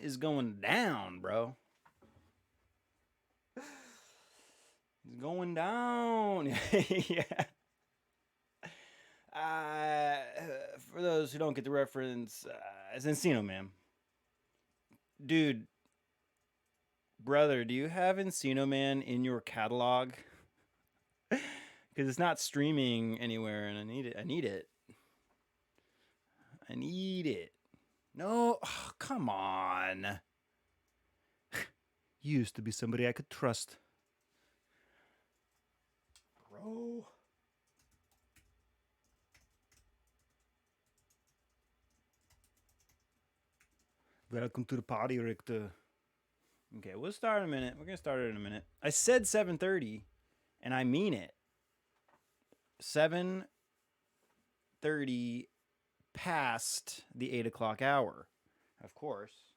is going down, bro. It's going down. Yeah. For those who don't get the reference, it's Encino Man. Dude, brother, do you have Encino Man in your catalog? Because it's not streaming anywhere, and I need it. I need it. I need it. No, oh, come on. You used to be somebody I could trust, bro. Welcome to the party, Richter. Okay, we'll start in a minute. We're gonna start it in a minute. I said 7:30, and I mean it. 7:30 past the 8 o'clock hour, of course.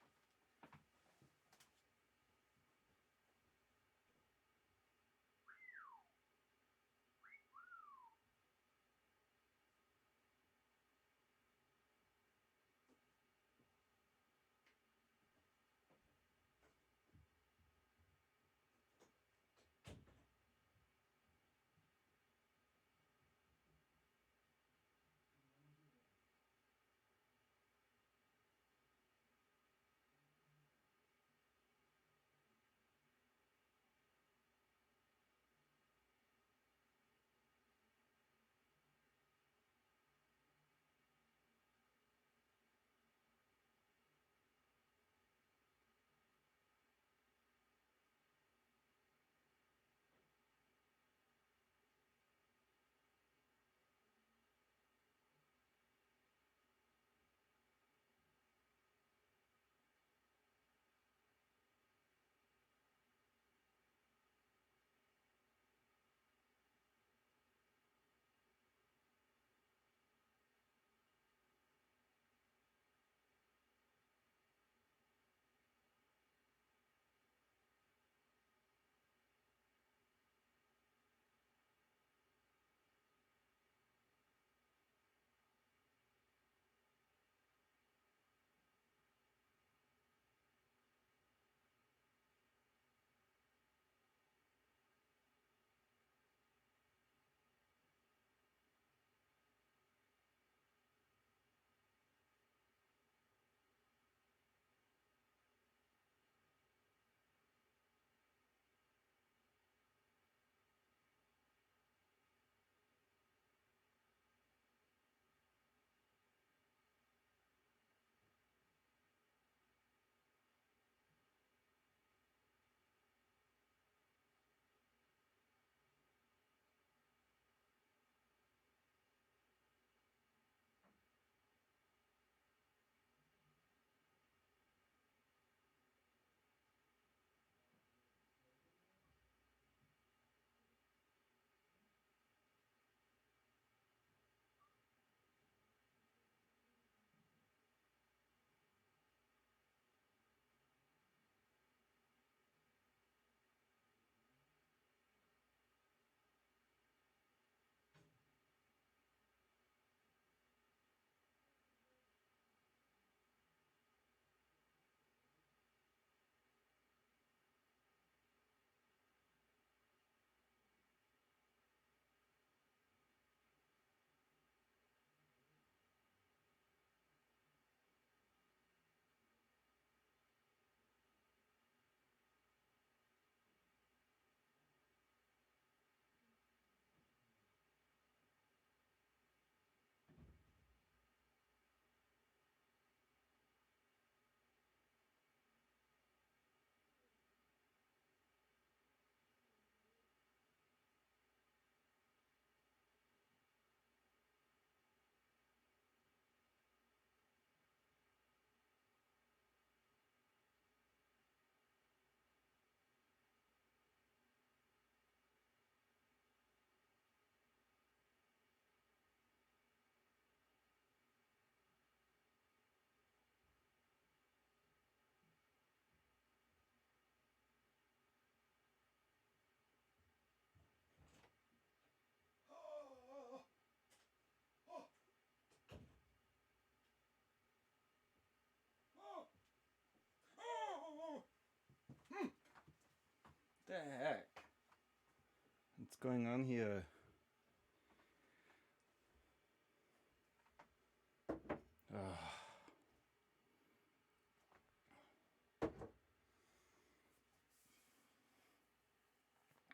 going on here?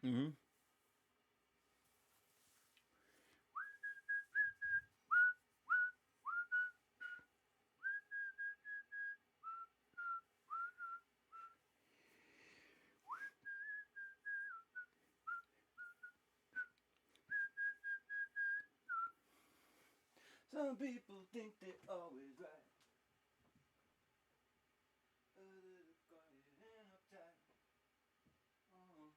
Mm-hmm. Some people think they're always right. Others are quiet and uptight. Uh-huh.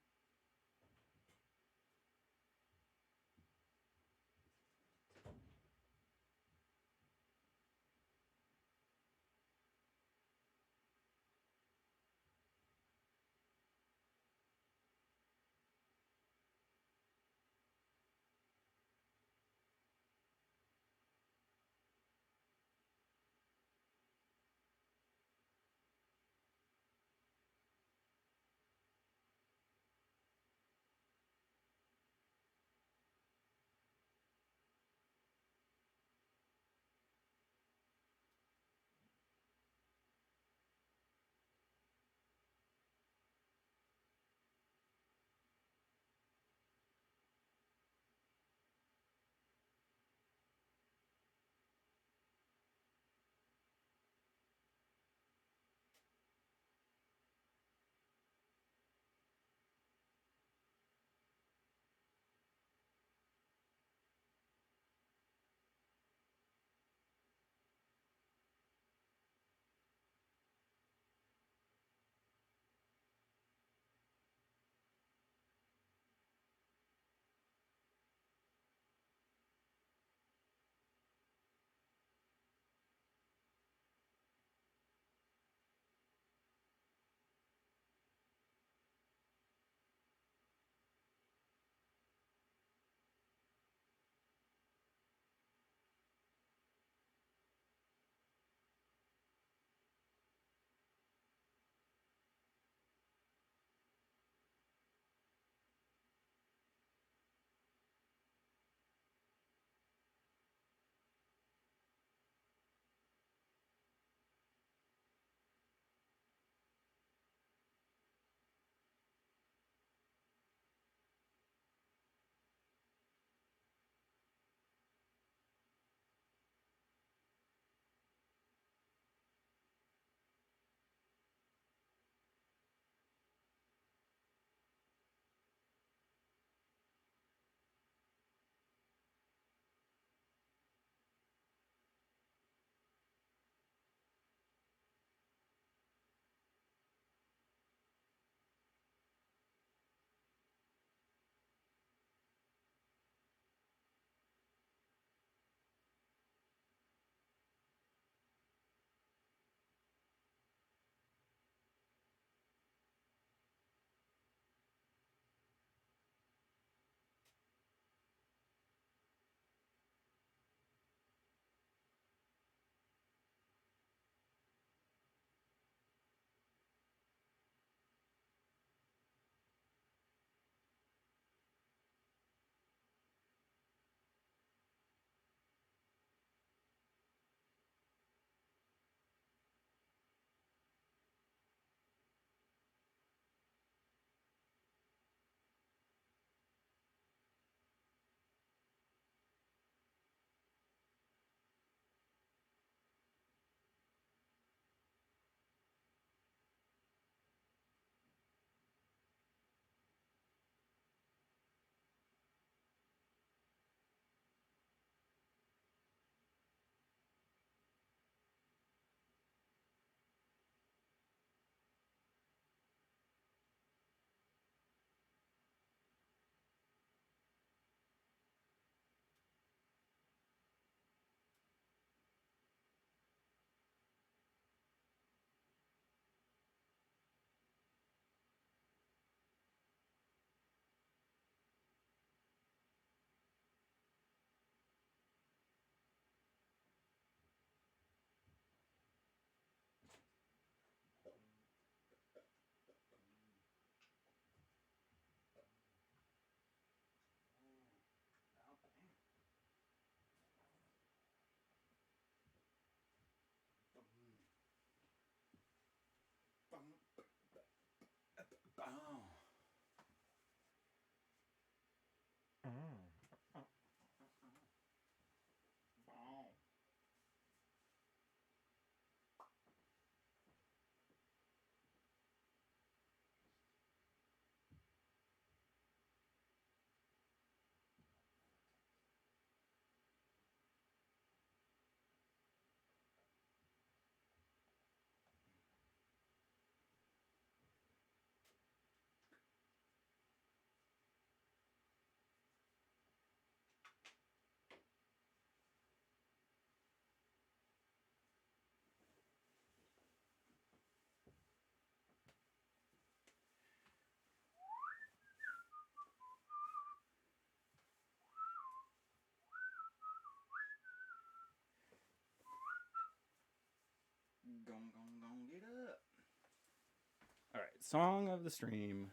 Song of the stream.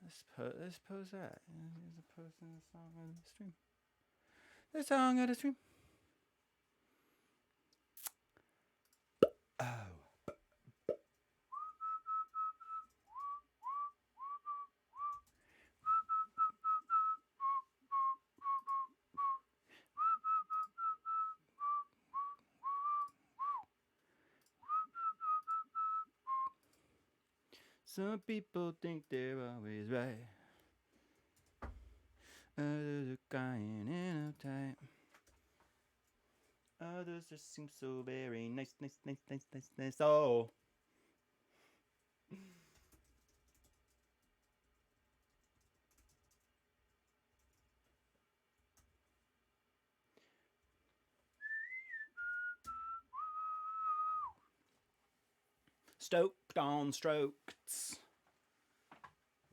Let's pose that. There's a post in the song of the stream. The song of the stream. Oh. Some people think they're always right. Others are crying in uptight. Others just seem so very nice. Oh. Stoked on stroked,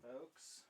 folks.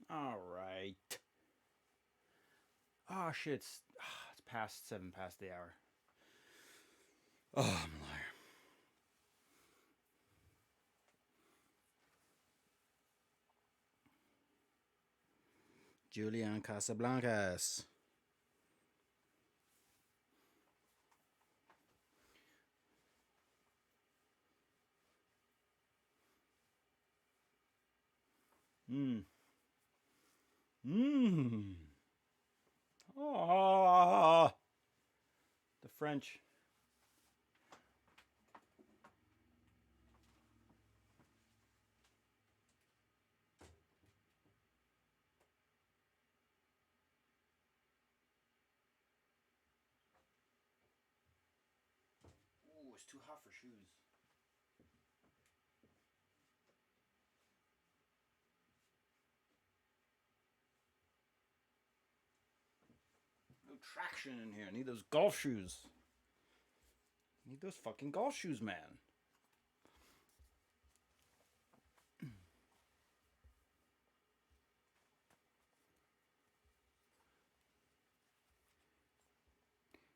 All right. Oh shit! It's past 7, past the hour. Oh, I'm a liar. Julian Casablancas. Mmm. Mmm. Oh. The French. Ooh, it's too hot for shoes. traction in here. I need those golf shoes. I need those fucking golf shoes, man.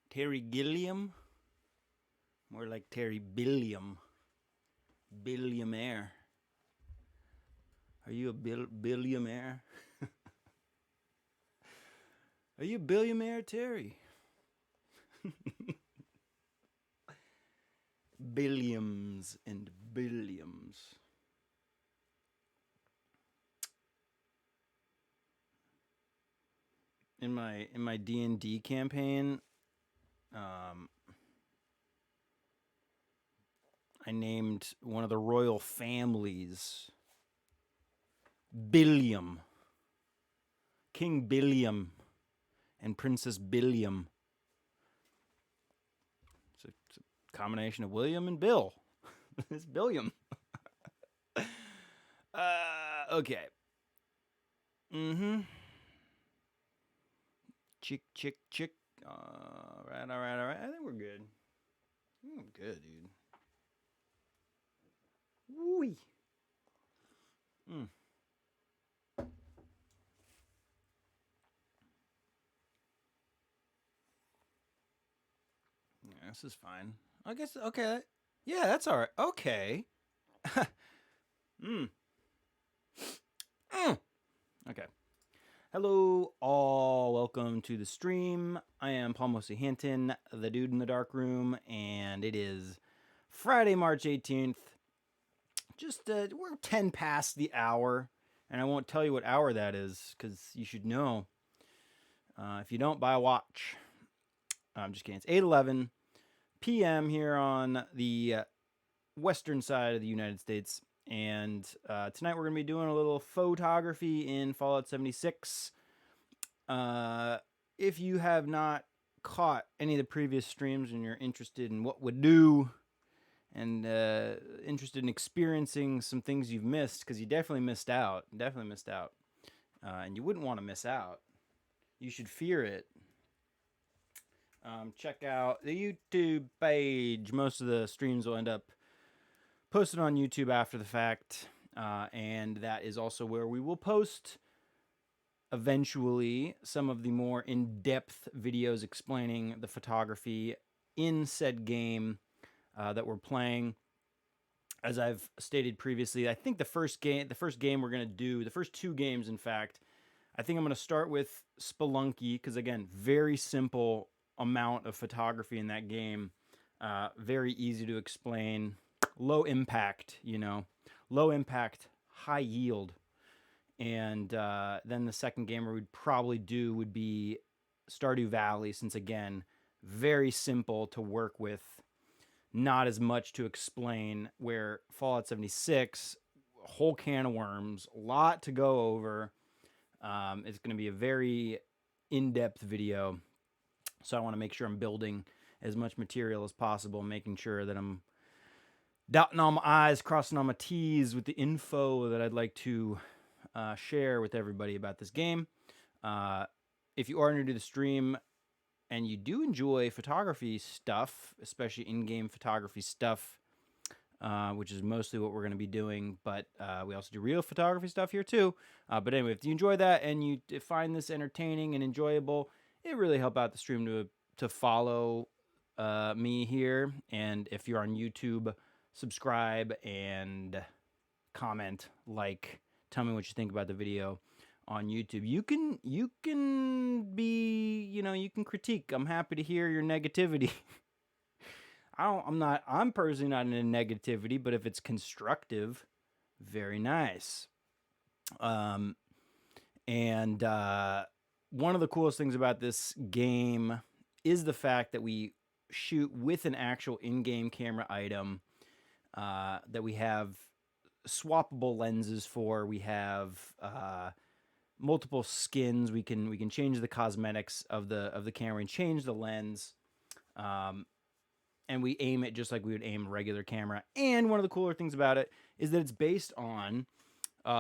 Terry Gilliam? More like Terry Billiam. Billionaire. Are you a billionaire? Are you a billionaire, Terry? Billions and billions. In my D&D campaign, I named one of the royal families Billiam. King Billiam and Princess Billiam. It's a combination of William and Bill. It's Billiam. Okay. Mm-hmm. Chick. All right. I think we're good. I'm good, dude. Woo-wee. Yeah, this is fine. I guess, okay. Yeah, that's all right. Okay. Okay. Hello, all. Welcome to the stream. I am Paul Mosley Hinton, the dude in the dark room, and it is Friday, March 18th. Just, we're 10 past the hour, and I won't tell you what hour that is, because you should know. If you don't, buy a watch. I'm just kidding. It's 8:11 p.m. here on the western side of the United States. And tonight we're going to be doing a little photography in Fallout 76. If you have not caught any of the previous streams and you're interested in what would do and interested in experiencing some things you've missed, because you definitely missed out. And you wouldn't want to miss out. You should fear it. Check out the YouTube page. Most of the streams will end up posted on YouTube after the fact, and that is also where we will post eventually some of the more in-depth videos explaining the photography in said game that we're playing. As I've stated previously, I think the first game we're going to do, the first two games, in fact, I think I'm going to start with Spelunky, because again, very simple amount of photography in that game, very easy to explain, low impact, low impact, high yield. And then the second game we'd probably do would be Stardew Valley, since again, very simple to work with, not as much to explain, where Fallout 76, a whole can of worms, a lot to go over. It's going to be a very in-depth video. So I want to make sure I'm building as much material as possible, making sure that I'm dotting all my I's, crossing all my T's with the info that I'd like to share with everybody about this game. If you are new to the stream and you do enjoy photography stuff, especially in-game photography stuff, which is mostly what we're going to be doing, but we also do real photography stuff here too. But anyway, if you enjoy that and you find this entertaining and enjoyable, it really helps out the stream to follow me here. And if you're on YouTube, subscribe and comment, tell me what you think about the video on YouTube. You can be, you can critique. I'm happy to hear your negativity. I'm personally not into negativity, but if it's constructive, very nice. And one of the coolest things about this game is the fact that we shoot with an actual in-game camera item, that we have swappable lenses for. We have multiple skins. We can change the cosmetics of the camera and change the lens. And we aim it just like we would aim a regular camera. And one of the cooler things about it is that it's based on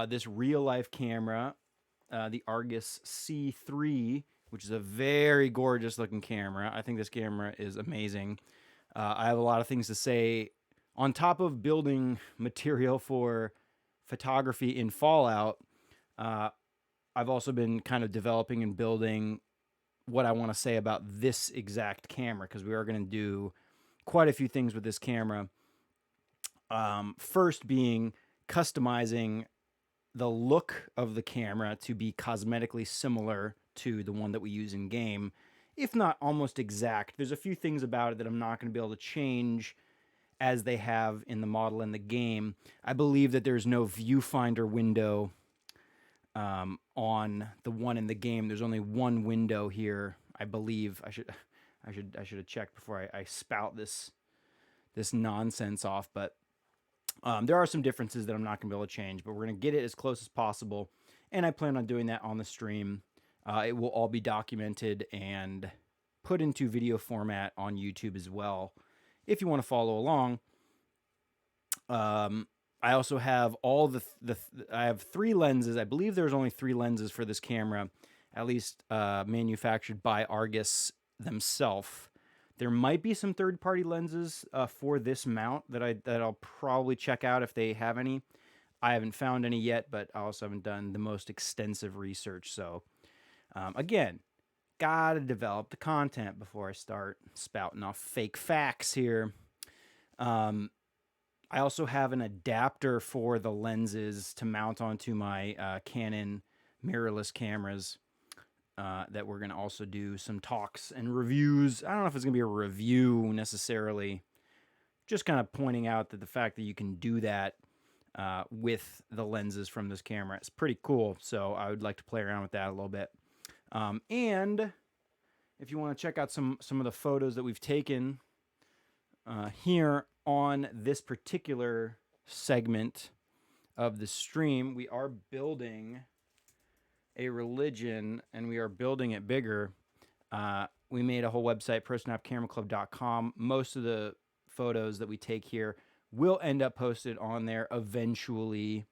this real-life camera, the Argus C3 which is a very gorgeous looking camera. I think this camera is amazing. I have a lot of things to say on top of building material for photography in Fallout. Uh, I've also been kind of developing and building what I want to say about this exact camera, because we are going to do quite a few things with this camera. First being customizing the look of the camera to be cosmetically similar to the one that we use in game, if not almost exact. There's a few things about it that I'm not going to be able to change as they have in the model in the game. I believe that there's no viewfinder window on the one in the game. There's only one window here, I believe. I should have checked before I spout this nonsense off, but there are some differences that I'm not going to be able to change, but we're going to get it as close as possible, and I plan on doing that on the stream. It will all be documented and put into video format on YouTube as well, if you want to follow along. I also have I have 3 lenses. I believe there's only 3 lenses for this camera, at least manufactured by Argus themselves. There might be some third-party lenses for this mount that I'll probably check out if they have any. I haven't found any yet, but I also haven't done the most extensive research. So, again, gotta develop the content before I start spouting off fake facts here. I also have an adapter for the lenses to mount onto my Canon mirrorless cameras. That we're going to also do some talks and reviews. I don't know if it's going to be a review necessarily, just kind of pointing out that the fact that you can do that with the lenses from this camera is pretty cool. So I would like to play around with that a little bit. And if you want to check out some of the photos that we've taken here on this particular segment of the stream, we are building a religion, and we are building it bigger. We made a whole website, prosnapcameraclub.com. Most of the photos that we take here will end up posted on there eventually.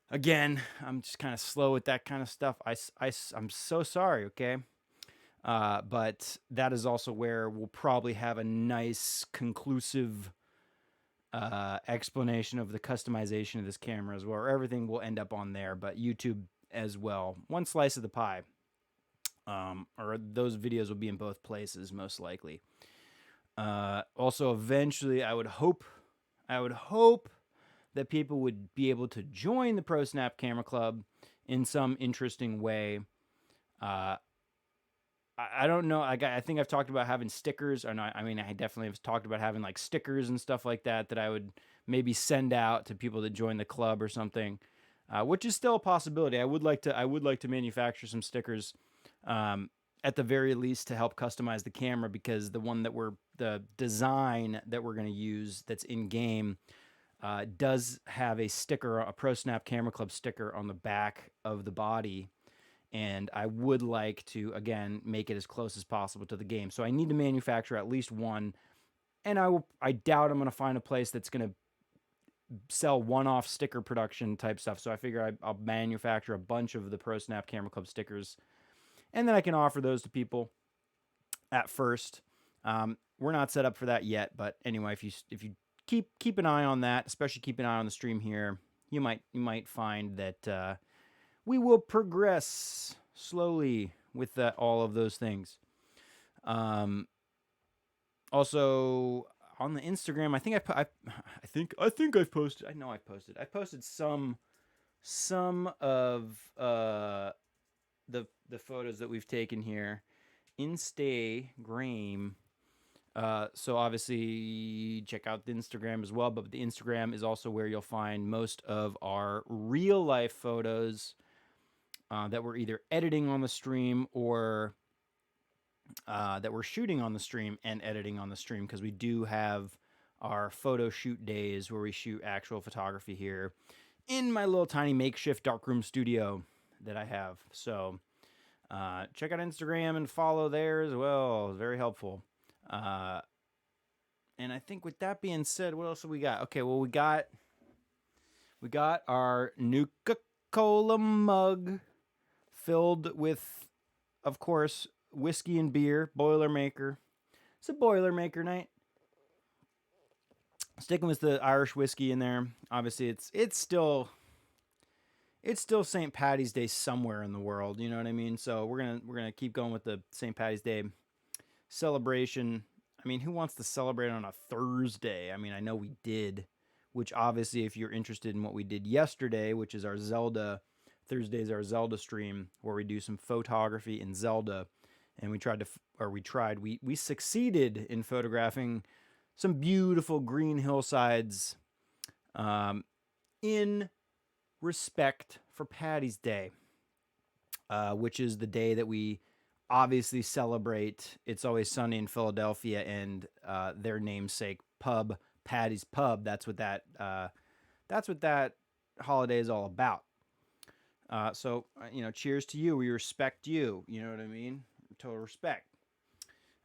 Again, I'm just kind of slow with that kind of stuff. I'm so sorry, okay? But that is also where we'll probably have a nice, conclusive explanation of the customization of this camera as well. Or everything will end up on there, but YouTube as well. One slice of the pie. Or those videos will be in both places, most likely. Also, eventually, I would hope that people would be able to join the Pro Snap Camera Club in some interesting way. I don't know. I think I've talked about having stickers, or not. I mean, I definitely have talked about having like stickers and stuff like that I would maybe send out to people that join the club or something, which is still a possibility. I would like to manufacture some stickers, at the very least, to help customize the camera, because the design that we're going to use that's in game does have a sticker, a Pro Snap Camera Club sticker on the back of the body. And I would like to, again, make it as close as possible to the game. So I need to manufacture at least one. And I doubt I'm going to find a place that's going to sell one-off sticker production type stuff. So I figure I'll manufacture a bunch of the Pro Snap Camera Club stickers, and then I can offer those to people at first. We're not set up for that yet, but anyway, if you keep an eye on that, especially keep an eye on the stream here, you might find that we will progress slowly with all of those things. Also on the Instagram, I think I've posted. I know I've posted. I've posted some of the photos that we've taken here. Instagram. So obviously check out the Instagram as well, but the Instagram is also where you'll find most of our real life photos that we're either editing on the stream or that we're shooting on the stream and editing on the stream, because we do have our photo shoot days where we shoot actual photography here in my little tiny makeshift darkroom studio that I have. So check out Instagram and follow there as well. It's very helpful. And I think with that being said, what else have we got? Okay, well, we got our Nuka-Cola mug filled with of course, whiskey and beer, Boilermaker. It's a Boilermaker night. Sticking with the Irish whiskey in there. Obviously, it's still St. Patty's Day somewhere in the world. You know what I mean? So we're gonna keep going with the St. Patty's Day celebration. I mean, who wants to celebrate on a Thursday? I mean, I know we did, which obviously, if you're interested in what we did yesterday, which is our Zelda Thursdays, our Zelda stream where we do some photography in Zelda, and we succeeded in photographing some beautiful green hillsides, in respect for Patty's Day, which is the day that we obviously celebrate It's Always Sunny in Philadelphia and their namesake pub, Patty's Pub. That's what that holiday is all about. So cheers to you. We respect you. You know what I mean? Total respect.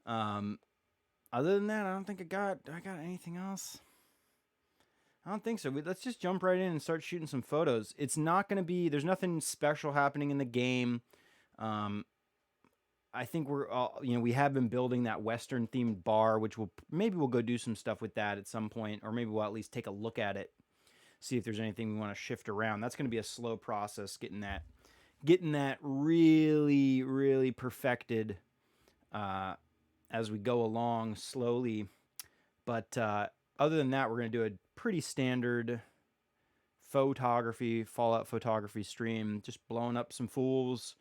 Other than that, I don't think I got anything else. I don't think so. Let's just jump right in and start shooting some photos. It's not going to be, there's nothing special happening in the game. I think we're all, we have been building that Western themed bar, which we'll go do some stuff with that at some point, or maybe we'll at least take a look at it, see if there's anything we want to shift around. That's going to be a slow process, getting that really, really perfected, as we go along slowly. But, other than that, we're going to do a pretty standard Fallout photography stream, just blowing up some fools,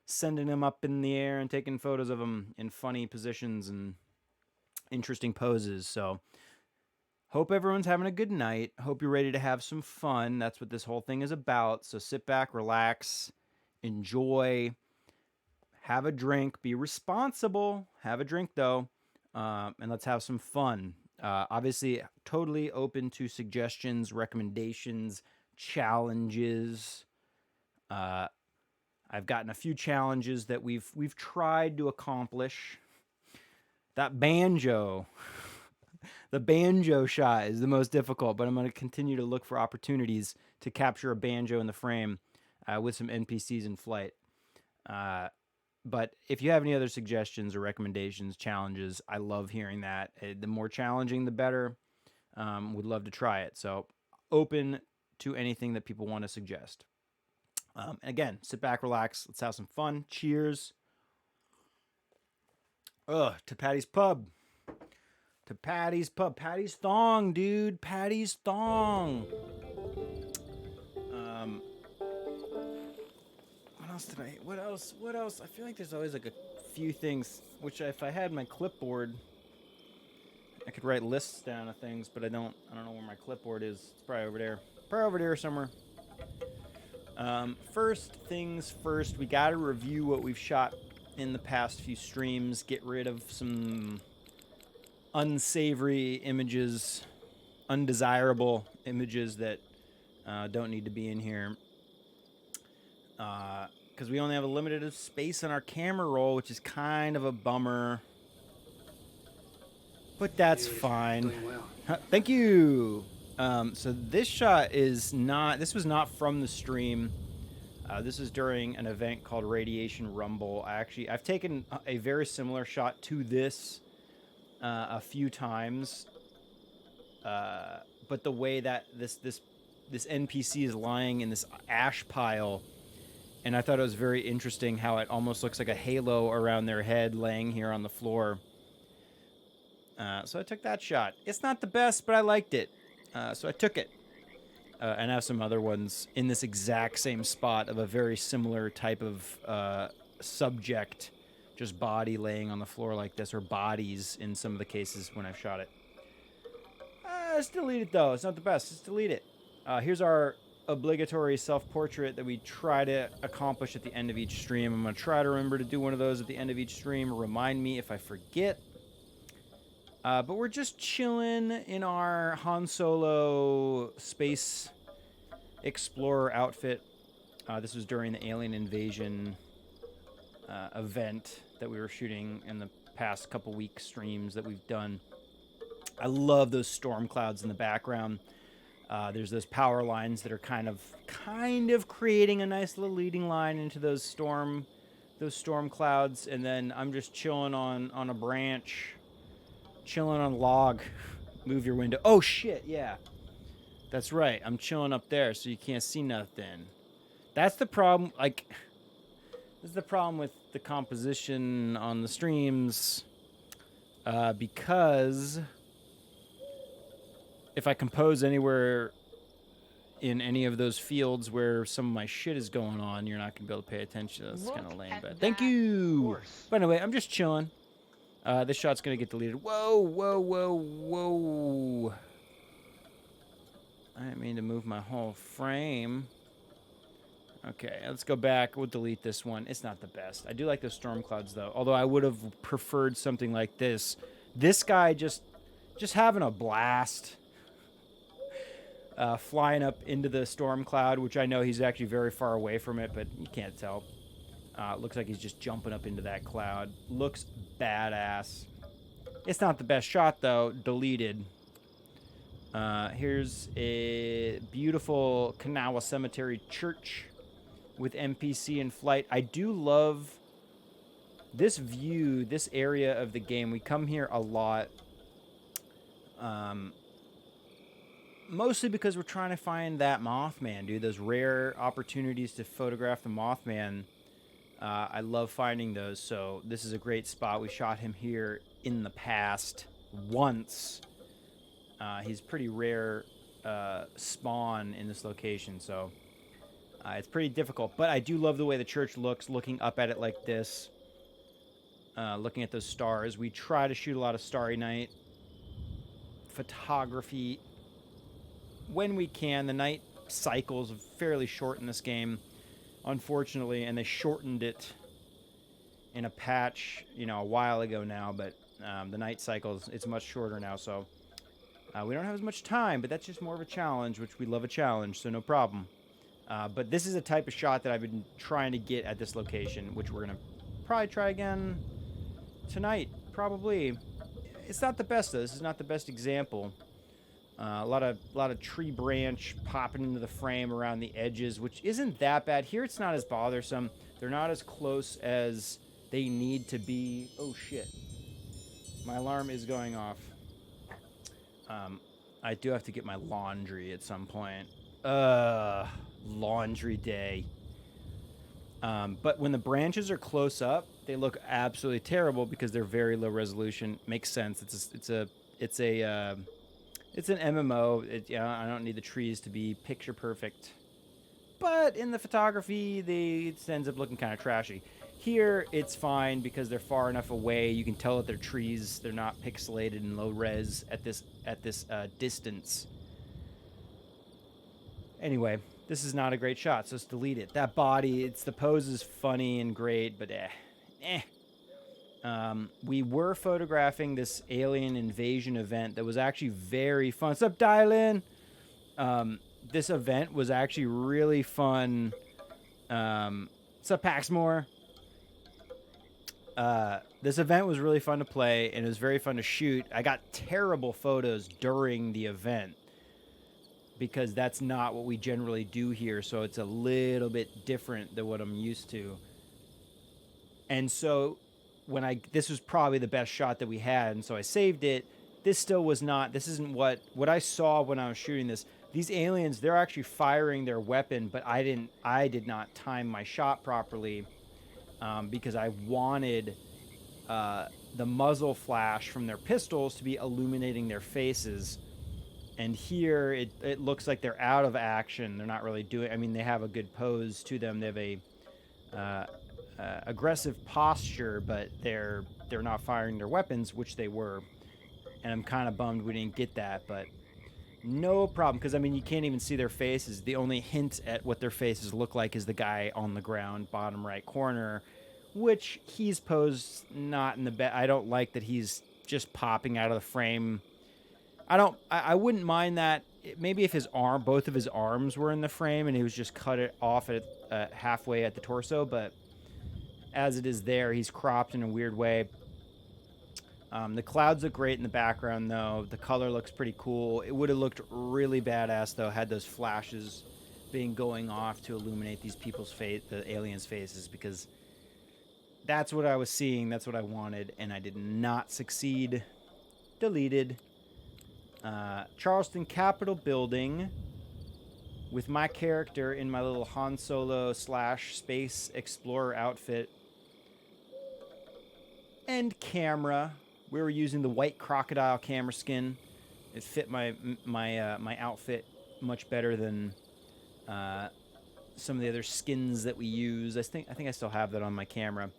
sending them up in the air and taking photos of them in funny positions and interesting poses. So hope everyone's having a good night. Hope you're ready to have some fun. That's what this whole thing is about. So sit back, relax, enjoy, have a drink, be responsible, have a drink though, and let's have some fun. Obviously, totally open to suggestions, recommendations, challenges. I've gotten a few challenges that we've tried to accomplish. That banjo, the banjo shot is the most difficult, but I'm going to continue to look for opportunities to capture a banjo in the frame with some NPCs in flight. But if you have any other suggestions or recommendations, challenges, I love hearing that. The more challenging, the better. Would love to try it. So open to anything that people want to suggest. Again, sit back, relax. Let's have some fun. Cheers. To Patty's Pub. To Patty's Pub. Patty's Thong, dude. Patty's Thong. What else? I feel like there's always like a few things, which if I had my clipboard, I could write lists down of things, but I don't know where my clipboard is. It's probably over there somewhere. First things first, we got to review what we've shot in the past few streams, get rid of some unsavory images, undesirable images that don't need to be in here. Because we only have a limited space on our camera roll, which is kind of a bummer. But that's fine. Well. Thank you. So this shot this was not from the stream. This is during an event called Radiation Rumble. I've taken a very similar shot to this a few times. But the way that this NPC is lying in this ash pile, and I thought it was very interesting how it almost looks like a halo around their head laying here on the floor. So I took that shot. It's not the best, but I liked it. So I took it. And I have some other ones in this exact same spot of a very similar type of subject, just body laying on the floor like this, or bodies in some of the cases when I've shot it. Let's delete it though. It's not the best. Let's delete it. Here's our obligatory self-portrait that we try to accomplish at the end of each stream. I'm going to try to remember to do one of those at the end of each stream. Remind me if I forget. But we're just chilling in our Han Solo space explorer outfit. This was during the alien invasion event that we were shooting in the past couple week streams that we've done. I love those storm clouds in the background. There's those power lines that are kind of creating a nice little leading line into those storm those storm clouds, and then I'm just chilling on a branch, chilling on a log. Move your window. Oh shit, yeah. That's right. I'm chilling up there so you can't see nothing. That's the problem. Like, this is the problem with the composition on the streams. Because if I compose anywhere in any of those fields where some of my shit is going on, you're not going to be able to pay attention. That's kind of lame, but thank you. But anyway, I'm just chilling. This shot's going to get deleted. Whoa, whoa, whoa, whoa. I didn't mean to move my whole frame. Okay, let's go back. We'll delete this one. It's not the best. I do like those storm clouds, though. Although I would have preferred something like this. This guy just having a blast. Flying up into the storm cloud, which I know he's actually very far away from it, but you can't tell. Looks like he's just jumping up into that cloud. Looks badass. It's not the best shot, though. Deleted. Here's a beautiful Kanawha Cemetery church with NPC in flight. I do love this view, this area of the game. We come here a lot. Mostly because we're trying to find that Mothman, dude. Those rare opportunities to photograph the Mothman. I love finding those, so this is a great spot. We shot him here in the past once. He's pretty rare spawn in this location, so it's pretty difficult. But I do love the way the church looks, looking up at it like this, looking at those stars. We try to shoot a lot of Starry Night photography when we can. The night cycles are fairly short in this game, unfortunately, and they shortened it in a patch, a while ago now, but the night cycles, it's much shorter now, so we don't have as much time, but that's just more of a challenge, which we love a challenge, so no problem. But this is a type of shot that I've been trying to get at this location, which we're going to probably try again tonight, probably. It's not the best, though. This is not the best example. A lot of tree branch popping into the frame around the edges, which isn't that bad. Here it's not as bothersome. They're not as close as they need to be. Oh, shit. My alarm is going off. I do have to get my laundry at some point. Laundry day. But when the branches are close up, they look absolutely terrible because they're very low resolution. Makes sense. It's an MMO. I don't need the trees to be picture perfect. But in the photography, it ends up looking kind of trashy. Here, it's fine because they're far enough away. You can tell that they're trees. They're not pixelated in low res at this distance. Anyway, this is not a great shot, so let's delete it. That body, the pose is funny and great, but we were photographing this alien invasion event that was actually very fun. What's up, Dylan? This event was actually really fun. What's up, Paxmore? This event was really fun to play, and it was very fun to shoot. I got terrible photos during the event because that's not what we generally do here, so it's a little bit different than what I'm used to. And so this was probably the best shot that we had, and so I saved it. This still was not, this isn't what I saw when I was shooting this. These aliens, they're actually firing their weapon, but I did not time my shot properly because I wanted the muzzle flash from their pistols to be illuminating their faces. And here, it looks like they're out of action. They're not really doing, they have a good pose to them. They have a aggressive posture, but they're not firing their weapons, which they were. And I'm kind of bummed we didn't get that, but no problem, because you can't even see their faces. The only hint at what their faces look like is the guy on the ground, bottom right corner, which he's posed not in the best. I don't like that he's just popping out of the frame. I wouldn't mind that. Maybe if both of his arms were in the frame and he was just cut it off at halfway at the torso, but as it is there, he's cropped in a weird way. The clouds look great in the background, though. The color looks pretty cool. It would have looked really badass, though, had those flashes going off to illuminate these people's face, the aliens' faces, because That's what I was seeing. That's what I wanted, and I did not succeed. Deleted. Charleston Capitol Building with my character in my little Han Solo / Space Explorer outfit. And camera. We were using the white crocodile camera skin. It fit my outfit much better than some of the other skins that we use. I think I still have that on my camera.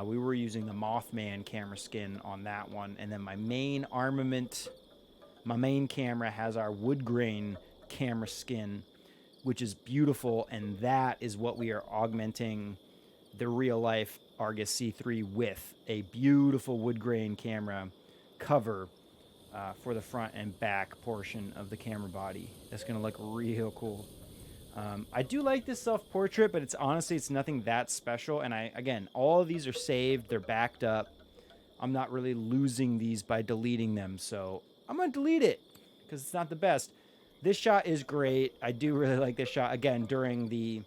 We were using the Mothman camera skin on that one, and then my main armament, my main camera has our wood grain camera skin, which is beautiful, and that is what we are augmenting the real life Argus C3 with, a beautiful wood grain camera cover for the front and back portion of the camera body. That's going to look real cool. I do like this self-portrait, but it's nothing that special. And again, all of these are saved. They're backed up. I'm not really losing these by deleting them. So I'm going to delete it because it's not the best. This shot is great. I do really like this shot. Again, during the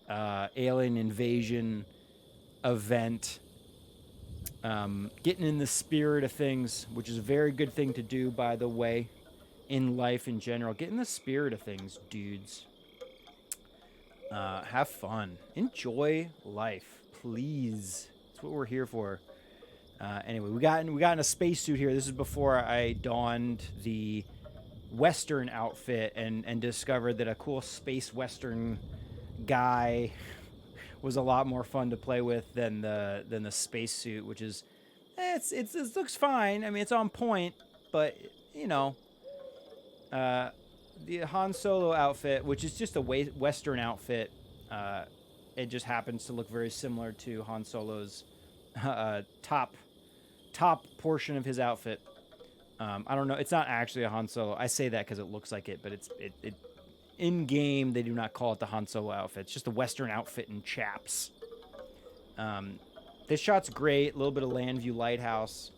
alien invasion event, getting in the spirit of things, which is a very good thing to do, by the way, in life in general. Get in the spirit of things, dudes. Have fun. Enjoy life, please. That's what we're here for. Anyway, we got in a spacesuit here. This is before I donned the Western outfit and discovered that a cool space Western guy was a lot more fun to play with than the spacesuit, which is it looks fine. I mean, it's on point, but you know, the Han Solo outfit, which is just a Western outfit, it just happens to look very similar to Han Solo's top portion of his outfit. I don't know. It's not actually a Han Solo. I say that because it looks like it, but it in game they do not call it the Han Solo outfit. It's just a Western outfit in chaps. This shot's great. A little bit of land view lighthouse.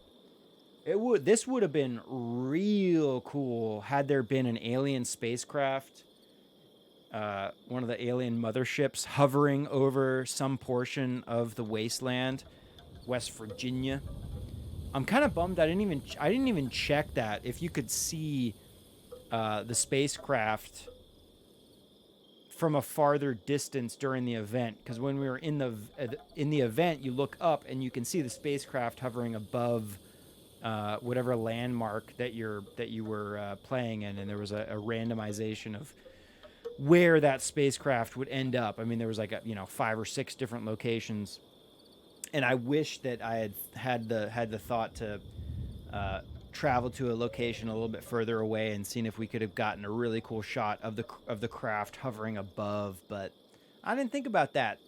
This would have been real cool had there been an alien spacecraft, one of the alien motherships hovering over some portion of the wasteland, West Virginia. I'm kind of bummed I didn't even check that if you could see the spacecraft from a farther distance during the event, because when we were in the event, you look up and you can see the spacecraft hovering above whatever landmark that you were playing in, and there was a randomization of where that spacecraft would end up. I mean, there was like 5 or 6 different locations, and I wish that I had the thought to travel to a location a little bit further away and seen if we could have gotten a really cool shot of the craft hovering above. But I didn't think about that.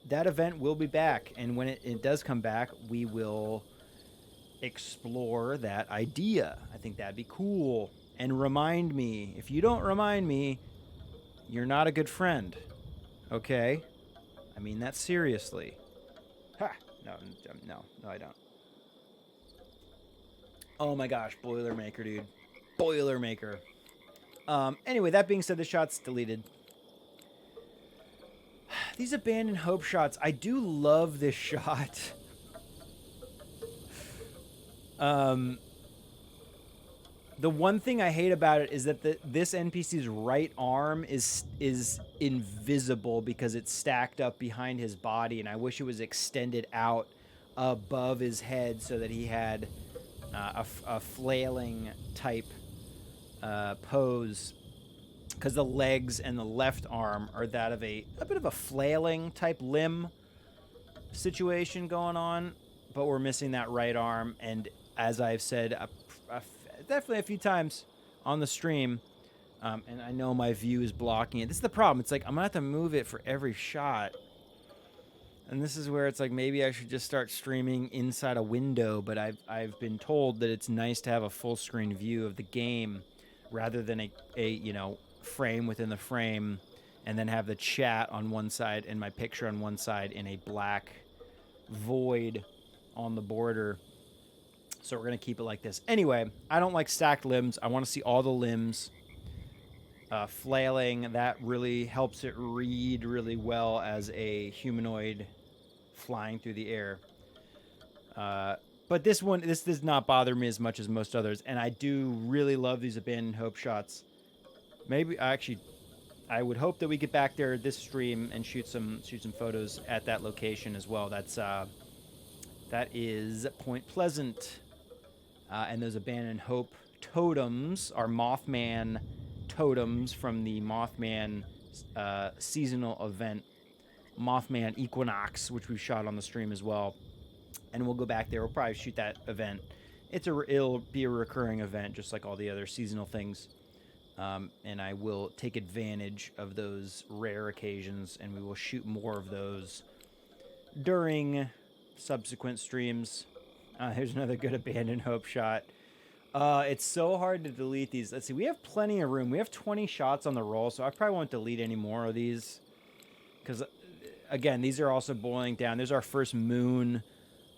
That event will be back, and when it does come back, we will explore that idea. I think that'd be cool. And remind me. If you don't remind me, you're not a good friend. Okay? I mean that seriously. Ha! No, I don't. Oh my gosh, Boilermaker, dude. Boilermaker. Anyway, that being said, the shot's deleted. These abandoned hope shots. I do love this shot. The one thing I hate about it is that this NPC's right arm is invisible because it's stacked up behind his body, and I wish it was extended out above his head so that he had a flailing type pose, because the legs and the left arm are that of a bit of a flailing type limb situation going on, but we're missing that right arm. And as I've said definitely a few times on the stream, and I know my view is blocking it. This is the problem. It's like I'm gonna have to move it for every shot, and this is where it's like maybe I should just start streaming inside a window. But I've been told that it's nice to have a full screen view of the game rather than a frame within the frame, and then have the chat on one side and my picture on one side in a black void on the border. So we're going to keep it like this. Anyway, I don't like stacked limbs. I want to see all the limbs flailing. That really helps it read really well as a humanoid flying through the air. But this does not bother me as much as most others, and I do really love these Abandoned Hope shots. Maybe I would hope that we get back there this stream and shoot some photos at that location as well. That is Point Pleasant, and those Abandoned Hope totems are Mothman totems from the Mothman seasonal event, Mothman Equinox, which we shot on the stream as well. And we'll go back there. We'll probably shoot that event. It'll be a recurring event, just like all the other seasonal things. And I will take advantage of those rare occasions, and we will shoot more of those during subsequent streams. Here's another good Abandoned Hope shot. It's so hard to delete these. Let's see. We have plenty of room. We have 20 shots on the roll, so I probably won't delete any more of these. Because, again, these are also boiling down. There's our first moon,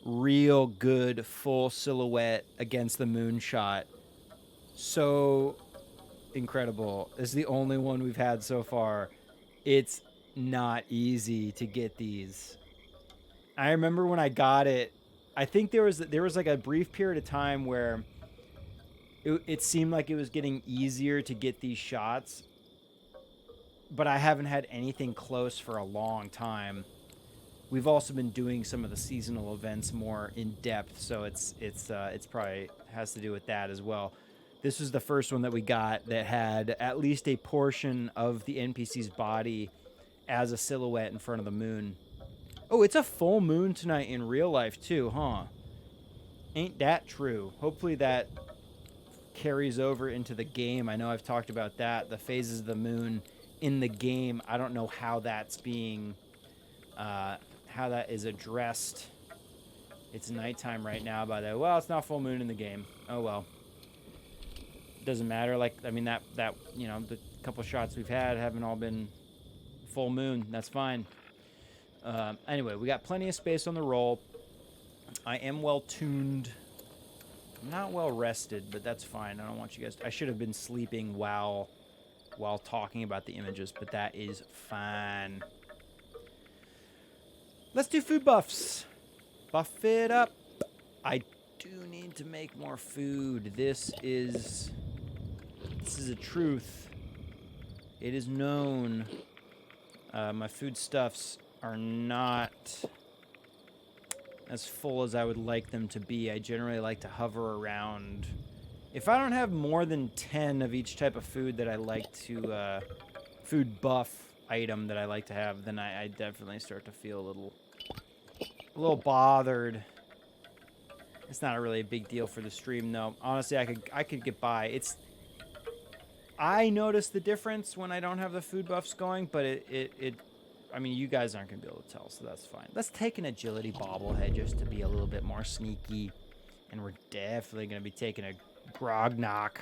real good full silhouette against the moon shot. So incredible. This is the only one we've had so far. It's not easy to get these. I remember when I got it, I think there was like a brief period of time where it seemed like it was getting easier to get these shots, but I haven't had anything close for a long time. We've also been doing some of the seasonal events more in depth, so it's probably has to do with that as well. This was the first one that we got that had at least a portion of the NPC's body as a silhouette in front of the moon. Oh, it's a full moon tonight in real life too, huh? Ain't that true? Hopefully that carries over into the game. I know I've talked about that, the phases of the moon in the game. I don't know how that's being... how that is addressed. It's nighttime right now, by the way. Well, it's not full moon in the game. Oh well. Doesn't matter. Like, I mean, that you know, the couple shots we've had haven't all been full moon. That's fine. Anyway, we got plenty of space on the roll. I am well tuned. I'm not well rested, but that's fine. I don't want you guys... I should have been sleeping while talking about the images, but that is fine. Let's do food buffs. Buff it up. I do need to make more food. This is a truth. It is known. My foodstuffs are not as full as I would like them to be. I generally like to hover around. If I don't have more than 10 of each type of food that I like to, food buff item that I like to have, then I definitely start to feel a little bothered. It's not really a big deal for the stream, though. Honestly, I could get by. I notice the difference when I don't have the food buffs going, but I mean, you guys aren't gonna be able to tell, so that's fine. Let's take an agility bobblehead just to be a little bit more sneaky, and we're definitely gonna be taking a grog knock.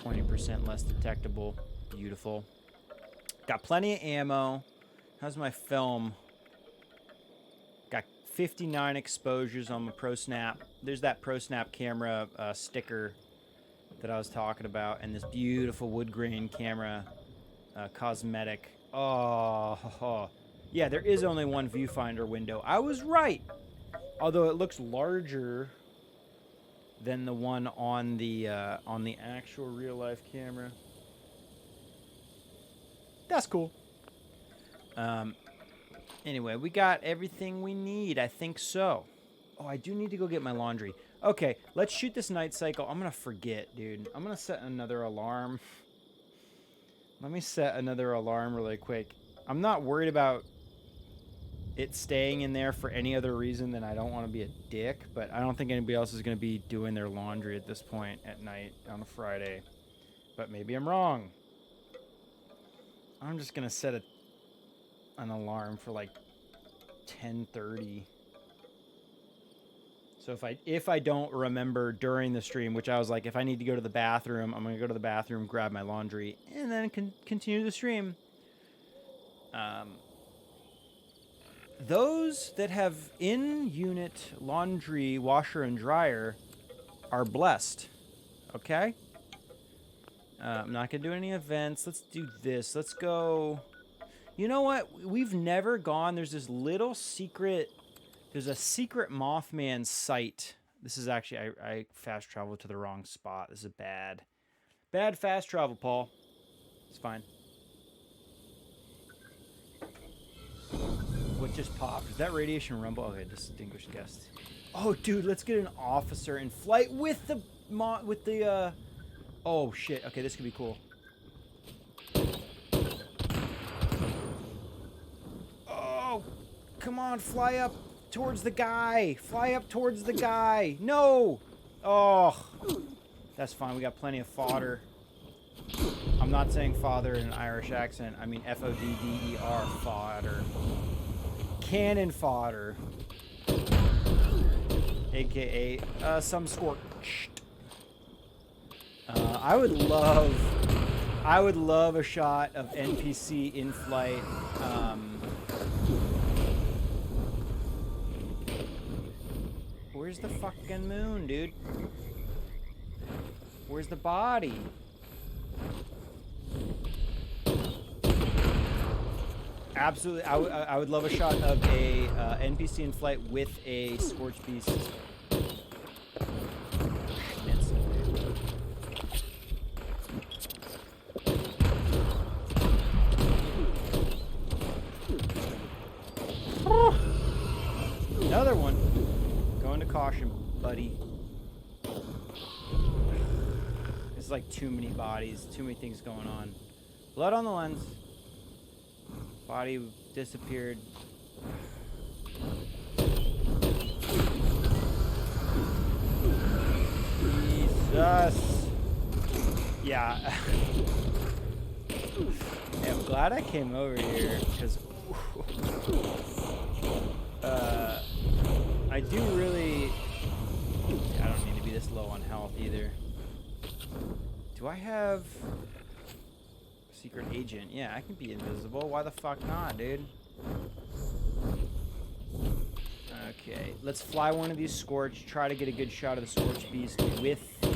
20% less detectable. Beautiful. Got plenty of ammo. How's my film? Got 59 exposures on my ProSnap. There's that ProSnap camera sticker that I was talking about, and this beautiful wood grain camera cosmetic. Oh, yeah, there is only one viewfinder window. I was right. Although it looks larger than the one on the actual real life camera. That's cool. Anyway, we got everything we need. I think so. Oh, I do need to go get my laundry. Okay, let's shoot this night cycle. I'm going to forget, dude. I'm going to set another alarm. Let me set another alarm really quick. I'm not worried about it staying in there for any other reason than I don't want to be a dick, but I don't think anybody else is going to be doing their laundry at this point at night on a Friday. But maybe I'm wrong. I'm just going to set an alarm for like 10:30. So if I don't remember during the stream, which I was like, if I need to go to the bathroom, I'm going to go to the bathroom, grab my laundry, and then continue the stream. Those that have in-unit laundry washer and dryer are blessed. Okay? I'm not going to do any events. Let's do this. Let's go... You know what? We've never gone. There's this little secret. There's a secret Mothman site. This is actually, I fast traveled to the wrong spot. This is bad. Bad fast travel, Paul. It's fine. What just popped? Is that radiation rumble? Okay, distinguished guests. Oh, dude, let's get an officer in flight with the oh, shit. Okay, this could be cool. Oh, come on, fly up towards the guy. Fly up towards the guy. No. Oh, that's fine. We got plenty of fodder. I'm not saying father in an Irish accent. I mean F-O-D-D-E-R, fodder. Cannon fodder. AKA some scorched. I would love a shot of NPC in flight. Where's the fucking moon, dude? Where's the body? Absolutely, I would love a shot of a NPC in flight with a scorched beast. Another one. Going to caution, buddy. It's like too many bodies, too many things going on. Blood on the lens. Body disappeared. Jesus. Yeah. I'm glad I came over here because I do really. I don't need to be this low on health either. Do I have secret agent? Yeah, I can be invisible. Why the fuck not, dude? Okay, let's fly one of these Scorch. Try to get a good shot of the Scorch Beast with. I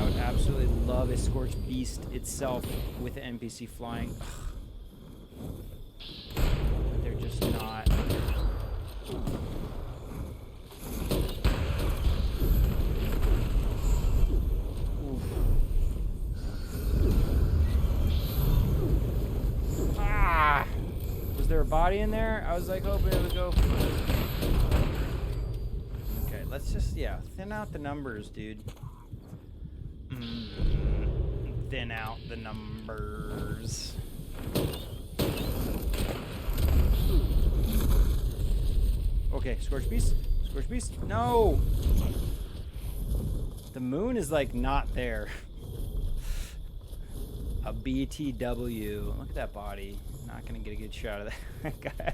would absolutely love a Scorch Beast itself with the NPC flying. But they're just not. Was there a body in there? I was like hoping it would go. Okay, let's just, thin out the numbers, dude. Thin out the numbers. Okay, Scorch Beast. Scorch Beast. No! The moon is like not there. A BTW. Look at that body. Not gonna get a good shot of that guy.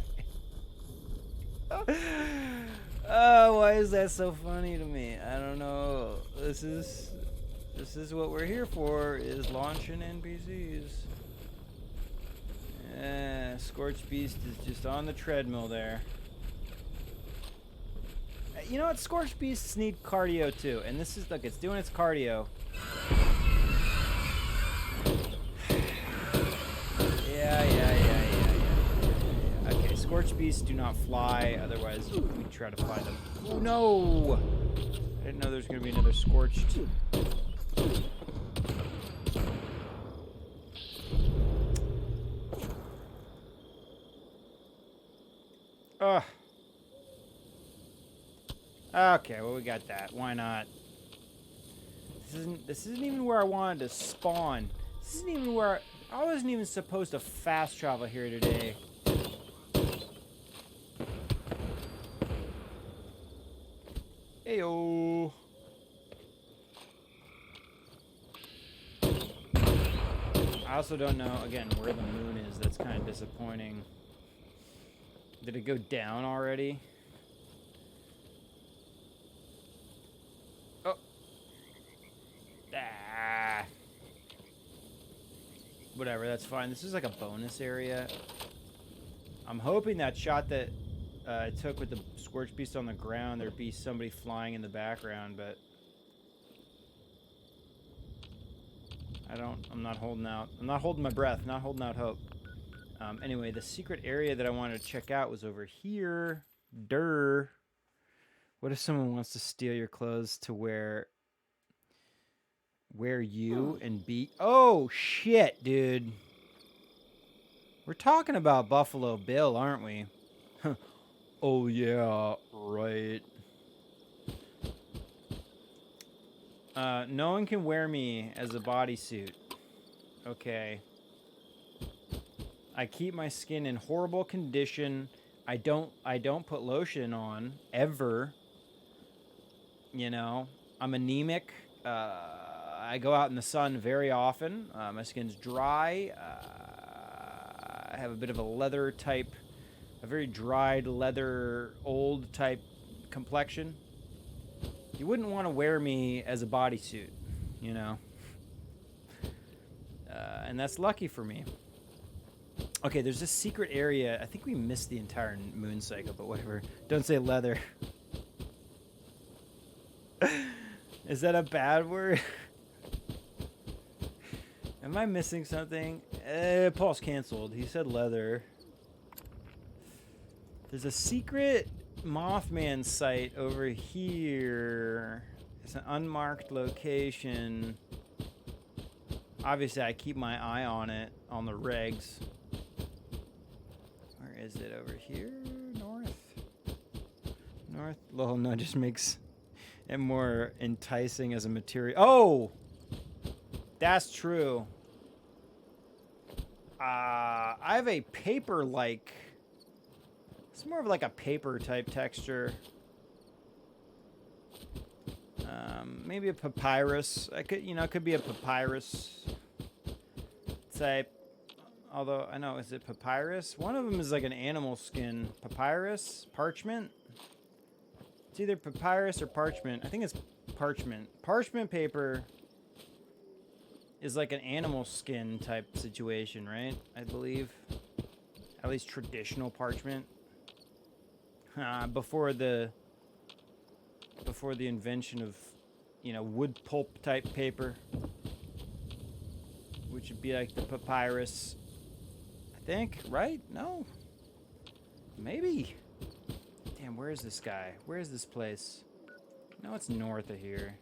Oh, why is that so funny to me? I don't know. This is what we're here for, is launching NPCs. Yeah, Scorched Beast is just on the treadmill there. You know what? Scorched Beasts need cardio too. And this is, look, it's doing its cardio. Yeah. Okay, Scorched Beasts do not fly, otherwise we try to fly them. Oh no! I didn't know there was going to be another Scorched. Ugh. Okay, well we got that. Why not? This isn't even where I wanted to spawn. This isn't even where I wasn't even supposed to fast travel here today. Heyo. I also don't know, again, where the moon is. That's kind of disappointing. Did it go down already? Oh. Ah. Whatever, that's fine. This is like a bonus area. I'm hoping that shot that I took with the Scorched Beast on the ground, there'd be somebody flying in the background, but I'm not holding out. I'm not holding my breath. Not holding out hope. Anyway, the secret area that I wanted to check out was over here. Durr. What if someone wants to steal your clothes to wear you and be... Oh, shit, dude. We're talking about Buffalo Bill, aren't we? Oh, yeah, right. No one can wear me as a bodysuit. Okay. I keep my skin in horrible condition. I don't put lotion on ever. You know, I'm anemic. I go out in the sun very often. My skin's dry. I have a bit of a leather type, a very dried leather, old type complexion. You wouldn't want to wear me as a bodysuit, you know. And that's lucky for me. Okay, there's this secret area. I think we missed the entire moon cycle, but whatever. Don't say leather. Is that a bad word? Am I missing something? Paul's canceled. He said leather. There's a secret Mothman site over here. It's an unmarked location. Obviously, I keep my eye on it, on the regs. Where is it? Over here? North? Well, no, it just makes it more enticing as a material. Oh! That's true. I have a paper-like... It's more of like a paper-type texture. Maybe a papyrus. It could be a papyrus type. Although, I know, is it papyrus? One of them is like an animal skin. Papyrus? Parchment? It's either papyrus or parchment. I think it's parchment. Parchment paper is like an animal skin type situation, right? I believe. At least traditional parchment. Before the invention of, wood pulp type paper, which would be like the papyrus, I think, right? No, maybe. Damn, where is this guy? Where is this place? No, it's north of here.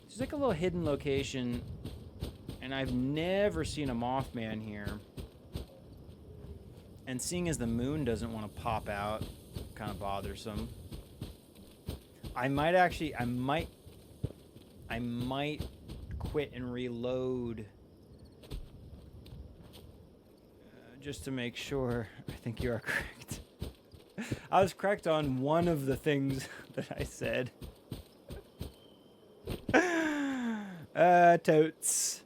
It's like a little hidden location, and I've never seen a Mothman here. And seeing as the moon doesn't want to pop out, kind of bothersome. I might quit and reload just to make sure. I think you are correct. I was correct on one of the things that I said. Totes.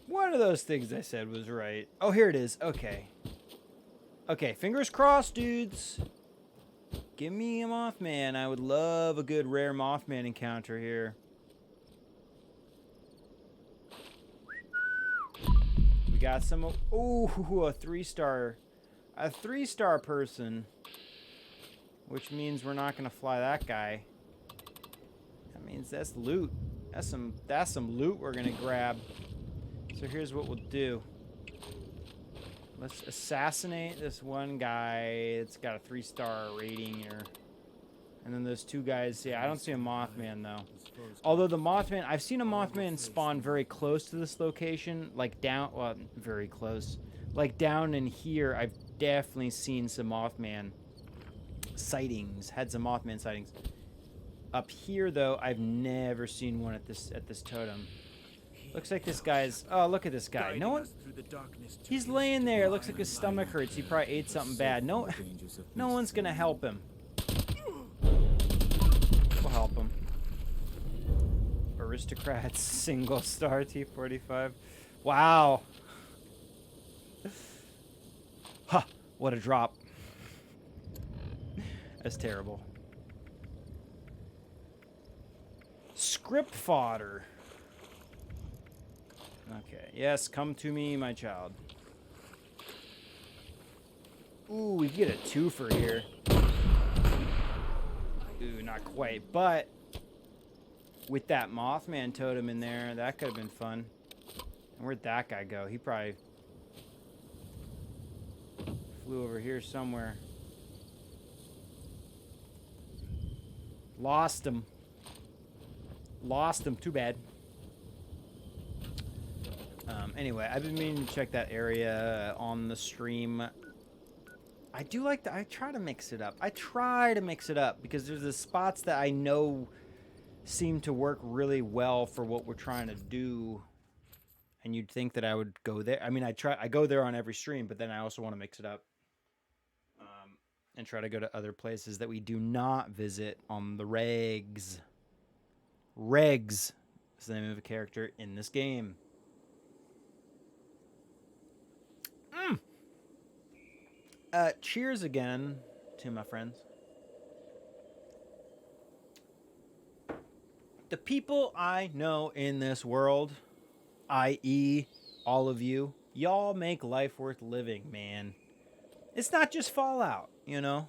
One of those things I said was right. Oh, here it is. Okay. Okay, fingers crossed, dudes. Give me a Mothman. I would love a good rare Mothman encounter here. We got some... Ooh, a 3-star. A 3-star person. Which means we're not going to fly that guy. That means that's loot. That's some loot we're going to grab. So here's what we'll do. Let's assassinate this one guy. It's got a 3-star rating here. And then those two guys. Yeah, I don't see a Mothman, though. Although the Mothman... I've seen a Mothman spawn very close to this location. Like down... Well, very close. Like down in here, I've definitely seen some Mothman sightings. Had some Mothman sightings. Up here, though, I've never seen one at this totem. Looks like this guy's... Oh, look at this guy. No one... He's laying there. Looks like his stomach hurts. He probably ate something bad. No one's going to help him. We'll help him. Aristocrats, single star T-45. Wow. Huh. What a drop. That's terrible. Script fodder. Okay. Yes, come to me, my child. Ooh, we get a twofer here. Ooh, not quite, but with that Mothman totem in there. That could have been fun. And where'd that guy go? He probably flew over here somewhere. Lost him. Lost him. Too bad. Anyway, I've been meaning to check that area on the stream. I do like I try to mix it up. I try to mix it up because there's the spots that I know seem to work really well for what we're trying to do. And you'd think that I would go there. I mean, I go there on every stream, but then I also want to mix it up. And try to go to other places that we do not visit on the regs. Regs is the name of a character in this game. Cheers again to my friends. The people I know in this world, i.e. all of you, y'all make life worth living, man. It's not just Fallout, you know?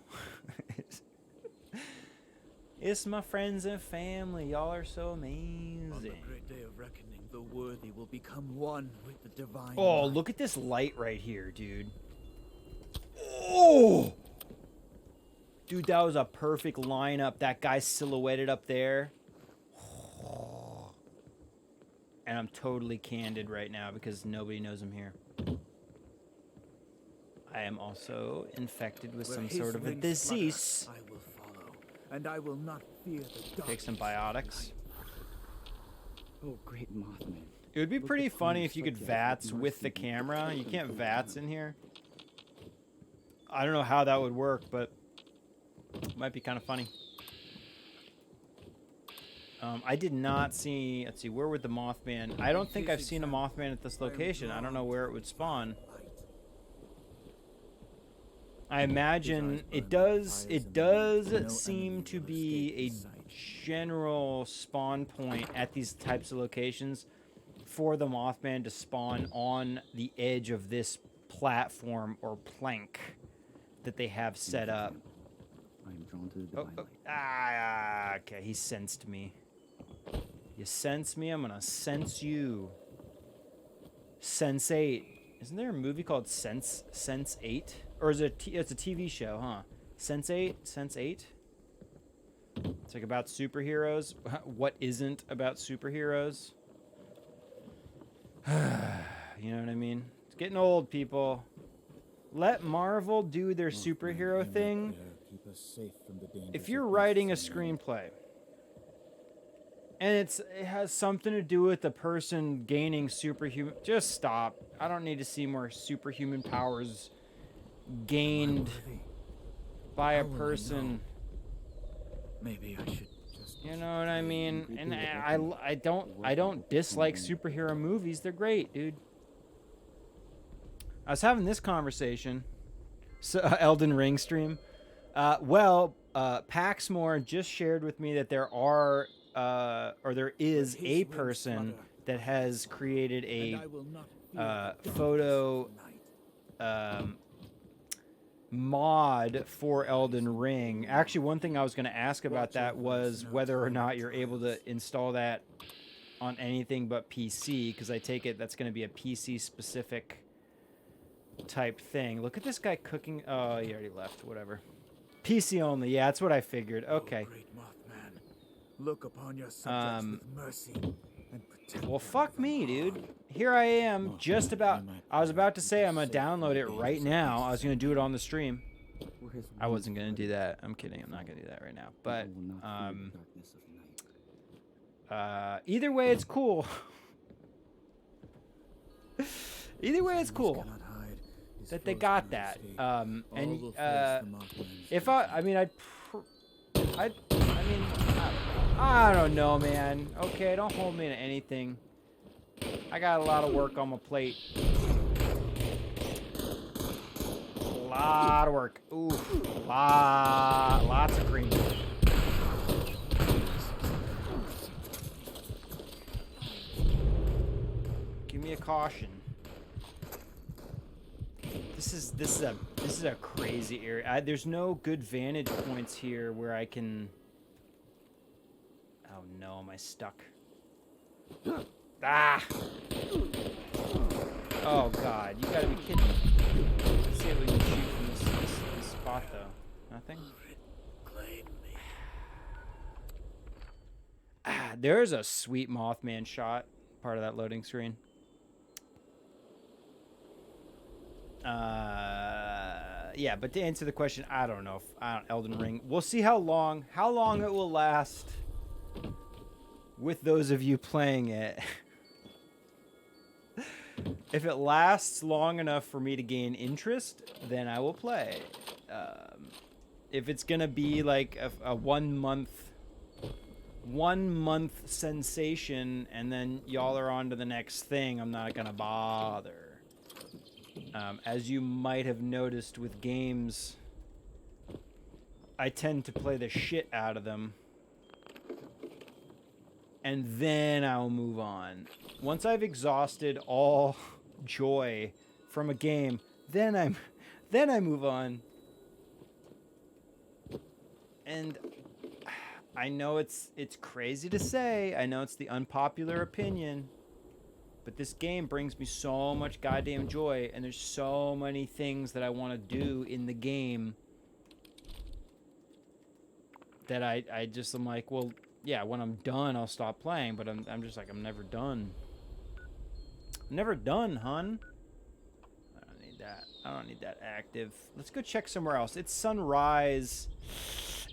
It's my friends and family. Y'all are so amazing. On the great day of reckoning, the worthy will become one with the divine. Oh, look at this light right here, dude. Oh! Dude, that was a perfect lineup. That guy silhouetted up there. And I'm totally candid right now because nobody knows I'm here. I am also infected with some sort of a disease. I will follow, and I will not fear the dark. Take some biotics. Oh, great Mothman. It would be pretty funny if you could VATS with the camera. You can't VATS in here. I don't know how that would work, but it might be kind of funny. I did not see... Let's see, where would the Mothman... I don't think I've seen a Mothman at this location. I don't know where it would spawn. I imagine it does seem to be a general spawn point at these types of locations for the Mothman to spawn on the edge of this platform or plank that they have set up. I am drawn to the divine light. Okay, he sensed me. You sense me, I'm gonna sense you. Sense8. Isn't there a movie called Sense8? Or is it it's a TV show, huh? Sense8? Sense8? It's like about superheroes. What isn't about superheroes? You know what I mean? It's getting old, people. Let Marvel do their superhero thing. If you're writing a screenplay and it has something to do with the person gaining superhuman, just stop. I don't need to see more superhuman powers gained by a person. Maybe I should just. You know what I mean? And I don't dislike superhero movies. They're great, dude. I was having this conversation. So Elden Ring stream. Paxmore just shared with me that there is a person that has created a photo mod for Elden Ring. Actually, one thing I was going to ask about that was whether or not you're able to install that on anything but PC, because I take it that's going to be a PC specific type thing. Look at this guy cooking. Oh, he already left. Whatever. PC only. Yeah, that's what I figured. Okay. Great Mothman, look upon your subjects with mercy and protect. Well, fuck me, dude. Here I am, just about. I was about to say I'm gonna download it right now. I was gonna do it on the stream. I wasn't gonna do that. I'm kidding. I'm not gonna do that right now. But either way, it's cool. Either way, it's cool that they got that. If I don't know, man. Okay, don't hold me to anything. I got a lot of work on my plate. A lot of work. Ooh, lots of cream. Give me a caution. This is a crazy area. There's no good vantage points here where I can. Oh no, am I stuck? Ah! Oh god, you gotta be kidding me. Let's see if we can shoot from this spot though. Nothing? Claim me. Ah, there's a sweet Mothman shot, part of that loading screen. Yeah, but to answer the question, I don't know. Elden Ring. We'll see how long it will last with those of you playing it. If it lasts long enough for me to gain interest, then I will play. If it's gonna be like a 1 month sensation and then y'all are on to the next thing, I'm not gonna bother. As you might have noticed with games, I tend to play the shit out of them. And then I'll move on. Once I've exhausted all joy from a game, then I move on. And I know it's crazy to say. I know it's the unpopular opinion. But this game brings me so much goddamn joy, and there's so many things that I want to do in the game that I just am like, well, yeah, when I'm done, I'll stop playing. But I'm just like, I'm never done. I'm never done, hun. I don't need that. I don't need that active. Let's go check somewhere else. It's sunrise,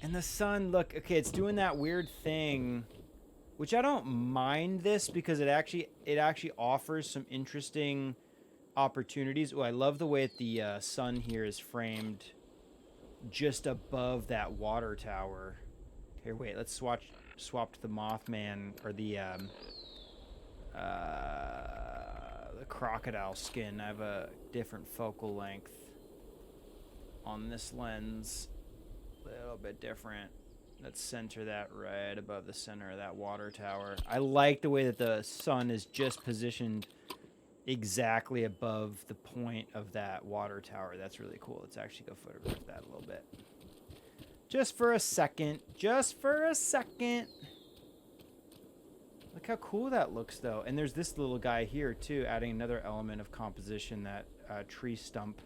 and the sun. Look, okay, it's doing that weird thing. Which I don't mind this because it actually offers some interesting opportunities. Oh, I love the way that the sun here is framed just above that water tower. Here, wait, let's swap to the Mothman or the crocodile skin. I have a different focal length on this lens, a little bit different. Let's center that right above the center of that water tower. I like the way that the sun is just positioned exactly above the point of that water tower. That's really cool. Let's actually go photograph that a little bit. Just for a second. Just for a second. Look how cool that looks, though. And there's this little guy here, too, adding another element of composition, that tree stump.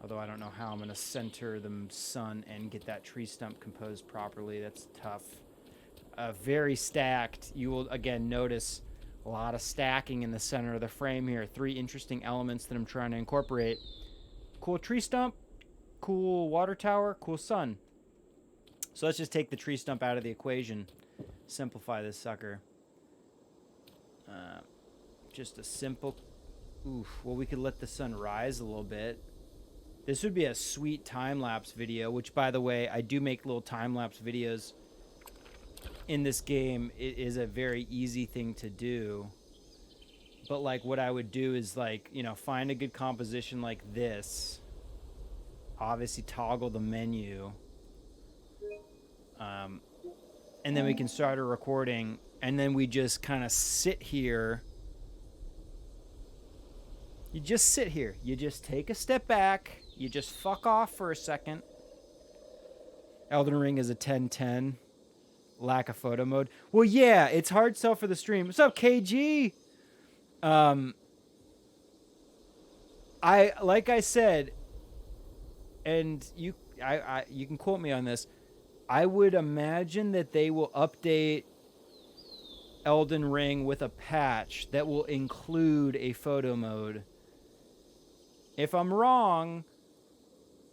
Although I don't know how I'm going to center the sun and get that tree stump composed properly. That's tough. Very stacked. You will, again, notice a lot of stacking in the center of the frame here. 3 interesting elements that I'm trying to incorporate. Cool tree stump, cool water tower, cool sun. So let's just take the tree stump out of the equation. Simplify this sucker. Just a simple... Oof. Well, we could let the sun rise a little bit. This would be a sweet time-lapse video, which, by the way, I do make little time-lapse videos in this game. It is a very easy thing to do. But, like, what I would do is, like, you know, find a good composition like this. Obviously, toggle the menu. And then we can start a recording. And then we just kind of sit here. You just sit here. You just take a step back. You just fuck off for a second. Elden Ring is a 10-10. Lack of photo mode. Well, yeah, it's hard sell for the stream. What's up, KG? Like I said, and you can quote me on this. I would imagine that they will update Elden Ring with a patch that will include a photo mode. If I'm wrong,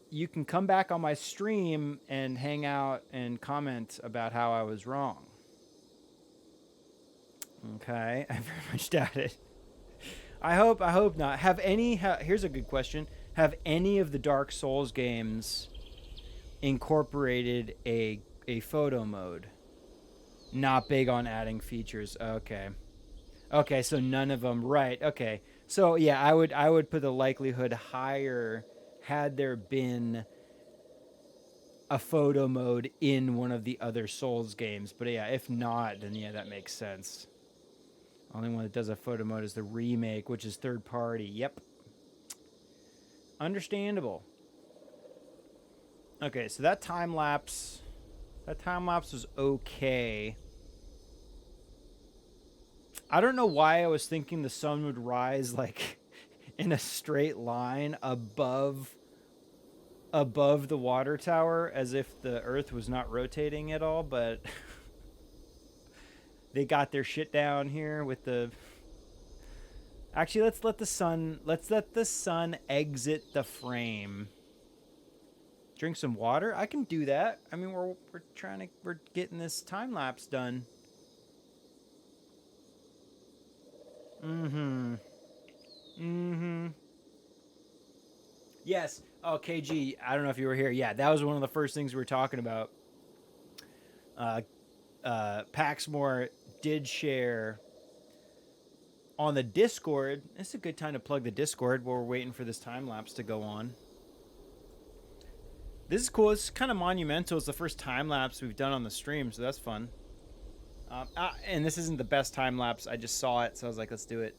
you can come back on my stream and hang out and comment about how I was wrong. Okay, I very much doubt it. I hope not. Here's a good question. Have any of the Dark Souls games incorporated a photo mode? Not big on adding features. Okay. Okay, so none of them. Right. Okay. So yeah, I would put the likelihood higher had there been a photo mode in one of the other Souls games. But yeah, if not, then yeah, that makes sense. Only one that does a photo mode is the remake, which is third party. Yep. Understandable. Okay, so that time lapse was okay. I don't know why I was thinking the sun would rise like in a straight line above the water tower, as if the Earth was not rotating at all, but they got their shit down here with the. Actually, let's let the sun exit the frame. Drink some water. I can do that. I mean, we're getting this time lapse done. Yes. Oh, KG. I don't know if you were here. Yeah, that was one of the first things we were talking about. Paxmore did share on the Discord. It's a good time to plug the Discord while we're waiting for this time lapse to go on. This is cool. It's kind of monumental. It's the first time lapse we've done on the stream, so that's fun. And this isn't the best time lapse. I just saw it, so I was like, let's do it.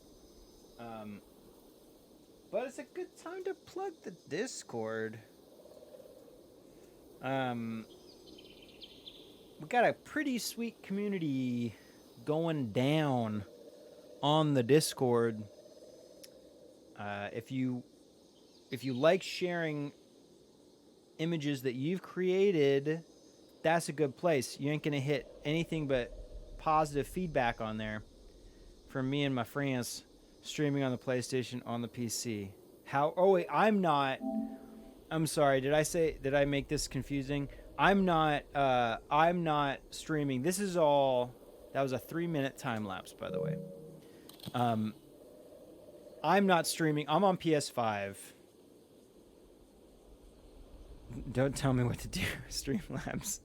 But it's a good time to plug the Discord. We got a pretty sweet community going down on the Discord. If you like sharing images that you've created, that's a good place. You ain't gonna hit anything but positive feedback on there from me and my friends streaming on the PlayStation, on the PC. Oh wait, I'm sorry, did I make this confusing? I'm not streaming. That was a 3-minute time lapse, by the way. I'm not streaming. I'm on PS5. Don't tell me what to do, Streamlabs.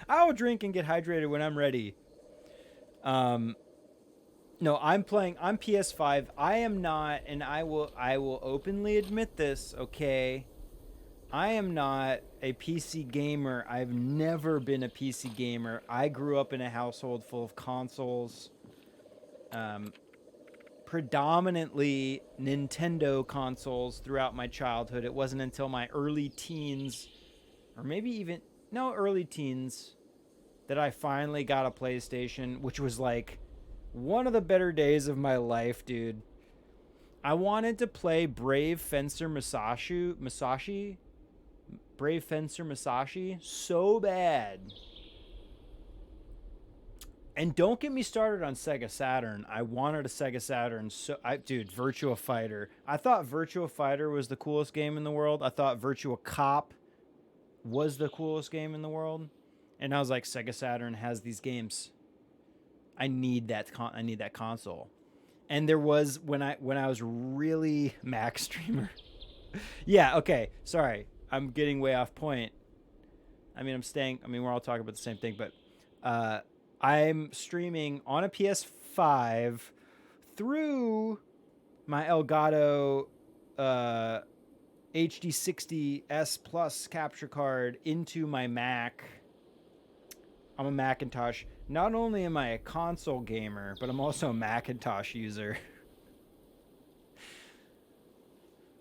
I'll drink and get hydrated when I'm ready. No, I'm PS5. I am not, and I will openly admit this, okay? I am not a PC gamer. I've never been a PC gamer. I grew up in a household full of consoles. Predominantly Nintendo consoles throughout my childhood. It wasn't until my early teens, or maybe even, no, early teens, that I finally got a PlayStation, which was like one of the better days of my life, dude. I wanted to play Brave Fencer Musashi so bad. And don't get me started on Sega Saturn. I wanted a Sega Saturn. Dude, Virtua Fighter. I thought Virtua Fighter was the coolest game in the world. I thought Virtua Cop was the coolest game in the world. And I was like, Sega Saturn has these games. I need that console. And there was when I was really Mac streamer. Yeah, okay. Sorry. I'm getting way off point. We're all talking about the same thing, but I'm streaming on a PS5 through my Elgato HD60S Plus capture card into my Mac. I'm a Macintosh. Not only am I a console gamer, but I'm also a Macintosh user.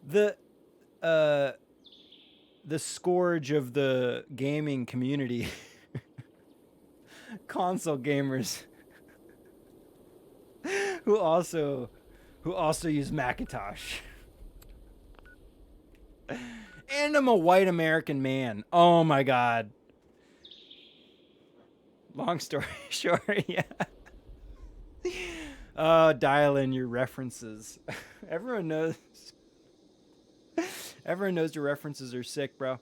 The scourge of the gaming community. Console gamers who also use Macintosh. And I'm a white American man. Oh my god. Long story short, yeah. Dial in your references. Everyone knows your references are sick, bro.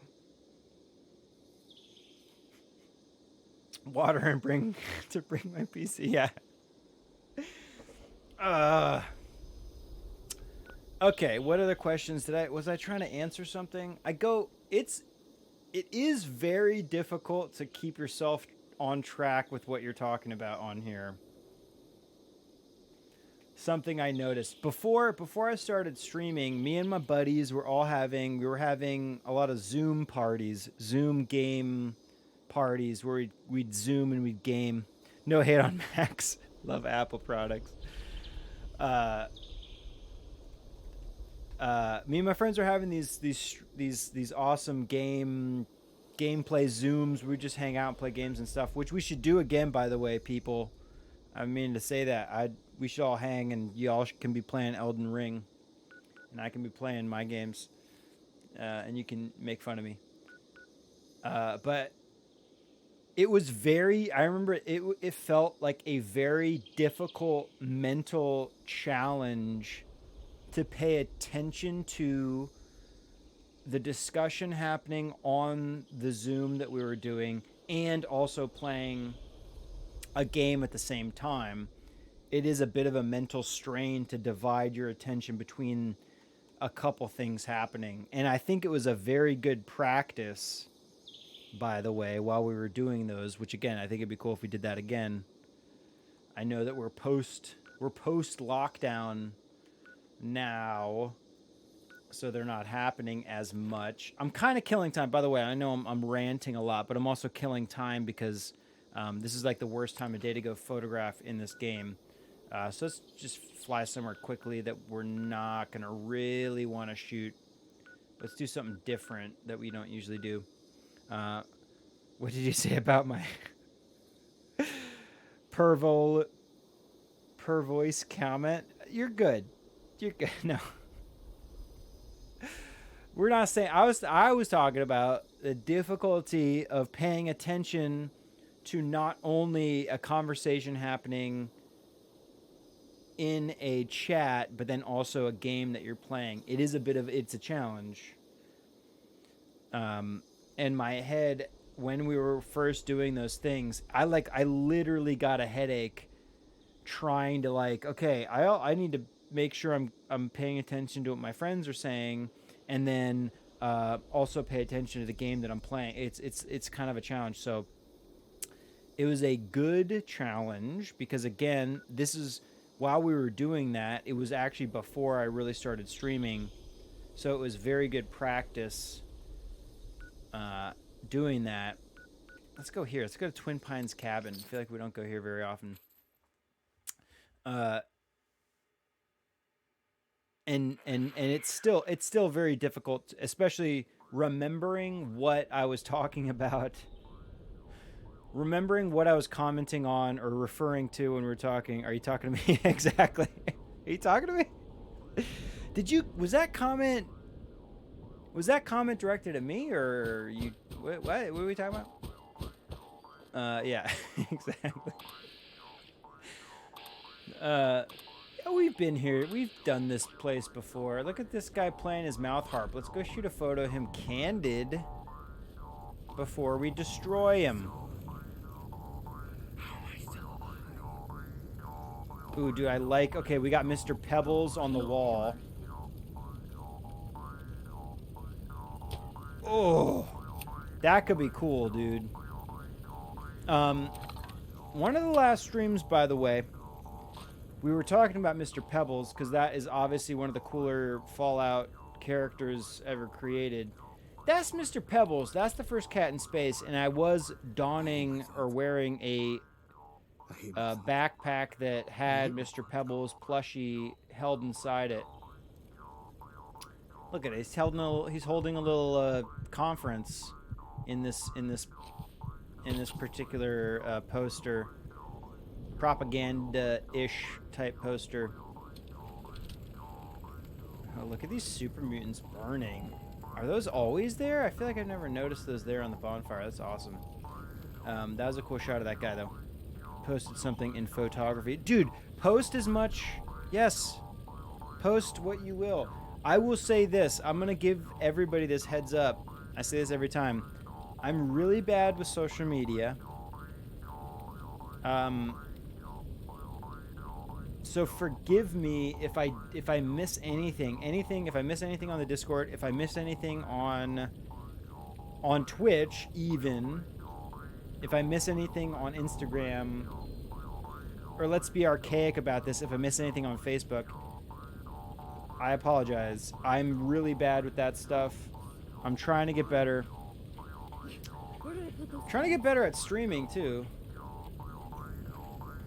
Water and bring my PC. Yeah. Okay, what other questions was I trying to answer something? It is very difficult to keep yourself on track with what you're talking about on here. Something I noticed before I started streaming, me and my buddies were having a lot of Zoom parties, Zoom game parties where we'd Zoom and we'd game. No hate on Macs. Love Apple products. Me and my friends are having these awesome gameplay Zooms. We just hang out and play games and stuff, which we should do again, by the way, people. I mean to say that we should all hang, and y'all can be playing Elden Ring, and I can be playing my games, and you can make fun of me. But it was very. I remember it felt like a very difficult mental challenge to pay attention to the discussion happening on the Zoom that we were doing, and also playing a game at the same time. It is a bit of a mental strain to divide your attention between a couple things happening. And I think it was a very good practice, by the way, while we were doing those, which again, I think it'd be cool if we did that again. I know that we're post lockdown now, so they're not happening as much. I'm kind of killing time. By the way, I know I'm ranting a lot, but I'm also killing time because this is like the worst time of day to go photograph in this game. So let's just fly somewhere quickly that we're not going to really want to shoot. Let's do something different that we don't usually do. What did you say about my per voice comment? You're good. You're good. No. We're not saying. I was talking about the difficulty of paying attention to not only a conversation happening in a chat, but then also a game that you're playing. It is it's a challenge. And my head, when we were first doing those things, I literally got a headache trying to okay, I need to make sure I'm paying attention to what my friends are saying, and then also pay attention to the game that I'm playing. It's kind of a challenge. So it was a good challenge because, again, this is while we were doing that, it was actually before I really started streaming. So it was very good practice doing that. Let's go here. Let's go to Twin Pines Cabin. I feel like we don't go here very often. And it's still very difficult, especially remembering what I was talking about. Remembering what I was commenting on or referring to when we were talking. Are you talking to me? Exactly. Are you talking to me? Was that comment directed at me, or you? What are we talking about? Yeah, exactly. Yeah, we've been here. We've done this place before. Look at this guy playing his mouth harp. Let's go shoot a photo of him candid before we destroy him. Ooh, dude, I like... Okay, we got Mr. Pebbles on the wall. Oh, that could be cool, dude. One of the last streams, by the way, we were talking about Mr. Pebbles, because that is obviously one of the cooler Fallout characters ever created. That's Mr. Pebbles. That's the first cat in space, and I was donning or wearing a backpack that had Mr. Pebbles plushie held inside it. Look at it. He's holding a little conference in this particular poster, propaganda-ish type poster. Oh, look at these super mutants burning. Are those always there? I feel like I've never noticed those there on the bonfire. That's awesome. That was a cool shot of that guy, though. Posted something in Fauxtography. Dude, post as much... Yes. Post what you will. I will say this. I'm going to give everybody this heads up. I say this every time. I'm really bad with social media. So forgive me if I miss anything. If I miss anything on the Discord, if I miss anything on Twitch, even if I miss anything on Instagram, or let's be archaic about this, if I miss anything on Facebook, I apologize. I'm really bad with that stuff. I'm trying to get better. Trying to get better at streaming too.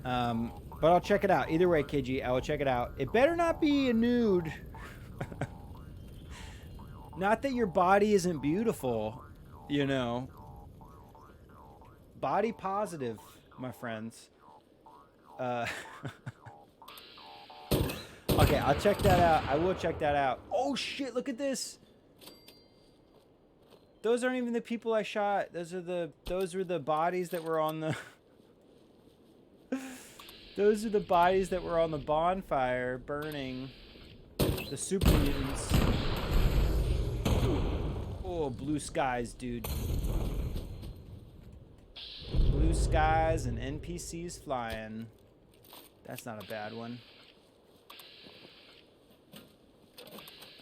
But I'll check it out. Either way, KG, I will check it out. It better not be a nude. Not that your body isn't beautiful, you know. Body positive, my friends. Okay, I'll check that out. I will check that out. Oh shit, look at this. Those aren't even the people I shot. Those are the bodies that were on the those are the bodies that were on the bonfire burning. The super mutants. Oh, blue skies, dude. Blue skies and NPCs flying. That's not a bad one.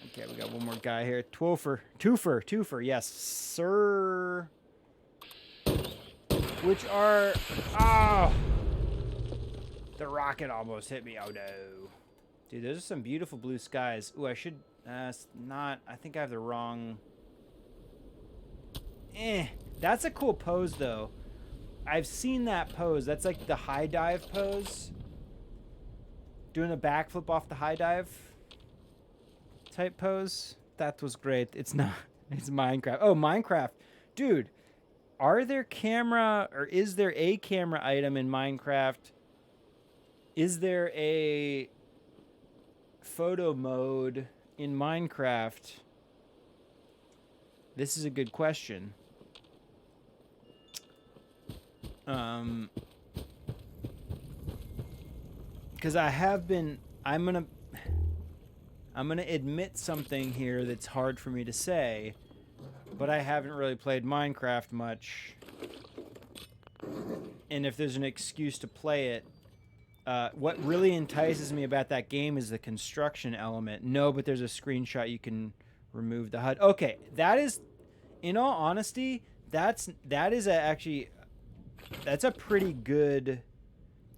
Okay, we got one more guy here. Twofer, yes, sir. Which are... Oh! The rocket almost hit me. Oh, no. Dude, those are some beautiful blue skies. Ooh, I should... not... I think I have the wrong... That's a cool pose, though. I've seen that pose. That's like the high dive pose. Doing a backflip off the high dive type pose. That was great. It's not. It's Minecraft. Oh, Minecraft. Dude, are there camera or is there a camera item in Minecraft? Is there a photo mode in Minecraft? This is a good question. Because I have been, I'm gonna admit something here that's hard for me to say, but I haven't really played Minecraft much. And if there's an excuse to play it, what really entices me about that game is the construction element. No, but there's a screenshot you can remove the HUD. Okay, that is, in all honesty, that's a pretty good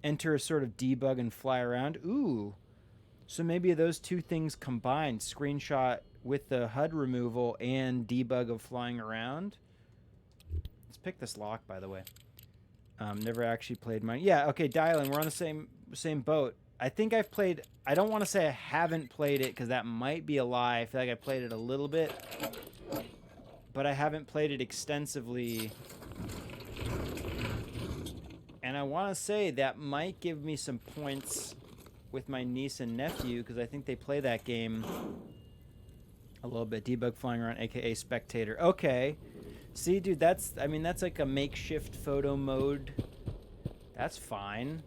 enter a sort of debug and fly around. Ooh. So maybe those two things combined, screenshot with the HUD removal and debug of flying around. Let's pick this lock, by the way. Never actually played mine. Yeah, okay, dialing. We're on the same boat. I think I've played... I don't want to say I haven't played it, because that might be a lie. I feel like I played it a little bit. But I haven't played it extensively. And I want to say that might give me some points with my niece and nephew, because I think they play that game a little bit. Debug flying around, aka spectator. Okay. See, dude, that's like a makeshift photo mode. That's fine.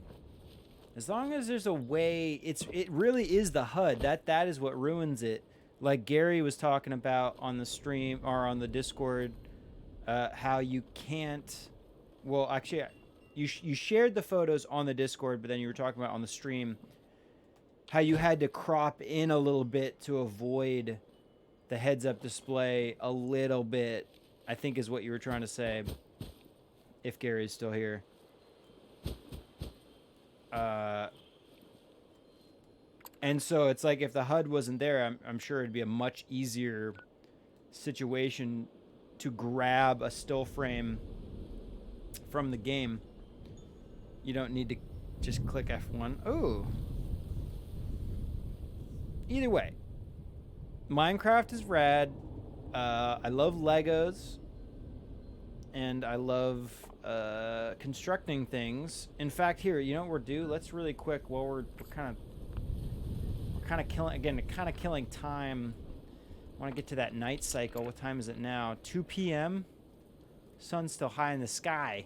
As long as there's a way, it really is the HUD. That is what ruins it. Like Gary was talking about on the stream or on the Discord, how you can't. Well, actually, you shared the photos on the Discord, but then you were talking about on the stream how you had to crop in a little bit to avoid the heads-up display a little bit. I think is what you were trying to say. If Gary's still here. And so it's like if the HUD wasn't there, I'm sure it'd be a much easier situation to grab a still frame from the game. You don't need to just click F1. Oh. Either way, Minecraft is rad. I love Legos. And I love constructing things. In fact, here, you know what we're due? Let's really quick while we're kind of killing time. I want to get to that night cycle. What time is it now? 2 p.m. Sun's still high in the sky.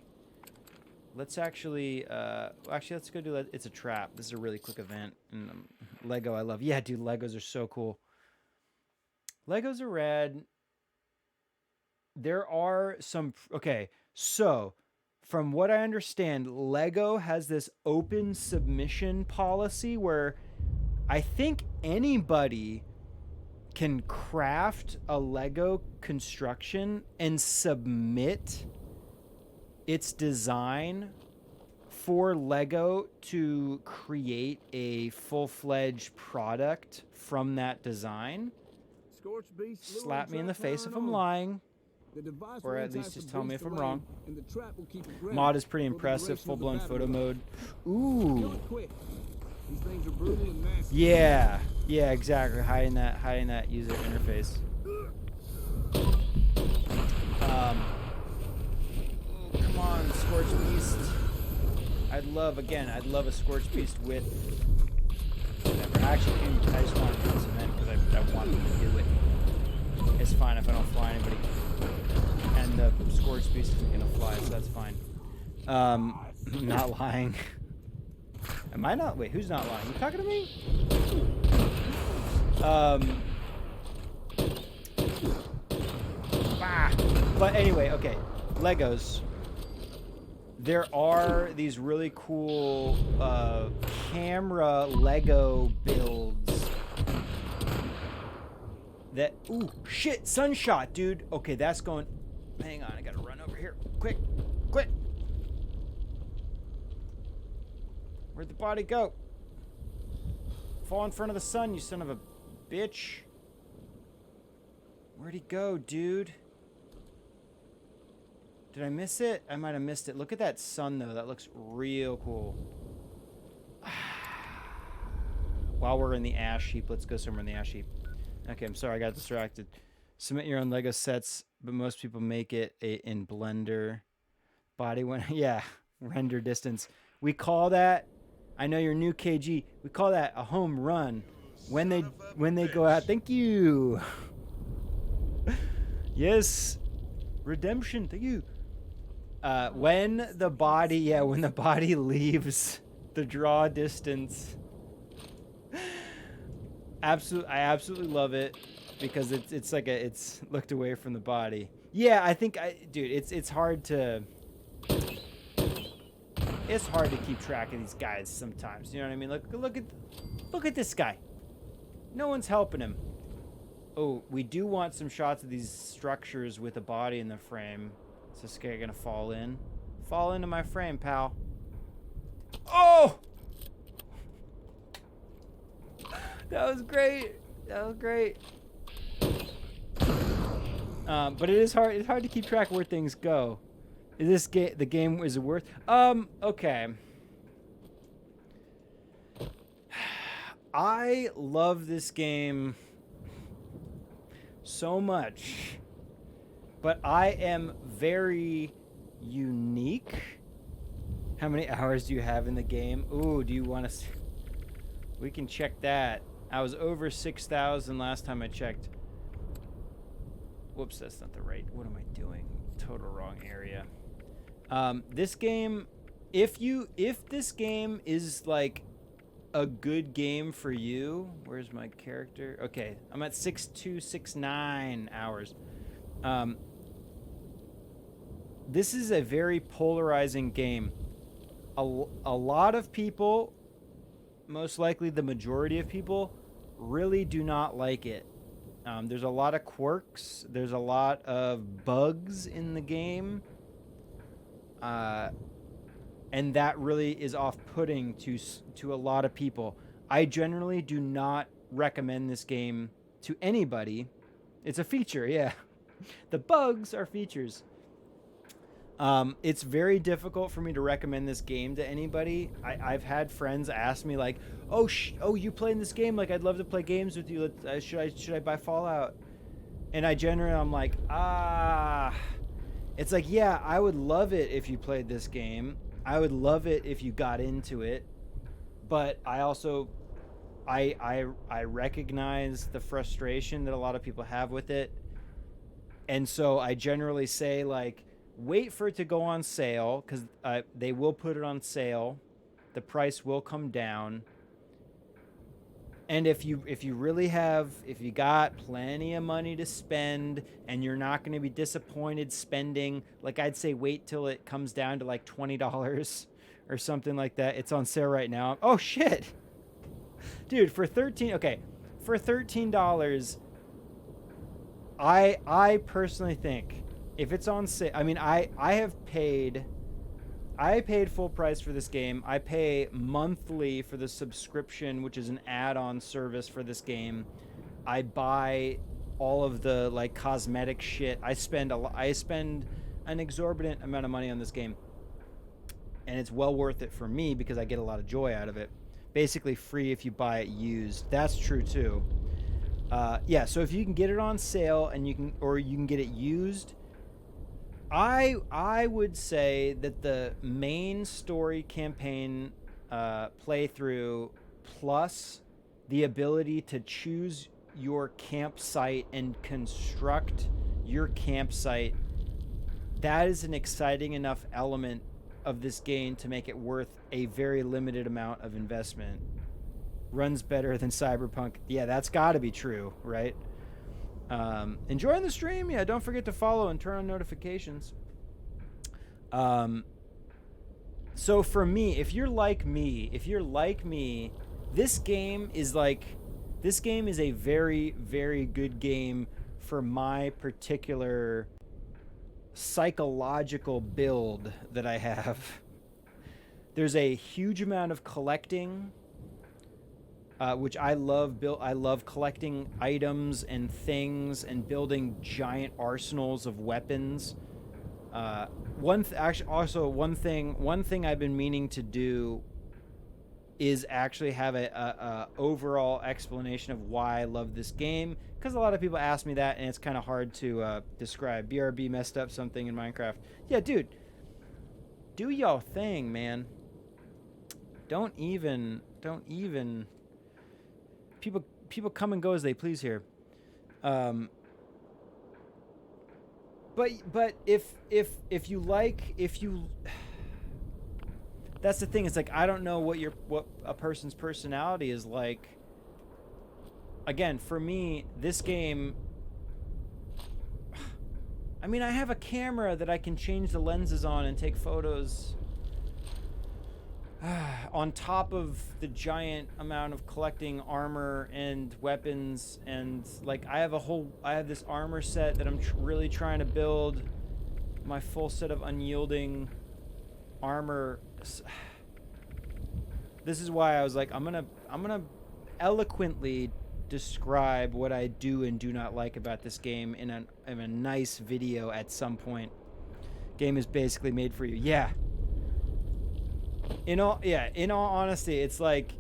Let's actually let's go do that. It's a trap. This is a really quick event. And Lego, I love. Yeah, dude, Legos are so cool. Legos are rad. There are some... Okay, so from what I understand, Lego has this open submission policy where I think anybody can craft a Lego construction and submit its design for Lego to create a full-fledged product from that design. Slap me in the face if I'm lying. Or at least just tell me if I'm wrong. Mod is pretty impressive. Full-blown photo mode. Ooh. Yeah. Yeah, exactly. Hiding that user interface. Oh, come on, Scorched Beast. I'd love a Scorched Beast with Whatever. Actually, dude, I just want to do this event because I want them to do it. It's fine if I don't fly anybody. And the Scourge Beast isn't going to fly, so that's fine. Not lying. Am I not? Wait, who's not lying? You talking to me? But anyway, okay. Legos. There are these really cool camera Lego builds that... Ooh, shit, sunshot, dude. Okay, that's going... Hang on, I gotta run over here. Quick, quick. Where'd the body go? Fall in front of the sun, you son of a bitch. Where'd he go, dude? Did I miss it? I might have missed it. Look at that sun, though. That looks real cool. While we're in the ash heap, let's go somewhere in the ash heap. Okay, I'm sorry, I got distracted. Submit your own Lego sets, but most people make it in Blender. Body one, yeah, render distance. We call that, I know you're new, KG. We call that a home run when they go out. Thank you. Yes, redemption. Thank you. When the body leaves the draw distance. I absolutely love it because it's like it's looked away from the body. Yeah, I think dude, it's hard to keep track of these guys sometimes. You know what I mean? Look at this guy. No one's helping him. Oh, we do want some shots of these structures with a body in the frame. Is this guy gonna fall in? Fall into my frame, pal. Oh! That was great. That was great. But it is hard. It's hard to keep track of where things go. Is this the game? Is it worth? Okay. I love this game so much, but I am very unique. How many hours do you have in the game? Ooh, do you want to? We can check that. I was over 6,000 last time I checked. Whoops, that's not the right. What am I doing? Total wrong area. This game, if this game is like a good game for you, where's my character? Okay, I'm at 6,269 hours. This is a very polarizing game. A lot of people, most likely the majority of people, really do not like it. There's a lot of quirks. There's a lot of bugs in the game. And that really is off-putting to a lot of people. I generally do not recommend this game to anybody. It's a feature, yeah. The bugs are features. It's very difficult for me to recommend this game to anybody. I've had friends ask me like, "Oh, you playing this game? Like, I'd love to play games with you. Should I buy Fallout?" And I'm like, It's like, yeah, I would love it if you played this game. I would love it if you got into it. But I also, I recognize the frustration that a lot of people have with it. And so I generally say, like, wait for it to go on sale, because they will put it on sale. The price will come down. And if you got plenty of money to spend and you're not going to be disappointed spending, like, I'd say wait till it comes down to like $20 or something like that. It's on sale right now. Oh shit. Dude, for $13, I personally think if it's on sale, I mean, I paid full price for this game. I pay monthly for the subscription, which is an add-on service for this game. I buy all of the like cosmetic shit. I spend an exorbitant amount of money on this game, and it's well worth it for me because I get a lot of joy out of it. Basically free if you buy it used. That's true too. Yeah, so if you can get it on sale and you can get it used, I would say that the main story campaign playthrough plus the ability to choose your campsite and construct your campsite, that is an exciting enough element of this game to make it worth a very limited amount of investment. Runs better than Cyberpunk. Yeah, that's got to be true, right? Enjoying the stream? Yeah, don't forget to follow and turn on notifications. So for me, if you're like me, this game is a very, very good game for my particular psychological build that I have. There's a huge amount of collecting, which I love. I love collecting items and things and building giant arsenals of weapons. One thing I've been meaning to do is actually have a overall explanation of why I love this game, because a lot of people ask me that and it's kind of hard to describe. BRB messed up something in Minecraft. Yeah, dude, do y'all thing, man. Don't even people come and go as they please here. But if you that's the thing. It's like, I don't know what a person's personality is like. Again, for me, this game, I mean, I have a camera that I can change the lenses on and take photos on top of the giant amount of collecting armor and weapons, and like I have this armor set that I'm really trying to build my full set of unyielding armor. This is why I was like, I'm gonna eloquently describe what I do and do not like about this game in a nice video at some point. Game is basically made for you. Yeah. In all honesty, it's like,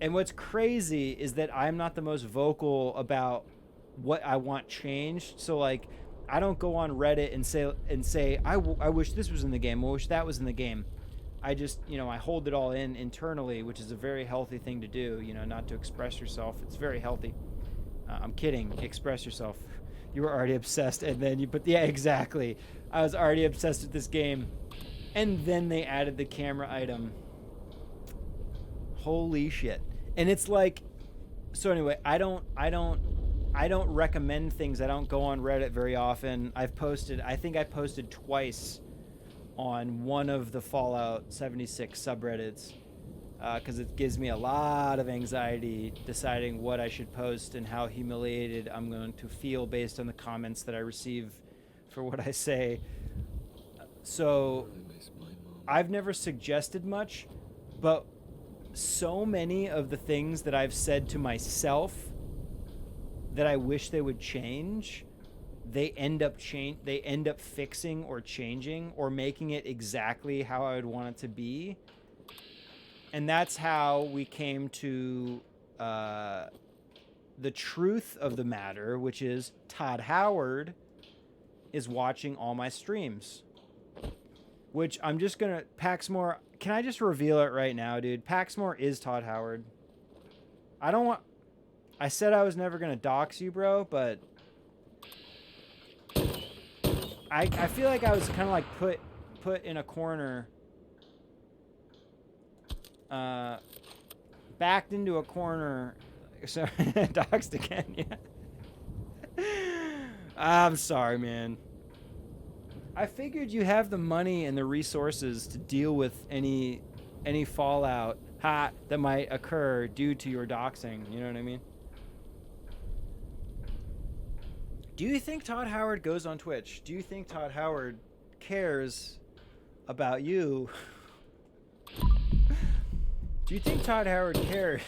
and what's crazy is that I'm not the most vocal about what I want changed. So like, I don't go on Reddit and say I wish this was in the game. I wish that was in the game. I just, I hold it all in internally, which is a very healthy thing to do, not to express yourself. It's very healthy. I'm kidding. Express yourself. You were already obsessed, and then yeah, exactly. I was already obsessed with this game. And then they added the camera item. Holy shit. And it's like, so anyway, I don't recommend things. I don't go on Reddit very often. I think I posted twice on one of the Fallout 76 subreddits, because it gives me a lot of anxiety deciding what I should post and how humiliated I'm going to feel based on the comments that I receive for what I say. So I've never suggested much, but so many of the things that I've said to myself that I wish they would change, they end up fixing or changing or making it exactly how I would want it to be. And that's how we came to the truth of the matter, which is Todd Howard is watching all my streams. Which I'm just gonna, Paxmore, can I just reveal it right now, dude? Paxmore is Todd Howard. I said I was never gonna dox you, bro, but I feel like I was kind of like put in a corner, backed into a corner, so doxed again, yeah. I'm sorry, man. I figured you have the money and the resources to deal with any fallout that might occur due to your doxing. You know what I mean? Do you think Todd Howard goes on Twitch? Do you think Todd Howard cares about you? Do you think Todd Howard cares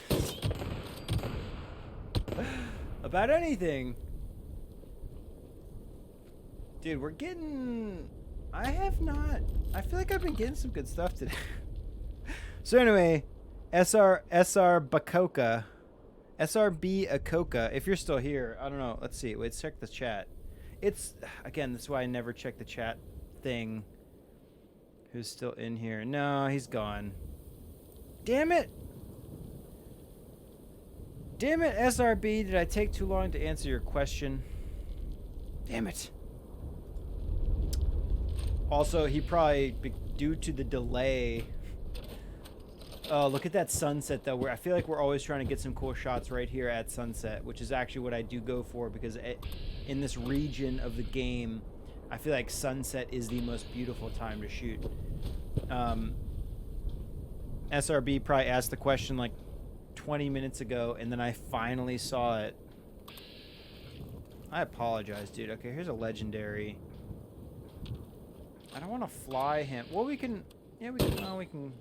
about anything? Dude, we're getting... I feel like I've been getting some good stuff today. So anyway, SRB Akoka, if you're still here, I don't know. Let's see. Let's check the chat. Again, that's why I never check the chat thing. Who's still in here? No, he's gone. Damn it! Damn it, SRB, did I take too long to answer your question? Damn it. Also, he probably, due to the delay... Oh, look at that sunset, though. I feel like we're always trying to get some cool shots right here at sunset, which is actually what I do go for, because in this region of the game, I feel like sunset is the most beautiful time to shoot. SRB probably asked the question like 20 minutes ago, and then I finally saw it. I apologize, dude. Okay, here's a legendary. I don't want to fly him. Well, we can... Yeah, we can... Oh, we can...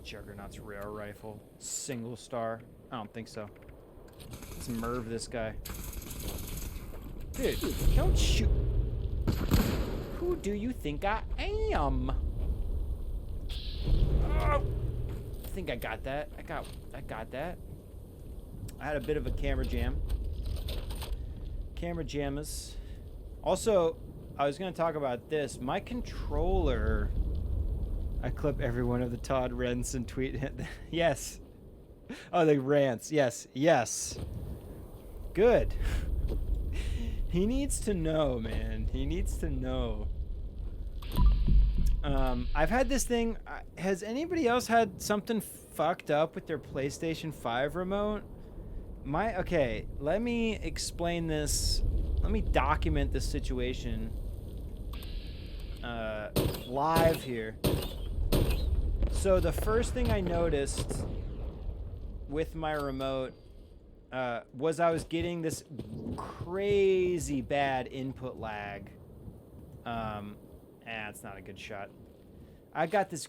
Juggernaut's rare rifle. Single star. I don't think so. Let's Merv this guy. Dude, don't shoot. Who do you think I am? Oh, I think I got that. I got that. I had a bit of a camera jam. Camera jammas. Also, I was going to talk about this. My controller... I clip every one of the Todd rants and tweet. Yes. Oh, the rants. Yes. Yes. Good. He needs to know, man. He needs to know. I've had this thing. Has anybody else had something fucked up with their PlayStation 5 remote? Okay, let me explain this. Let me document this situation live here. So the first thing I noticed with my remote was I was getting this crazy bad input lag. It's not a good shot. I got this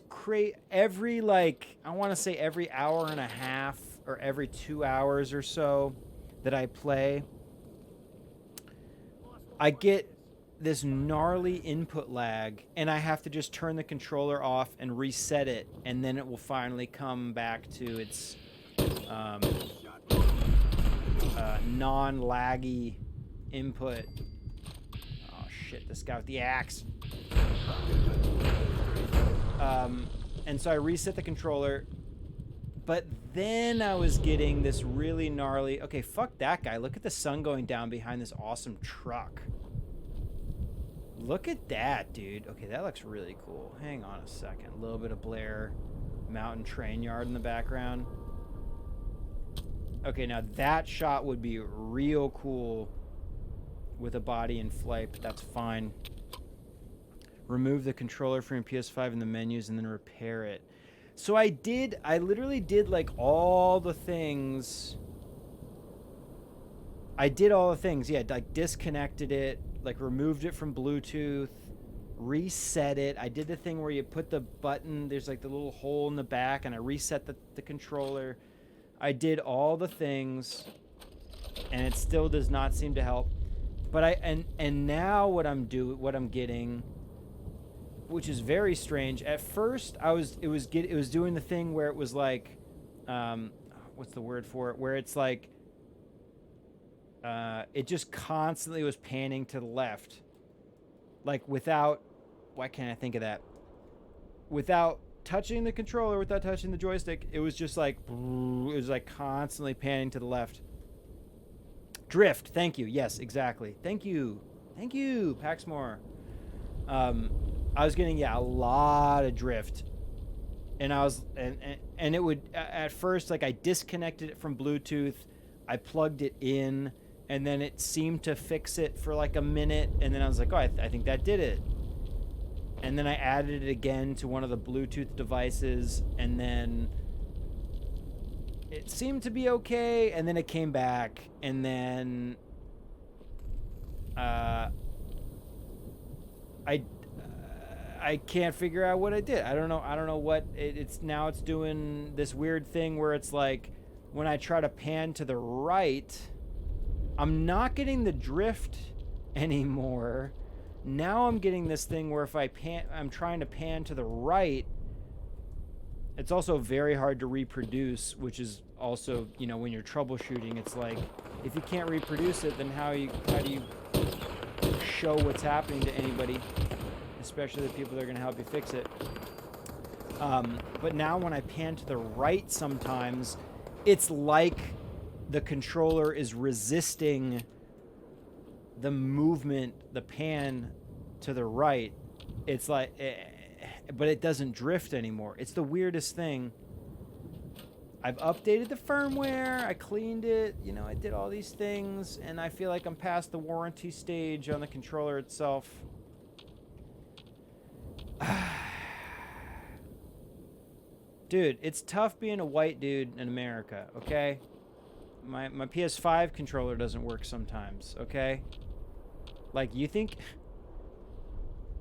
every, like, I want to say every hour and a half or every 2 hours or so that I play, I get this gnarly input lag, and I have to just turn the controller off and reset it, and then it will finally come back to its non-laggy input. Oh shit, this guy with the axe. And so I reset the controller, but then I was getting this really gnarly... Okay, fuck that guy. Look at the sun going down behind this awesome truck. Look at that, dude. Okay, that looks really cool. Hang on a second. A little bit of Blair Mountain Train Yard in the background. Okay, now that shot would be real cool with a body in flight, but that's fine. Remove the controller from your PS5 in the menus and then repair it. So I literally did like all the things. I did all the things, yeah, like disconnected it, like removed it from Bluetooth, reset it. I did the thing where you put the button, there's like the little hole in the back, and I reset the controller. I did all the things, and it still does not seem to help. But and now what I'm getting, which is very strange. At first, it was doing the thing where it was like, what's the word for it? Where it's like, it just constantly was panning to the left, like without, why can't I think of that? Without touching the controller, without touching the joystick, it was just like, it was like constantly panning to the left. Drift, thank you. Yes, exactly. Thank you, Paxmore. I was getting, yeah, a lot of drift, and I was, and it would, at first, like, I disconnected it from Bluetooth, I plugged it in, and then it seemed to fix it for like a minute, and then I was like, oh, I think that did it. And then I added it again to one of the Bluetooth devices, and then it seemed to be okay, and then it came back, and then I can't figure out what I did. I don't know what it's now. It's doing this weird thing where it's like when I try to pan to the right, I'm not getting the drift anymore. Now I'm getting this thing where if I'm trying to pan to the right, it's also very hard to reproduce, which is also, you know, when you're troubleshooting, it's like, if you can't reproduce it, then how do you show what's happening to anybody, especially the people that are going to help you fix it? But now when I pan to the right sometimes, it's like the controller is resisting the movement, the pan to the right. It's like, but it doesn't drift anymore. It's the weirdest thing. I've updated the firmware, I cleaned it, you know, I did all these things, and I feel like I'm past the warranty stage on the controller itself. Dude, it's tough being a white dude in America, okay? My PS5 controller doesn't work sometimes, okay? Like, you think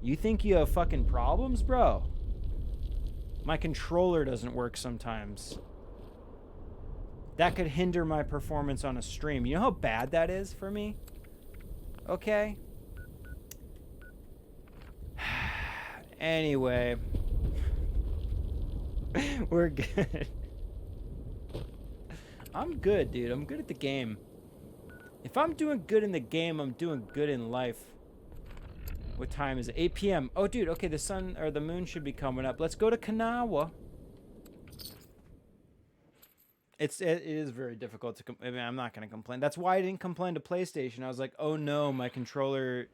you have fucking problems, bro? My controller doesn't work sometimes. That could hinder my performance on a stream. You know how bad that is for me? Okay? Anyway. We're good. I'm good, dude. I'm good at the game. If I'm doing good in the game, I'm doing good in life. What time is it? 8 p.m. Oh, dude. Okay, the sun or the moon should be coming up. Let's go to Kanawha. It is very difficult to. I mean, I'm not gonna complain. That's why I didn't complain to PlayStation. I was like, oh no, my controller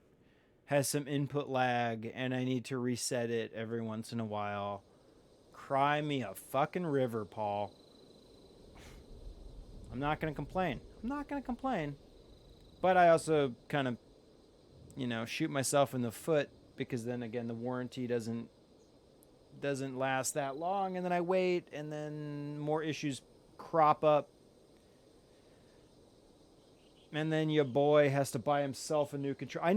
has some input lag, and I need to reset it every once in a while. Cry me a fucking river, Paul. I'm not gonna complain. I'm not gonna complain. But I also kind of, you know, shoot myself in the foot because then again the warranty doesn't last that long, and then I wait, and then more issues crop up, and then your boy has to buy himself a new controller.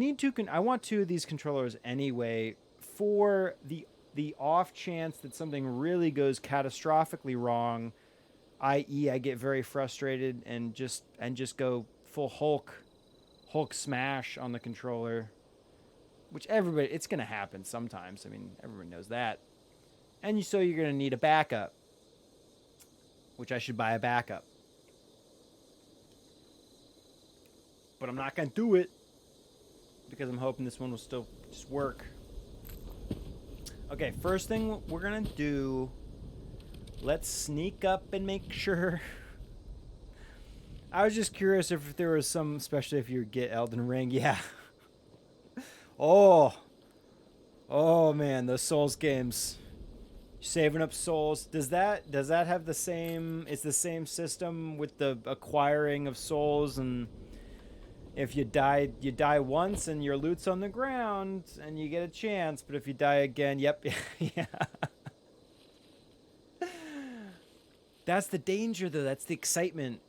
I want two of these controllers anyway for the off chance that something really goes catastrophically wrong, i.e. I get very frustrated and just go full Hulk smash on the controller, which it's going to happen sometimes. I mean, everyone knows that. And so you're going to need a backup, which I should buy a backup. But I'm not going to do it because I'm hoping this one will still just work. Okay, first thing we're going to do, let's sneak up and make sure. I was just curious if there was some, especially if you get Elden Ring. Yeah. Oh man, those Souls games. Saving up souls. Does that have the same? It's the same system with the acquiring of souls, and if you die once and your loot's on the ground and you get a chance, but if you die again, yep, yeah. That's the danger, though. That's the excitement,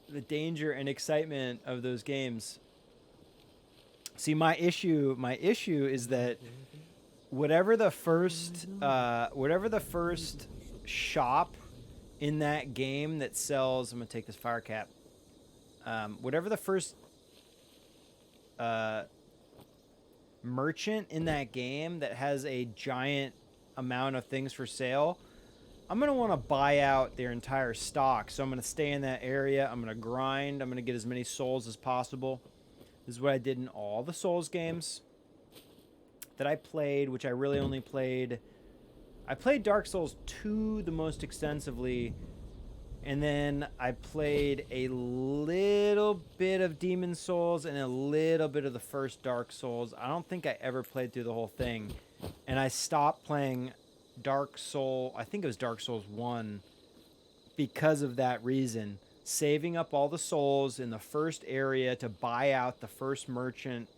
the danger and excitement of those games. See, my issue is that whatever the first shop in that game that sells, I'm gonna take this fire cap. Whatever the first merchant in that game that has a giant amount of things for sale, I'm gonna want to buy out their entire stock. So I'm gonna stay in that area. I'm gonna grind. I'm gonna get as many souls as possible. This is what I did in all the Souls games that I played, which I really only played. I played Dark Souls 2 the most extensively, and then I played a little bit of Demon Souls and a little bit of the first Dark Souls. I don't think I ever played through the whole thing, and I stopped playing Dark Soul. I think it was Dark Souls 1 because of that reason. Saving up all the souls in the first area to buy out the first merchant,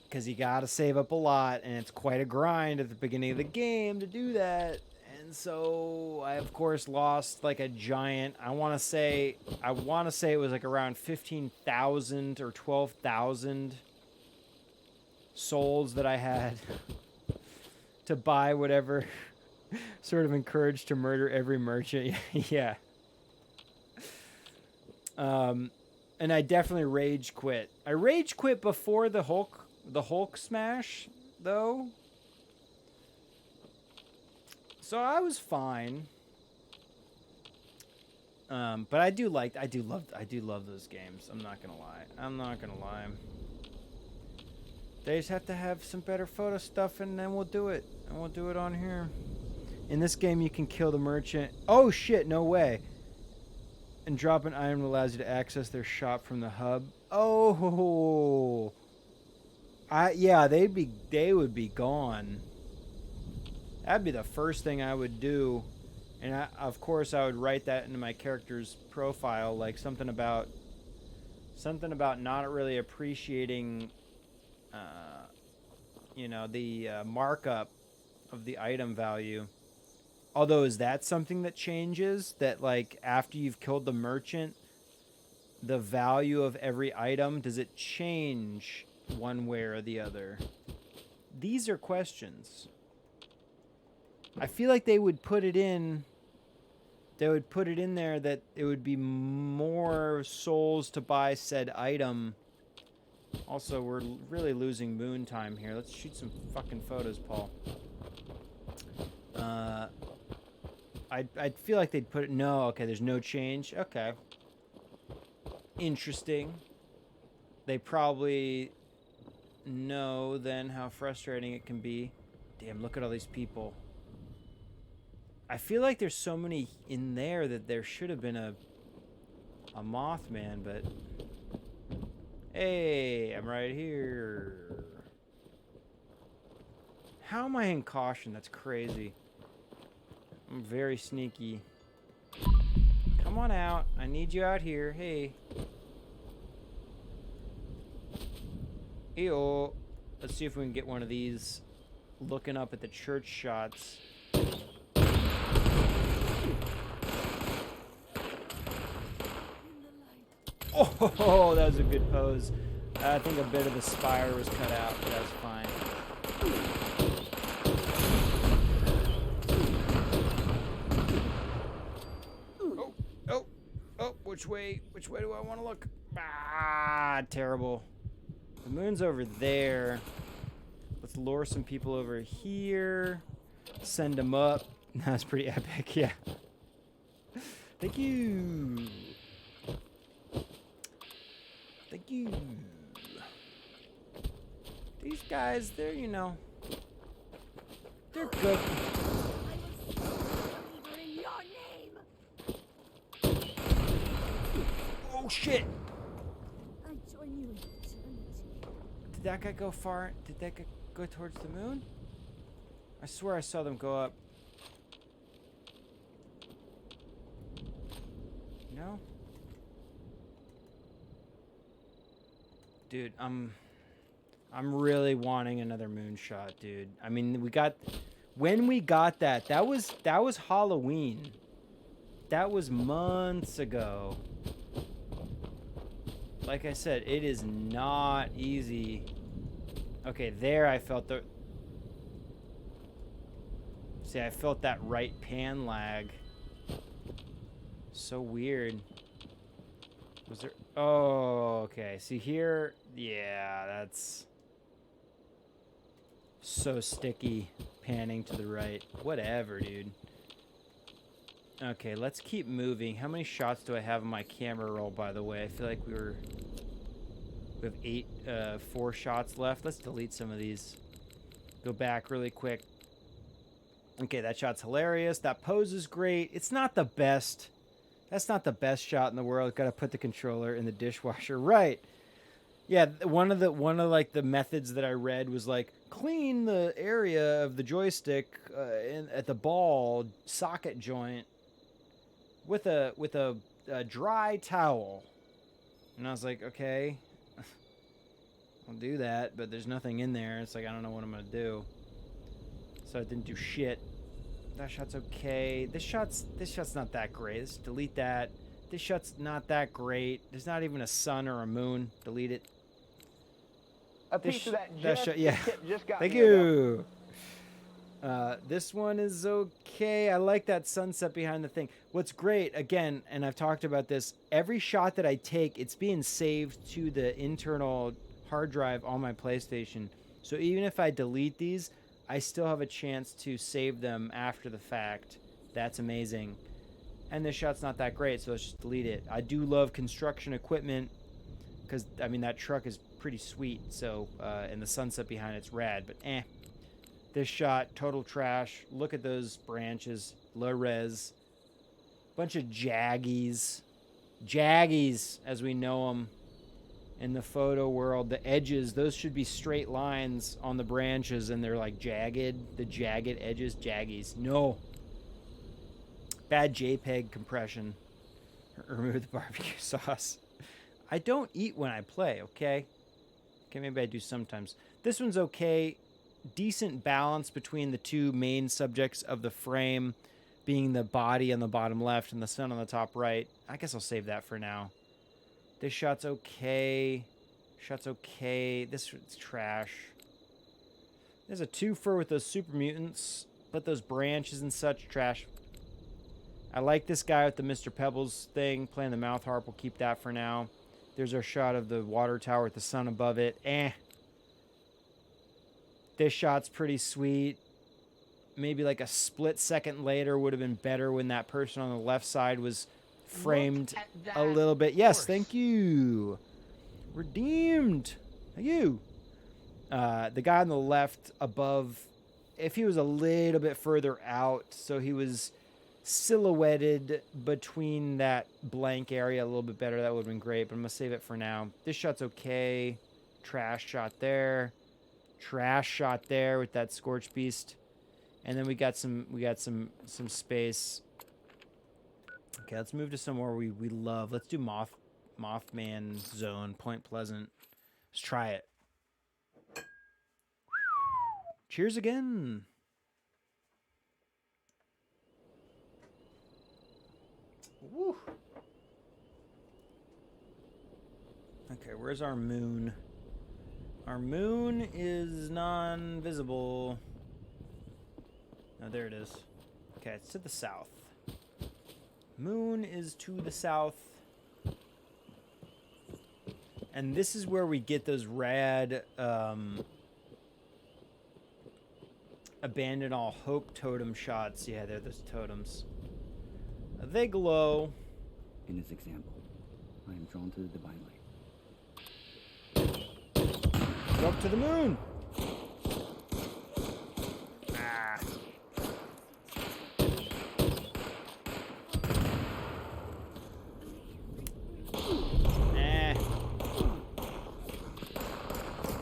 because you got to save up a lot, and it's quite a grind at the beginning of the game to do that. And so I, of course, lost like a giant. I want to say it was like around 15,000 or 12,000 souls that I had to buy whatever sort of encouraged to murder every merchant. Yeah. And I definitely rage quit. I rage quit before the Hulk smash, though. So I was fine. But I do love those games. I'm not gonna lie. They just have to have some better photo stuff, and then we'll do it. And we'll do it on here. In this game, you can kill the merchant. Oh, shit, no way. And drop an item that allows you to access their shop from the hub. Oh. Yeah, they would be gone. That'd be the first thing I would do. And of course, I would write that into my character's profile, like something about not really appreciating, the markup of the item value. Although, is that something that changes? That, like, after you've killed the merchant, the value of every item, does it change one way or the other? These are questions. I feel like they would put it in there that it would be more souls to buy said item. Also, we're really losing moon time here. Let's shoot some fucking photos, Paul. I feel like they'd put it... No, okay, there's no change. Okay. Interesting. They probably know then how frustrating it can be. Damn, look at all these people. I feel like there's so many in there that there should have been a Mothman, but... Hey, I'm right here. How am I in caution? That's crazy. I'm very sneaky. Come on out. I need you out here. Hey. Ew. Let's see if we can get one of these looking up at the church shots. Oh, that was a good pose. I think a bit of the spire was cut out, but that's fine. Oh, which way do I want to look? Ah, terrible. The moon's over there. Let's lure some people over here. Send them up. That's pretty epic, yeah. Thank you. Thank you. These guys, they're, they're good. Oh, shit. I join you in eternity. Did that guy go far? Did that guy go towards the moon? I swear I saw them go up. No? Dude, I'm really wanting another moonshot, dude. I mean, when we got that was Halloween. That was months ago. Like I said, it is not easy. Okay, there I felt See, I felt that right pan lag. So weird. Was there... Oh, okay. See here? Yeah, that's... so sticky. Panning to the right. Whatever, dude. Okay, let's keep moving. How many shots do I have on my camera roll, by the way? I feel like we have 4 shots left. Let's delete some of these. Go back really quick. Okay, that shot's hilarious. That pose is great. It's not the best. That's not the best shot in the world. Got to put the controller in the dishwasher. Right. Yeah, one of the methods that I read was like clean the area of the joystick at the ball socket joint with a dry towel. And I was like, okay, I'll do that, but there's nothing in there. It's like I don't know what I'm gonna do. So I didn't do shit. That shot's okay. This shot's not that great. Let's delete that. This shot's not that great. There's not even a sun or a moon. Delete it. A piece of that shot, yeah. just got Thank me you. This one is okay. I like that sunset behind the thing. What's great, again, and I've talked about this, every shot that I take, it's being saved to the internal hard drive on my PlayStation. So even if I delete these, I still have a chance to save them after the fact. That's amazing. And this shot's not that great, so let's just delete it. I do love construction equipment because, I mean, that truck is pretty sweet. So, and the sunset behind it's rad, but This shot, total trash. Look at those branches. Low res. Bunch of jaggies. Jaggies, as we know them in the photo world. The edges, those should be straight lines on the branches, and they're like jagged. The jagged edges, jaggies. No. Bad JPEG compression. Remove the barbecue sauce. I don't eat when I play, okay? Okay, maybe I do sometimes. This one's okay. Decent balance between the two main subjects of the frame, being the body on the bottom left and the sun on the top right. I guess I'll save that for now. This shot's okay. Shot's okay. This is trash. There's a twofer with those super mutants, but those branches and such, trash. I like this guy with the Mr. Pebbles thing, playing the mouth harp. We'll keep that for now. There's our shot of the water tower with the sun above it. This shot's pretty sweet. Maybe like a split second later would have been better when that person on the left side was framed a little bit. Yes, thank you. Redeemed. Thank you. The guy on the left above, if he was a little bit further out, so he was silhouetted between that blank area a little bit better, that would have been great, but I'm going to save it for now. This shot's okay. Trash shot there. Trash shot there with that Scorch Beast. And then we got some space. Okay, let's move to somewhere we love. Let's do Mothman Zone, Point Pleasant. Let's try it. Cheers again. Woo. Okay, where's our moon? Our moon is non-visible. Oh, there it is. Okay, it's to the south. Moon is to the south. And this is where we get those rad abandon all hope totem shots. Yeah, they're those totems. They glow. In this example, I am drawn to the divine light. Go up to the moon.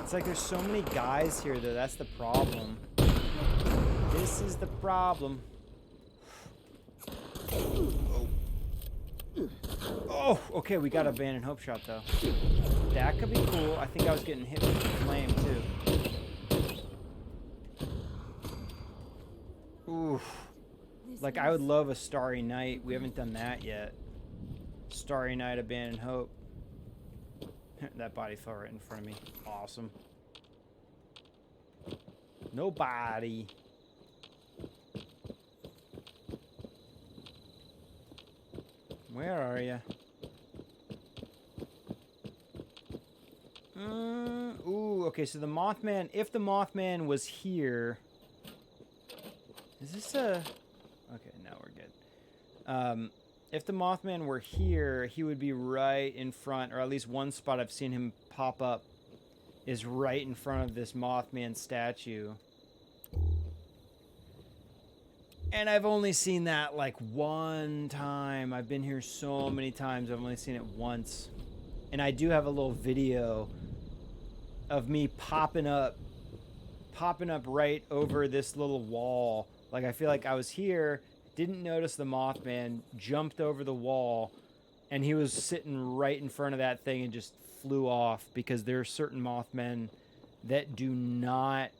It's like there's so many guys here, though. That's the problem. This is the problem. Oh, okay, we got a abandoned hope shot, though. That could be cool. I think I was getting hit with the flame, too. Oof. Like, I would love a Starry Night. We haven't done that yet. Starry Night, Abandoned Hope. That body fell right in front of me. Awesome. Nobody. Where are you? Ooh, okay, so the Mothman, if the Mothman was here... Is this a... Okay, now we're good. If the Mothman were here, he would be right in front, or at least one spot I've seen him pop up is right in front of this Mothman statue. And I've only seen that like one time. I've been here so many times, I've only seen it once. And I do have a little video of me popping up right over this little wall. Like, I feel like I was here, didn't notice the Mothman, jumped over the wall, and he was sitting right in front of that thing and just flew off, because there are certain Mothmen that do not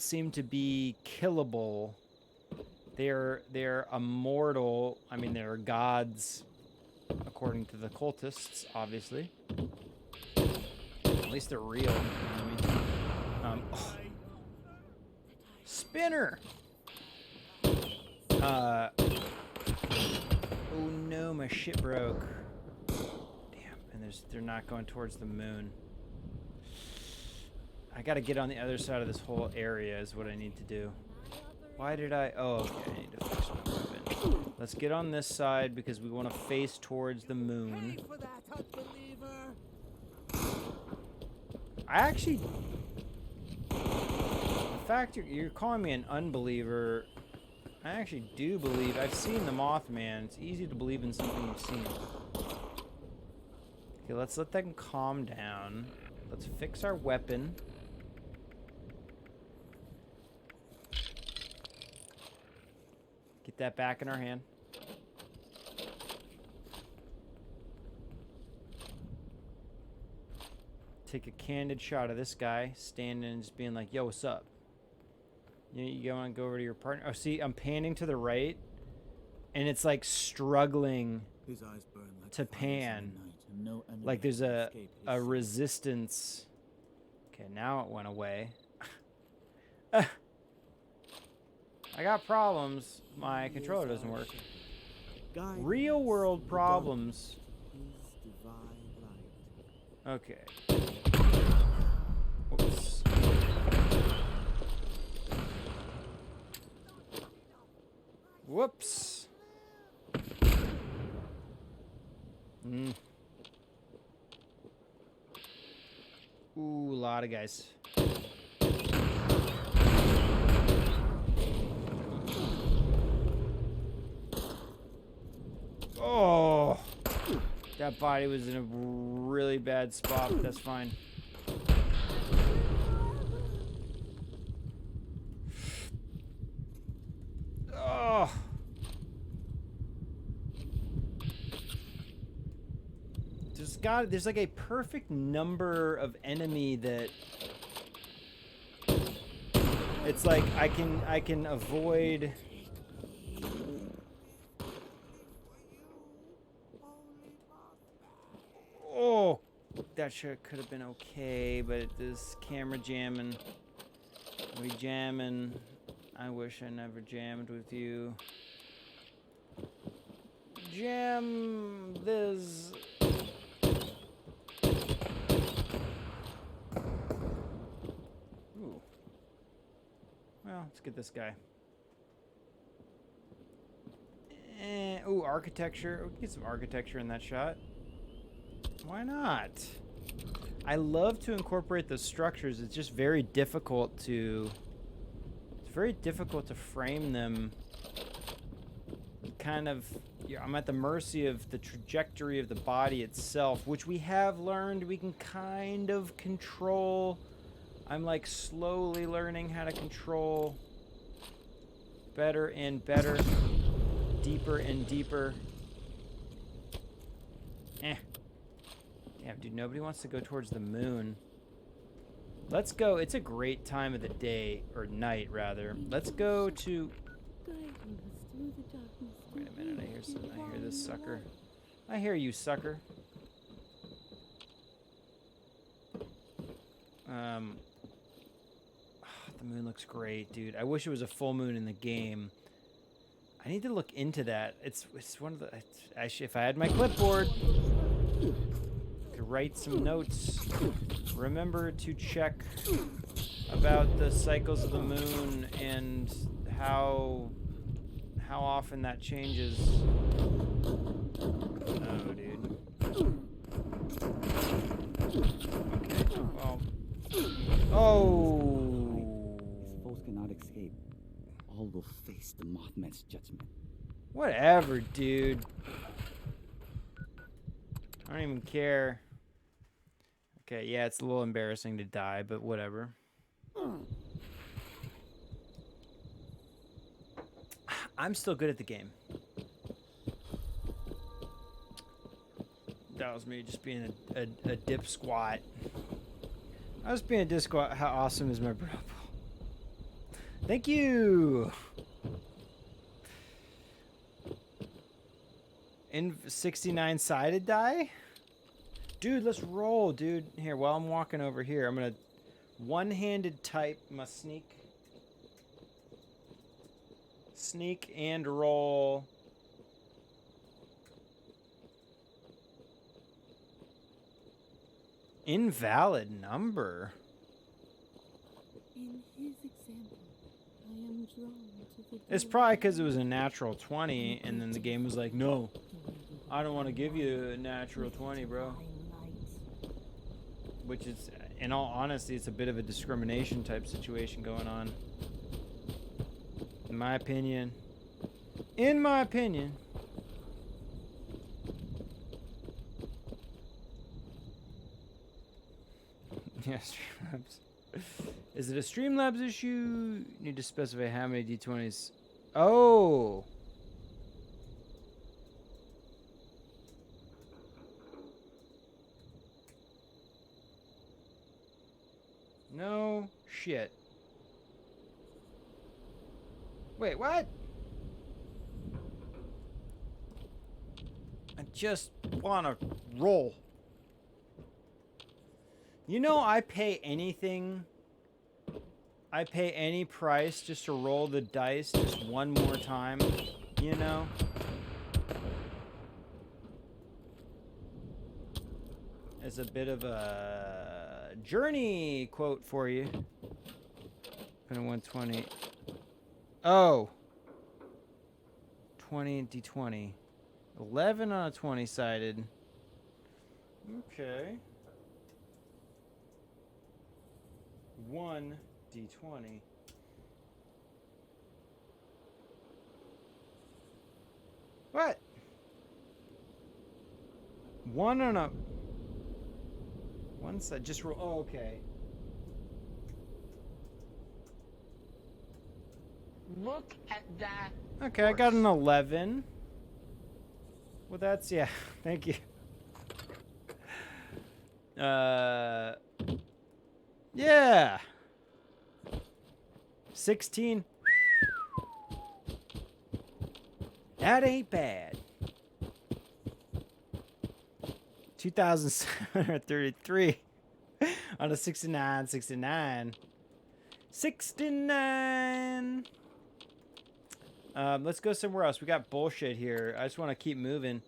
seem to be killable. They're immortal. I mean, they're gods, according to the cultists, obviously. At least they're real. You know what I mean? Oh. Spinner! Oh no, my shit broke. Damn, and they're not going towards the moon. I gotta get on the other side of this whole area is what I need to do. Why did I... Oh, okay, I need to fix my weapon. Let's get on this side because we want to face towards the moon. Pay for that, unbeliever. I actually... The fact you're calling me an unbeliever, I actually do believe. I've seen the Mothman. It's easy to believe in something you've seen. Okay, let's let them calm down. Let's fix our weapon. Get that back in our hand. Take a candid shot of this guy standing and just being like, yo, what's up? You want to go over to your partner? Oh, see, I'm panning to the right, and it's like struggling His eyes burn like to fires in the pan. night, and no enemy Like there's can a escape his sight. resistance. Okay, now it went away. I got problems. My controller doesn't work. Guide Real us world in the problems. dark, His divine light. Okay. Whoops. Whoops. Ooh, a lot of guys. Oh, that body was in a really bad spot, but that's fine. Oh. There's like a perfect number of enemy that it's like I can avoid. Oh, that shit could have been okay, but this camera jamming. We jamming. I wish I never jammed with you. Jam this. Ooh. Well, let's get this guy. Ooh, architecture. We can get some architecture in that shot. Why not? I love to incorporate those structures. It's just very difficult to... It's very difficult to frame them. Kind of... Yeah, I'm at the mercy of the trajectory of the body itself, which we have learned we can kind of control. I'm like slowly learning how to control better and better, deeper and deeper. Damn, dude, nobody wants to go towards the moon. Let's go. It's a great time of the day, or night, rather. Let's go to... Wait a minute, I hear this sucker. I hear you, sucker. The moon looks great, dude. I wish it was a full moon in the game. I need to look into that. It's one of the... Actually, if I had my clipboard... Write some notes. Remember to check about the cycles of the moon and how often that changes. Oh, dude. Okay. Well. Oh. His foes cannot escape. All will face the Mothman's judgment. Whatever, dude. I don't even care. Okay, yeah, it's a little embarrassing to die, but whatever. I'm still good at the game. That was me just being a dip squat. I was being a dip squat. How awesome is my bro? Thank you! In 69-sided die? Dude, let's roll, dude. Here, while I'm walking over here, I'm gonna one-handed type my sneak and roll. Invalid number. In his example, I am drawn to the It's probably because it was a natural 20, and then the game was like, no, I don't want to give you a natural 20, bro. Which is, in all honesty, it's a bit of a discrimination type situation going on. In my opinion. In my opinion. Yeah, Streamlabs. Is it a Streamlabs issue? Need to specify how many D20s. Oh! No shit. Wait, what? I just wanna roll. You know, I pay anything. I pay any price just to roll the dice just one more time. You know? As a bit of a journey quote for you. Been a 120. Oh. 20 D20. 11 on a 20 sided. Okay. 1 D20. What? 1 on a... One side, just roll. Oh, okay. Look at that. Okay, I got an 11. Well, that's, yeah. Thank you. Yeah. 16. That ain't bad. 2,733 on a 69. 69. Let's go somewhere else. We got bullshit here. I just want to keep moving.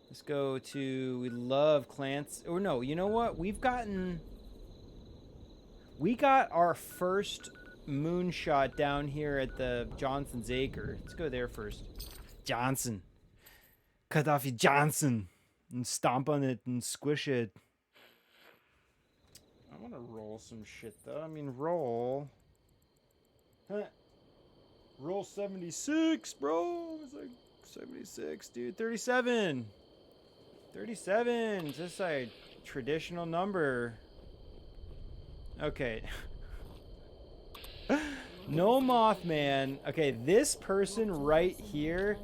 Let's go to... We love Clancy. Or no, you know what? We got our first moonshot down here at the Johnson's Acre. Let's go there first. Johnson. Cut off your Johnson. And stomp on it and squish it. I want to roll some shit, though. I mean, roll. Huh. Roll 76, bro. It's like 76, dude. 37. 37. Just a traditional number. Okay. No Mothman. Okay, this person right here.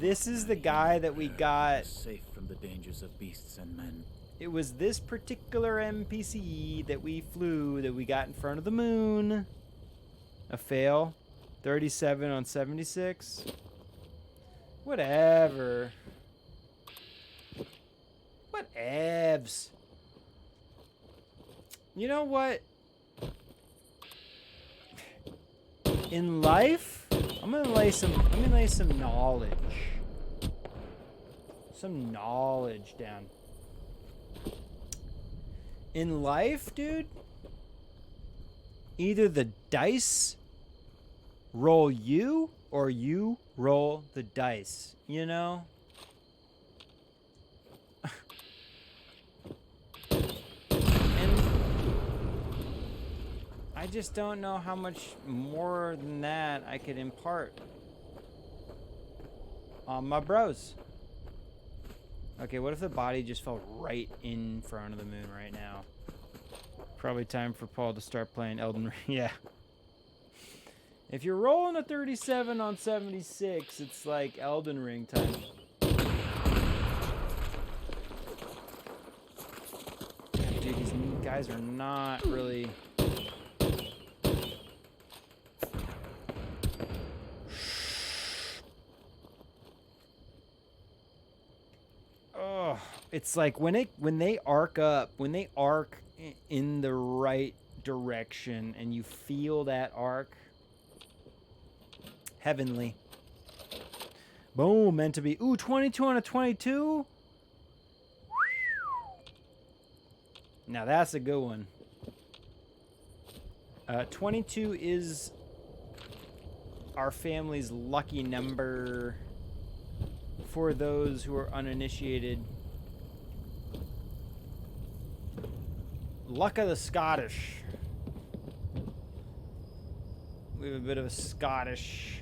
This is the guy that we got. Safe from the dangers of beasts and men. It was this particular NPC that we flew that we got in front of the moon. A fail. 37 on 76. Whatever. Whatevs. You know what? In life, I'm gonna lay some knowledge. Some knowledge down. In life, dude, either the dice roll you or you roll the dice, you know? And I just don't know how much more than that I could impart on my bros. Okay, what if the body just fell right in front of the moon right now? Probably time for Paul to start playing Elden Ring. Yeah. If you're rolling a 37 on 76, it's like Elden Ring time. Yeah, dude, these guys are not really... Oh, it's like when they arc up, when they arc in the right direction and you feel that arc, heavenly. Boom, meant to be. Ooh, 22 on a 22. Now that's a good one. 22 is our family's lucky number. For those who are uninitiated, Luck of the Scottish. We have a bit of a Scottish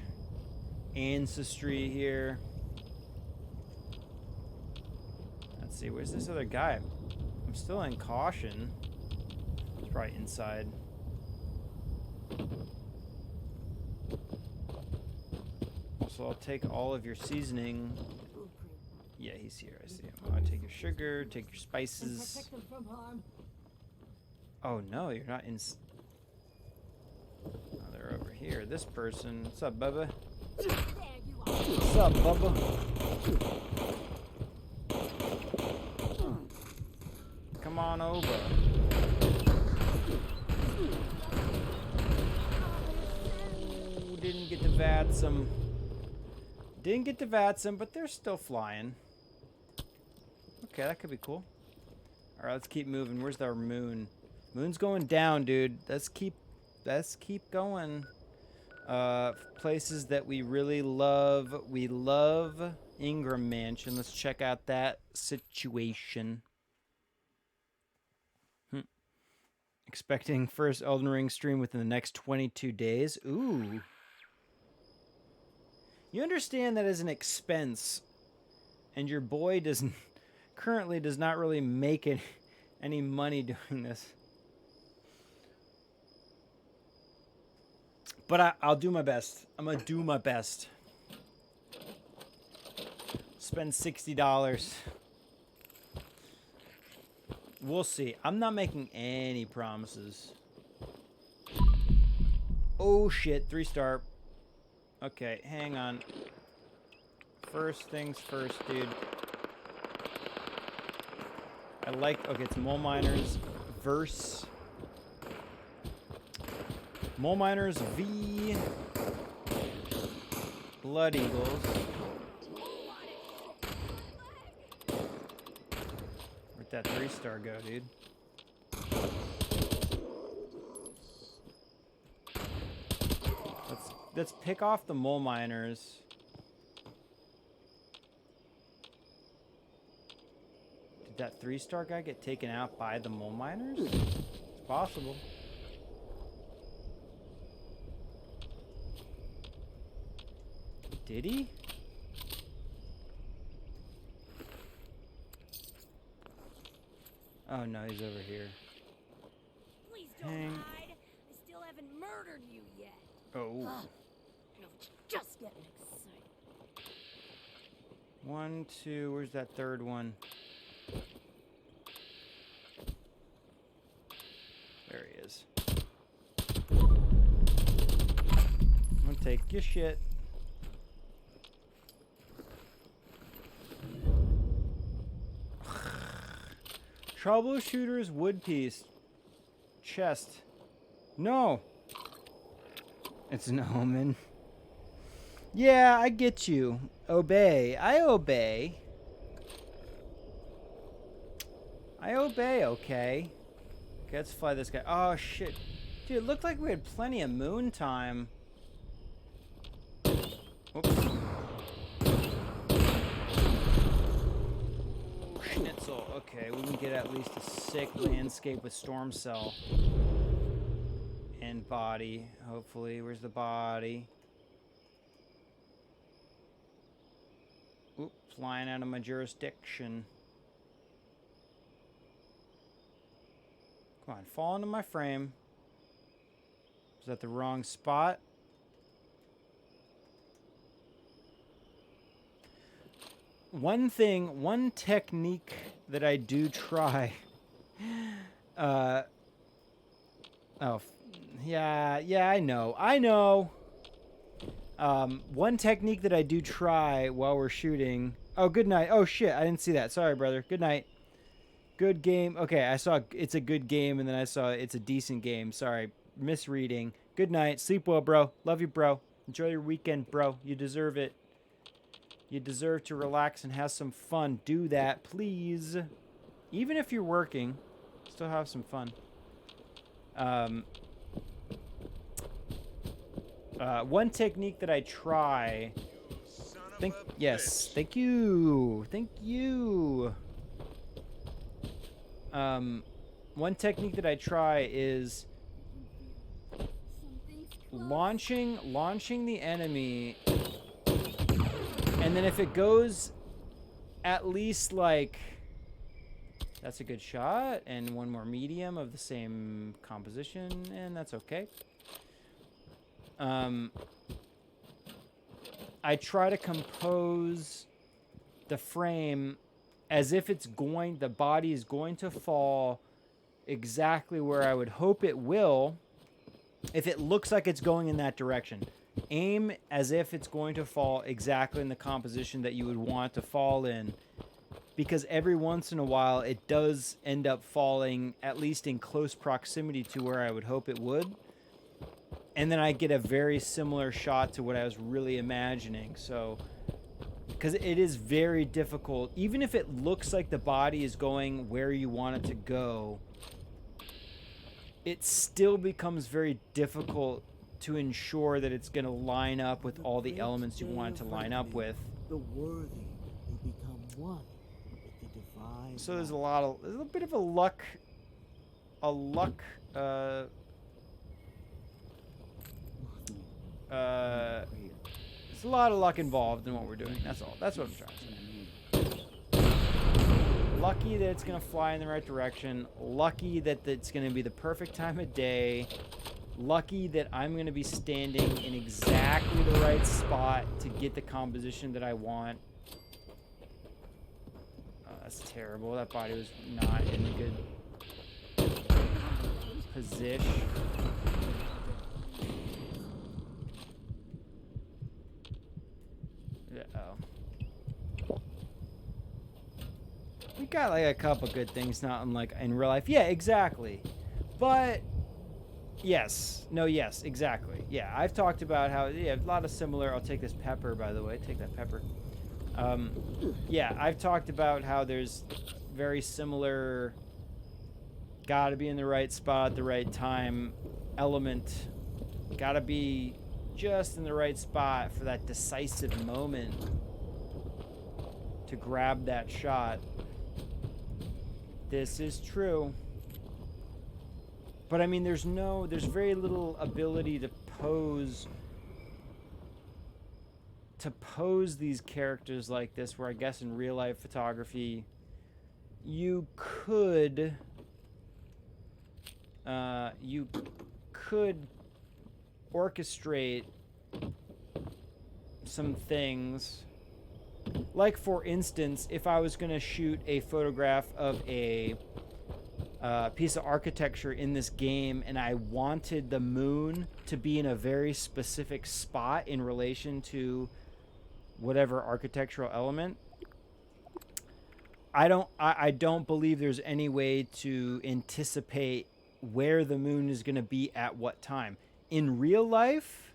ancestry here. Let's see, where's this other guy? I'm still in caution. He's probably inside. Also, I'll take all of your seasoning. Yeah, he's here. I see him. I'll take your sugar, take your spices. Oh no, you're not in. Oh, they're over here. This person. What's up, Bubba? What's up, Bubba? Come on over. Ooh, didn't get to Vatsum. Didn't get to Vatsum, but they're still flying. Okay, that could be cool. All right, let's keep moving. Where's our moon? Moon's going down, dude. Let's keep going. Places that we really love. We love Ingram Mansion. Let's check out that situation. Expecting first Elden Ring stream within the next 22 days. Ooh. You understand that as an expense, and your boy currently does not really make any money doing this. But I'll do my best. I'm gonna do my best. Spend $60. We'll see. I'm not making any promises. Oh shit, 3-star. Okay, hang on. First things first, dude. Okay, it's Mole Miners verse. Mole Miners v Blood Eagles. Where'd that 3-star go, dude? Let's pick off the Mole Miners. Did that 3-star guy get taken out by the Mole Miners? It's possible. Did he? Oh no, he's over here. Please don't hide. I still haven't murdered you yet. Oh. No, just getting excited. 1, 2, where's that third one? There he is. I'm gonna take your shit. Troubleshooter's wood piece. Chest. No. It's an omen. Yeah, I get you. Obey. I obey. I obey, okay. Okay, let's fly this guy. Oh, shit. Dude, it looked like we had plenty of moon time. Oops. Schnitzel. Okay, we can get at least a sick landscape with Storm Cell. And body, hopefully. Where's the body? Oop, flying out of my jurisdiction. Come on, fall into my frame. Is that the wrong spot? One technique that I do try. Oh, yeah, I know. One technique that I do try while we're shooting. Oh, good night. Oh, shit, I didn't see that. Sorry, brother. Good night. Good game. Okay, I saw it's a good game, and then I saw it's a decent game. Sorry, misreading. Good night. Sleep well, bro. Love you, bro. Enjoy your weekend, bro. You deserve it. You deserve to relax and have some fun. Do that, please. Even if you're working, still have some fun. One technique that I try. Yes, thank you. one technique that I try is launching the enemy, and then if it goes at least like, that's a good shot, and one more medium of the same composition, and that's okay. I try to compose the frame as if the body is going to fall exactly where I would hope it will. If it looks like it's going in that direction, aim as if it's going to fall exactly in the composition that you would want to fall in, because every once in a while it does end up falling at least in close proximity to where I would hope it would. And then I get a very similar shot to what I was really imagining. So, because it is very difficult, even if it looks like the body is going where you want it to go, it still becomes very difficult to ensure that it's going to line up with all the elements you want it to line up with. The worthy will become one with the divine. So there's a bit of a luck, there's a lot of luck involved in what we're doing. That's all. That's what I'm trying to say. Lucky that it's going to fly in the right direction. Lucky that it's going to be the perfect time of day. Lucky that I'm going to be standing in exactly the right spot to get the composition that I want. Oh, that's terrible. That body was not in a good position. We got like a couple good things, not unlike in real life. Yeah, exactly. But yes, exactly. Yeah, I've talked about how a lot of similar. I'll take this pepper, by the way. Take that pepper. Yeah, I've talked about how there's very similar. Got to be in the right spot at the right time. Element. Got to be just in the right spot for that decisive moment to grab that shot. This is true. But I mean, there's very little ability to pose these characters like this, where I guess in real life photography you could orchestrate some things. Like, for instance, if I was going to shoot a photograph of a piece of architecture in this game, and I wanted the moon to be in a very specific spot in relation to whatever architectural element, I don't believe there's any way to anticipate where the moon is going to be at what time. In real life,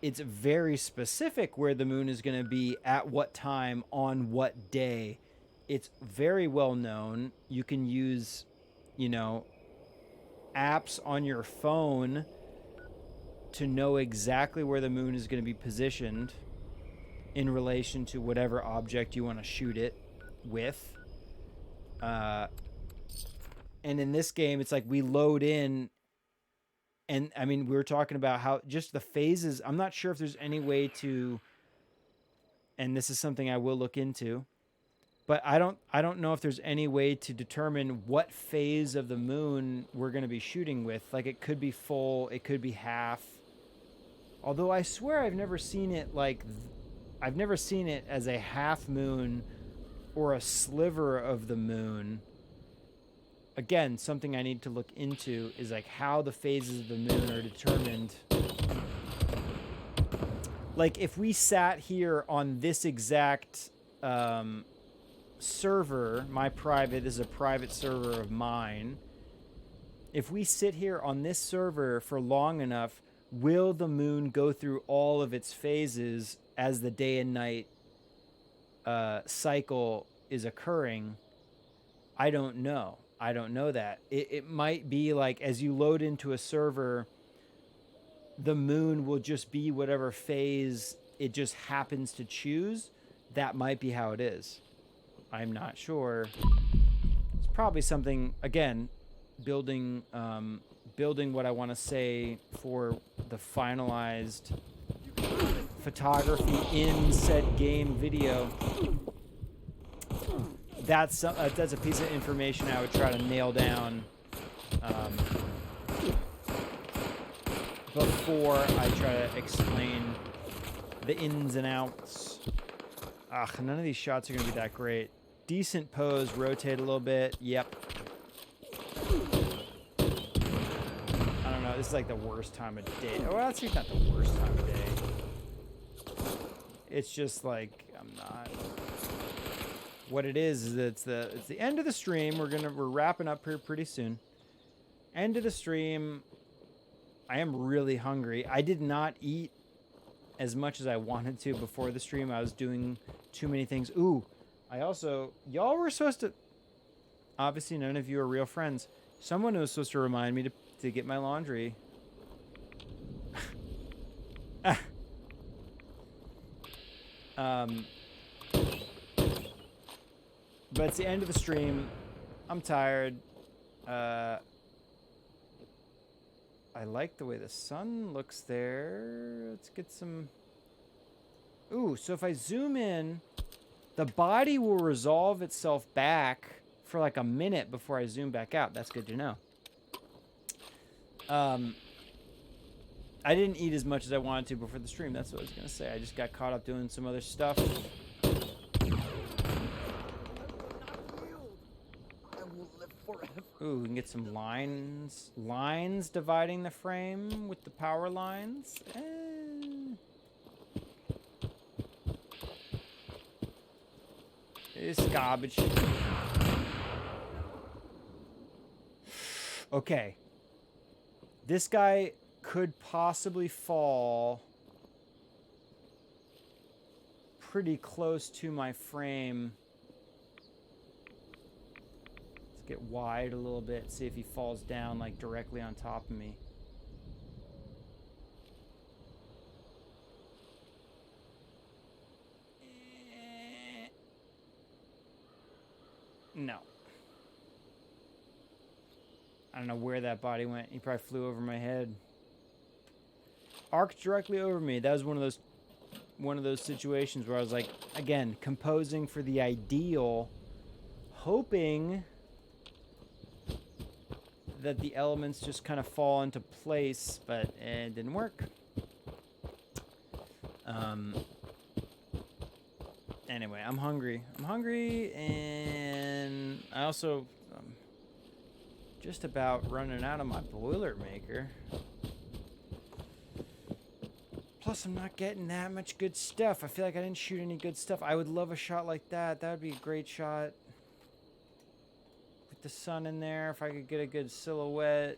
it's very specific where the moon is going to be at what time on what day. It's very well known. You can use, apps on your phone to know exactly where the moon is going to be positioned in relation to whatever object you want to shoot it with. And in this game, it's like we load in. And I mean, we were talking about how just the phases, I'm not sure if there's any way to, and this is something I will look into, but I don't know if there's any way to determine what phase of the moon we're going to be shooting with. Like, it could be full, it could be half. Although I swear I've never seen it I've never seen it as a half moon or a sliver of the moon. Again, something I need to look into is like how the phases of the moon are determined. Like, if we sat here on this exact server, this is a private server of mine. If we sit here on this server for long enough, will the moon go through all of its phases as the day and night cycle is occurring? I don't know. I don't know that. It might be like, as you load into a server, the moon will just be whatever phase it just happens to choose. That might be how it is. I'm not sure. It's probably something, again, building what I want to say for the finalized photography in said game video. That's a piece of information I would try to nail down before I try to explain the ins and outs. None of these shots are going to be that great. Decent pose, rotate a little bit. Yep. I don't know. This is like the worst time of day. Well, it's not the worst time of day. It's just like I'm not. What it is it's the end of the stream. We're wrapping up here pretty soon. End of the stream. I am really hungry. I did not eat as much as I wanted to before the stream. I was doing too many things. Ooh, y'all were supposed to, obviously none of you are real friends. Someone was supposed to remind me to get my laundry. But it's the end of the stream. I'm tired. I like the way the sun looks there. Let's get some... Ooh, so if I zoom in, the body will resolve itself back for like a minute before I zoom back out. That's good to know. I didn't eat as much as I wanted to before the stream. That's what I was going to say. I just got caught up doing some other stuff. Ooh, we can get some lines. Lines dividing the frame with the power lines. It's garbage. Okay. This guy could possibly fall pretty close to my frame. Get wide a little bit, see if he falls down like directly on top of me. No. I don't know where that body went. He probably flew over my head. Arced directly over me. That was one of those situations where I was like, again, composing for the ideal, hoping that the elements just kind of fall into place, but it didn't work. Anyway, I'm hungry. And I also just about running out of my Boilermaker. Plus, I'm not getting that much good stuff. I feel like I didn't shoot any good stuff. I would love a shot like that. That would be a great shot. The sun in there, if I could get a good silhouette.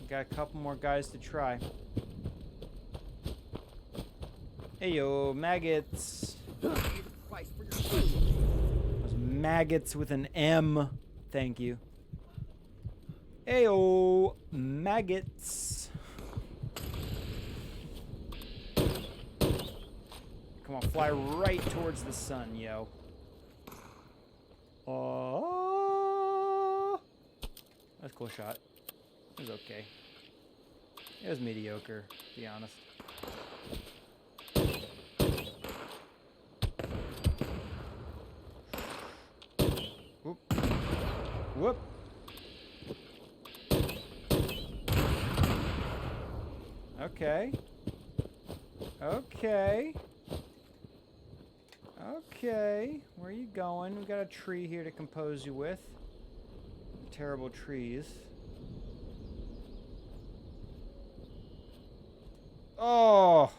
Got a couple more guys to try. Hey yo, maggots. Those maggots with an M. Thank you. Hey yo, maggots. Come on, fly right towards the sun, yo. Oh, that's a cool shot. It was okay. It was mediocre, to be honest. Whoop. Whoop. Okay. Okay. Okay, where are you going? We got a tree here to compose you with. Terrible trees. Oh!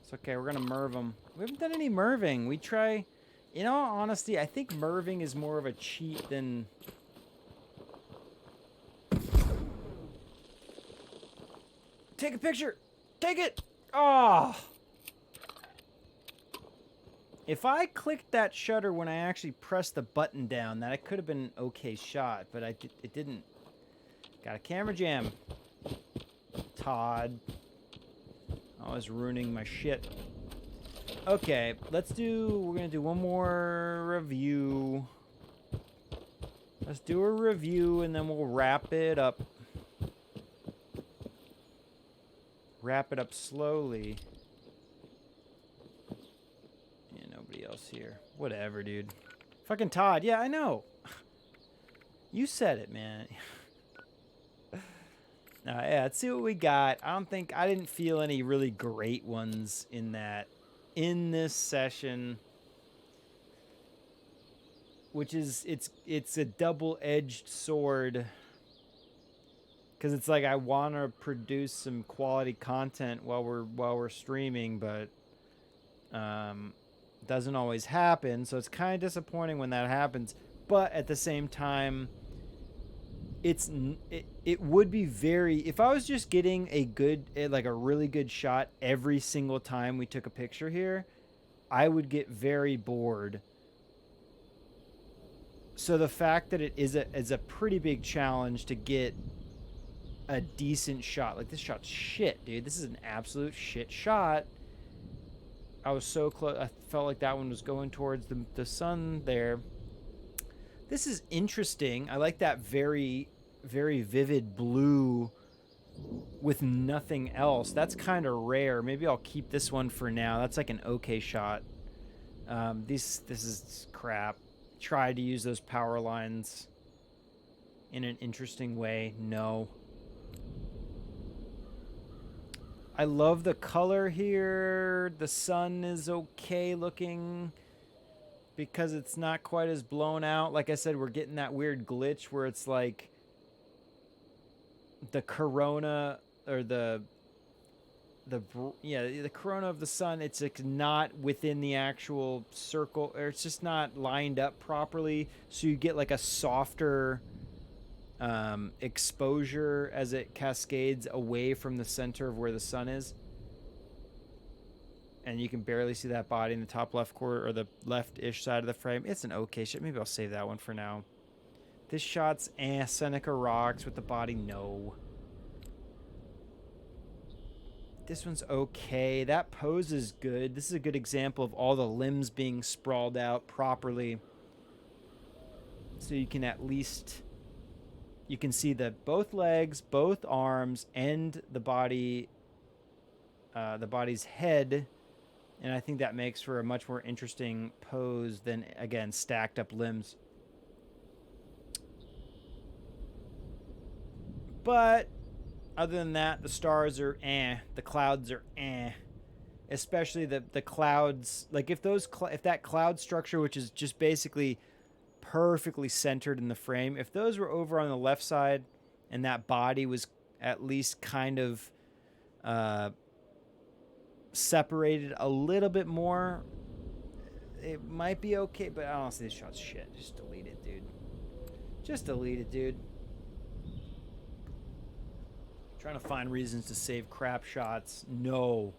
It's okay, we're gonna merv them. We haven't done any merving. We try... In all honesty, I think merving is more of a cheat than... Take a picture! Take it! Oh! If I clicked that shutter when I actually pressed the button down, that could have been an okay shot, but it didn't. Got a camera jam. Todd. Always ruining my shit. Okay, we're gonna do one more review. Let's do a review and then we'll wrap it up. Wrap it up slowly. Yeah, nobody else here. Whatever, dude. Fucking Todd. Yeah, I know. You said it, man. Yeah, let's see what we got. I didn't feel any really great ones in this session. Which is, it's a double-edged sword. Because it's like I want to produce some quality content while we're streaming, but doesn't always happen. So it's kind of disappointing when that happens. But at the same time, it would be if I was just getting a really good shot every single time we took a picture here, I would get very bored. So the fact that it is a pretty big challenge to get a decent shot. Like, this shot's shit, dude. This is an absolute shit shot. I was so close. I felt like that one was going towards the sun there. This is interesting. I like that very, very vivid blue with nothing else. That's kind of rare. Maybe I'll keep this one for now. That's like an okay shot. This is crap. Tried to use those power lines in an interesting way. No. I love the color here. The sun is okay looking because it's not quite as blown out. Like I said, we're getting that weird glitch where it's like the corona or the corona of the sun, it's like not within the actual circle, or it's just not lined up properly, so you get like a softer exposure as it cascades away from the center of where the sun is, and you can barely see that body in the top left corner or the left-ish side of the frame. It's an okay shot. Maybe I'll save that one for now. This shot's Seneca rocks with the body. No. This one's okay. That pose is good. This is a good example of all the limbs being sprawled out properly. So you can at least... You can see both legs, both arms, and the body... the body's head. And I think that makes for a much more interesting pose than, again, stacked up limbs. But... other than that, the stars are the clouds are especially the clouds. Like, if that cloud structure, which is just basically perfectly centered in the frame, if those were over on the left side and that body was at least kind of separated a little bit more, it might be okay. But honestly, this shot's shit. Just delete it, dude. Just delete it, dude. Trying to find reasons to save crap shots. No.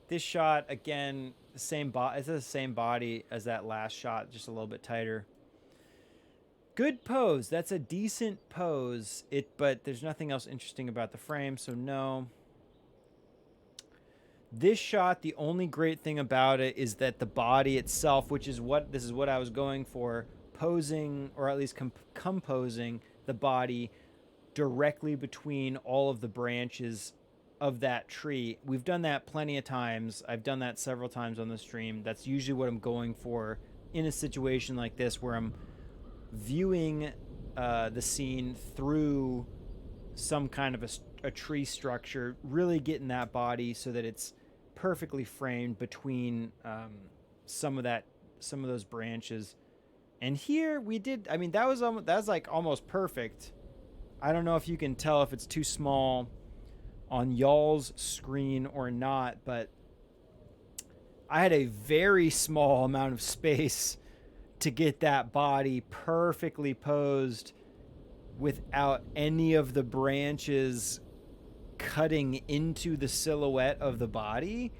This shot, again, it's the same body as that last shot, just a little bit tighter. Good pose. That's a decent pose. But there's nothing else interesting about the frame, so no. This shot, the only great thing about it is that the body itself, this is what I was going for, posing, or at least composing the body directly between all of the branches of that tree. We've done that plenty of times. I've done that several times on the stream. That's usually what I'm going for in a situation like this, where I'm viewing the scene through some kind of a tree structure, really getting that body so that it's perfectly framed between some of those branches. And here we did, I mean, that was like almost perfect. I don't know if you can tell if it's too small on y'all's screen or not, but I had a very small amount of space to get that body perfectly posed without any of the branches cutting into the silhouette of the body.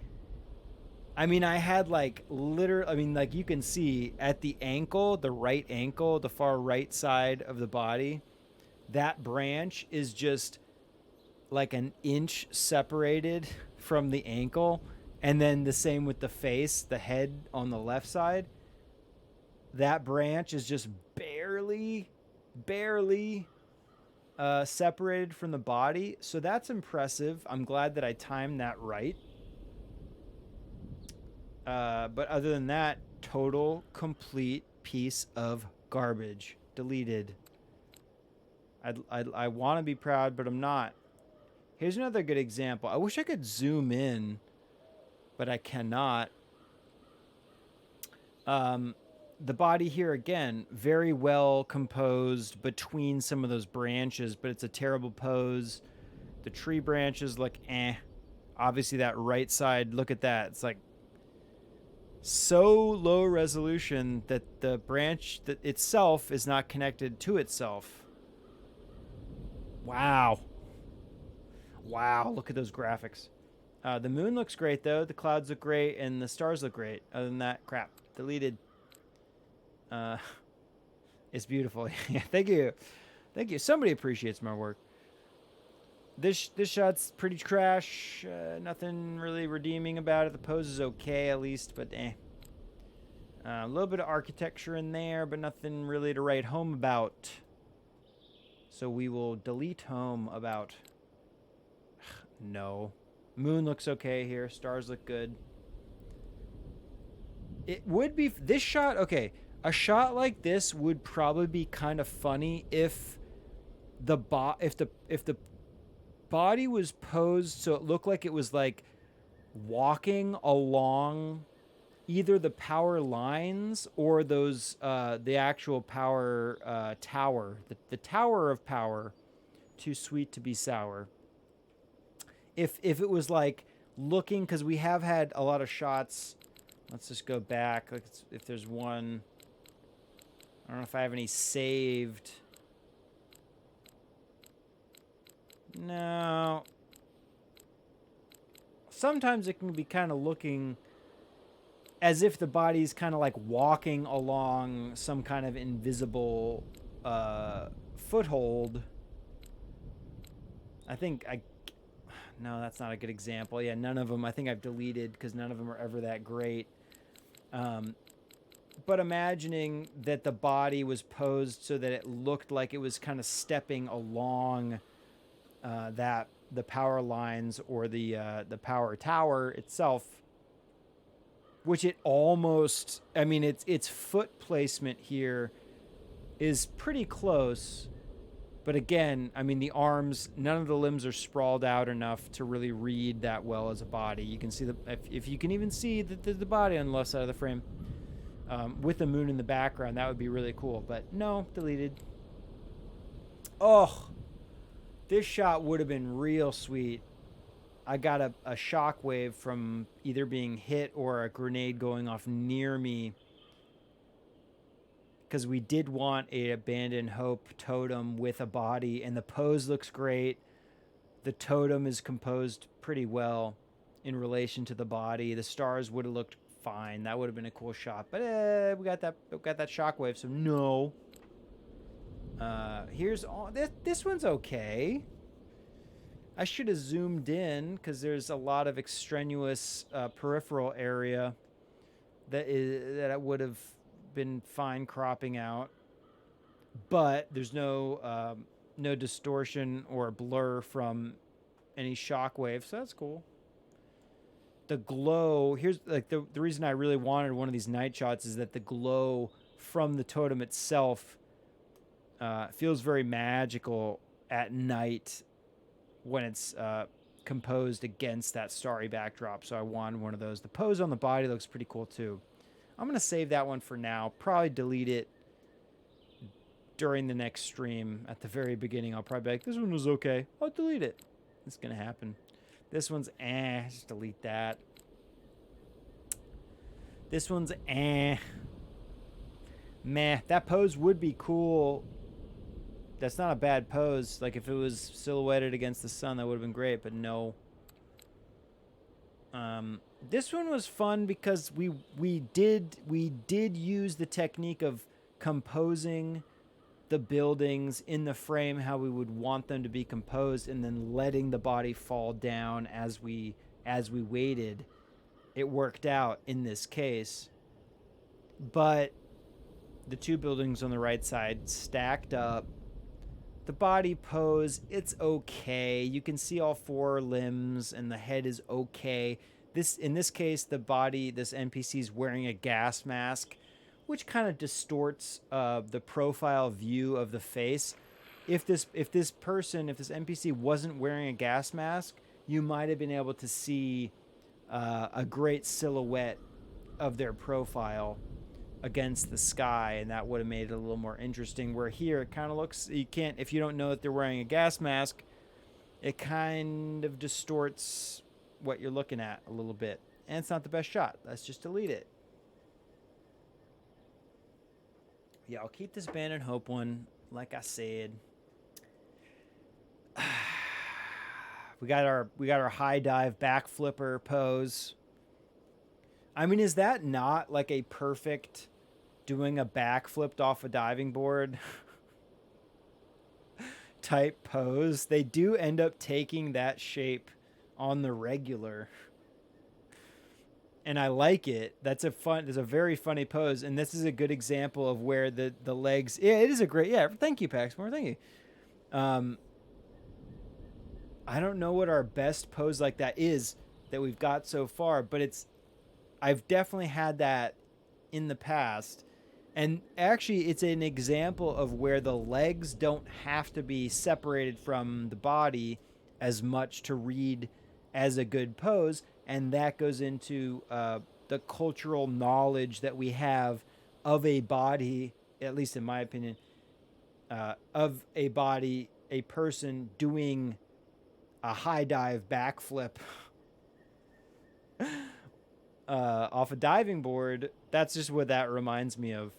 I mean, I had like you can see at the ankle, the right ankle, the far right side of the body, that branch is just like an inch separated from the ankle, And then the same with the face, the head on the left side. That branch is just barely separated from the body. So that's impressive. I'm glad that I timed that right. But other than that, total, complete piece of garbage. Deleted. I want to be proud, but I'm not. Here's another good example. I wish I could zoom in, but I cannot. The body here, again, very well composed between some of those branches, but it's a terrible pose. The tree branches look eh. Obviously, that right side, look at that. It's like so low resolution that the branch that itself is not connected to itself. Wow. Wow, look at those graphics. The moon looks great, though. The clouds look great, and the stars look great. Other than that, crap. Deleted. It's beautiful. Yeah, thank you. Thank you. Somebody appreciates my work. This shot's pretty trash. Nothing really redeeming about it. The pose is okay, at least, but eh. A little bit of architecture in there, but nothing really to write home about. So we will delete home about. No. Moon looks okay here. Stars look good. It would be this shot. Okay, a shot like this would probably be kind of funny if the body was posed so it looked like it was like walking along either the power lines or those the actual power tower, the tower of power. Too sweet to be sour. If it was like looking, because we have had a lot of shots. Let's just go back. Like if there's one, I don't know if I have any saved. No. Sometimes it can be kind of looking as if the body's kind of like walking along some kind of invisible foothold. No, that's not a good example. Yeah, none of them. I think I've deleted because none of them are ever that great. But imagining that the body was posed so that it looked like it was kind of stepping along the power lines or the power tower itself, which it almost. I mean, its foot placement here is pretty close. But again, I mean, the arms, none of the limbs are sprawled out enough to really read that well as a body. You can see if you can even see the body on the left side of the frame with the moon in the background, that would be really cool. But no, deleted. Oh, this shot would have been real sweet. I got a shockwave from either being hit or a grenade going off near me. Because we did want a abandoned hope totem with a body, and the pose looks great. The totem is composed pretty well in relation to the body. The stars would have looked fine. That would have been a cool shot. But we got that shockwave, so no. Here's all this one's okay. I should have zoomed in because there's a lot of extraneous peripheral area that I would have been fine cropping out, but there's no distortion or blur from any shockwave, so that's cool. The glow, here's like the reason I really wanted one of these night shots is that the glow from the totem itself feels very magical at night when it's composed against that starry backdrop, so I wanted one of those. The pose on the body looks pretty cool too. I'm going to save that one for now. Probably delete it during the next stream. At the very beginning, I'll probably be like, this one was okay. I'll delete it. It's going to happen. This one's just delete that. This one's meh. That pose would be cool. That's not a bad pose. Like if it was silhouetted against the sun, that would have been great, but no. This one was fun because we did use the technique of composing the buildings in the frame how we would want them to be composed, and then letting the body fall down as we waited. it worked out in this case. But the two buildings on the right side stacked up. The body pose, it's okay. You can see all four limbs and the head is okay. In this case, the body, this NPC is wearing a gas mask, which kind of distorts the profile view of the face. If this NPC wasn't wearing a gas mask, you might have been able to see a great silhouette of their profile against the sky, and that would have made it a little more interesting. Where here it kind of looks, you can't, if you don't know that they're wearing a gas mask, it kind of distorts what you're looking at a little bit, and it's not the best shot. Let's just delete it. Yeah, I'll keep this Abandoned Hope one, like I said. We got our high dive back flipper pose. I mean, is that not like a perfect doing a backflip off a diving board type pose? They do end up taking that shape on the regular, and I like it. It's a very funny pose, and this is a good example of where the legs. Yeah, it is a great. Yeah, thank you, Paxmore. Thank you. I don't know what our best pose like that is that we've got so far, but I've definitely had that in the past. And actually, it's an example of where the legs don't have to be separated from the body as much to read as a good pose. And that goes into the cultural knowledge that we have of a body, at least in my opinion, of a body, a person doing a high dive backflip off a diving board. That's just what that reminds me of.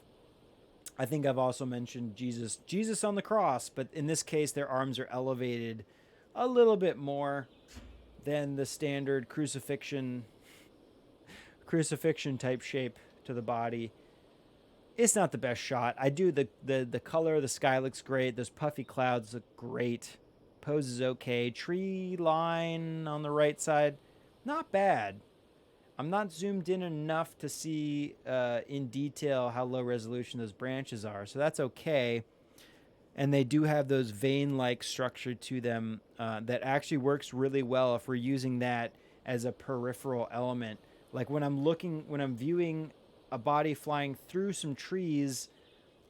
I think I've also mentioned Jesus on the cross, but in this case, their arms are elevated a little bit more than the standard crucifixion type shape to the body. It's not the best shot. I do the color of the sky looks great. Those puffy clouds look great. Pose is okay. Tree line on the right side, not bad. I'm not zoomed in enough to see in detail how low resolution those branches are, so that's okay. And they do have those vein-like structure to them that actually works really well if we're using that as a peripheral element. Like when I'm viewing a body flying through some trees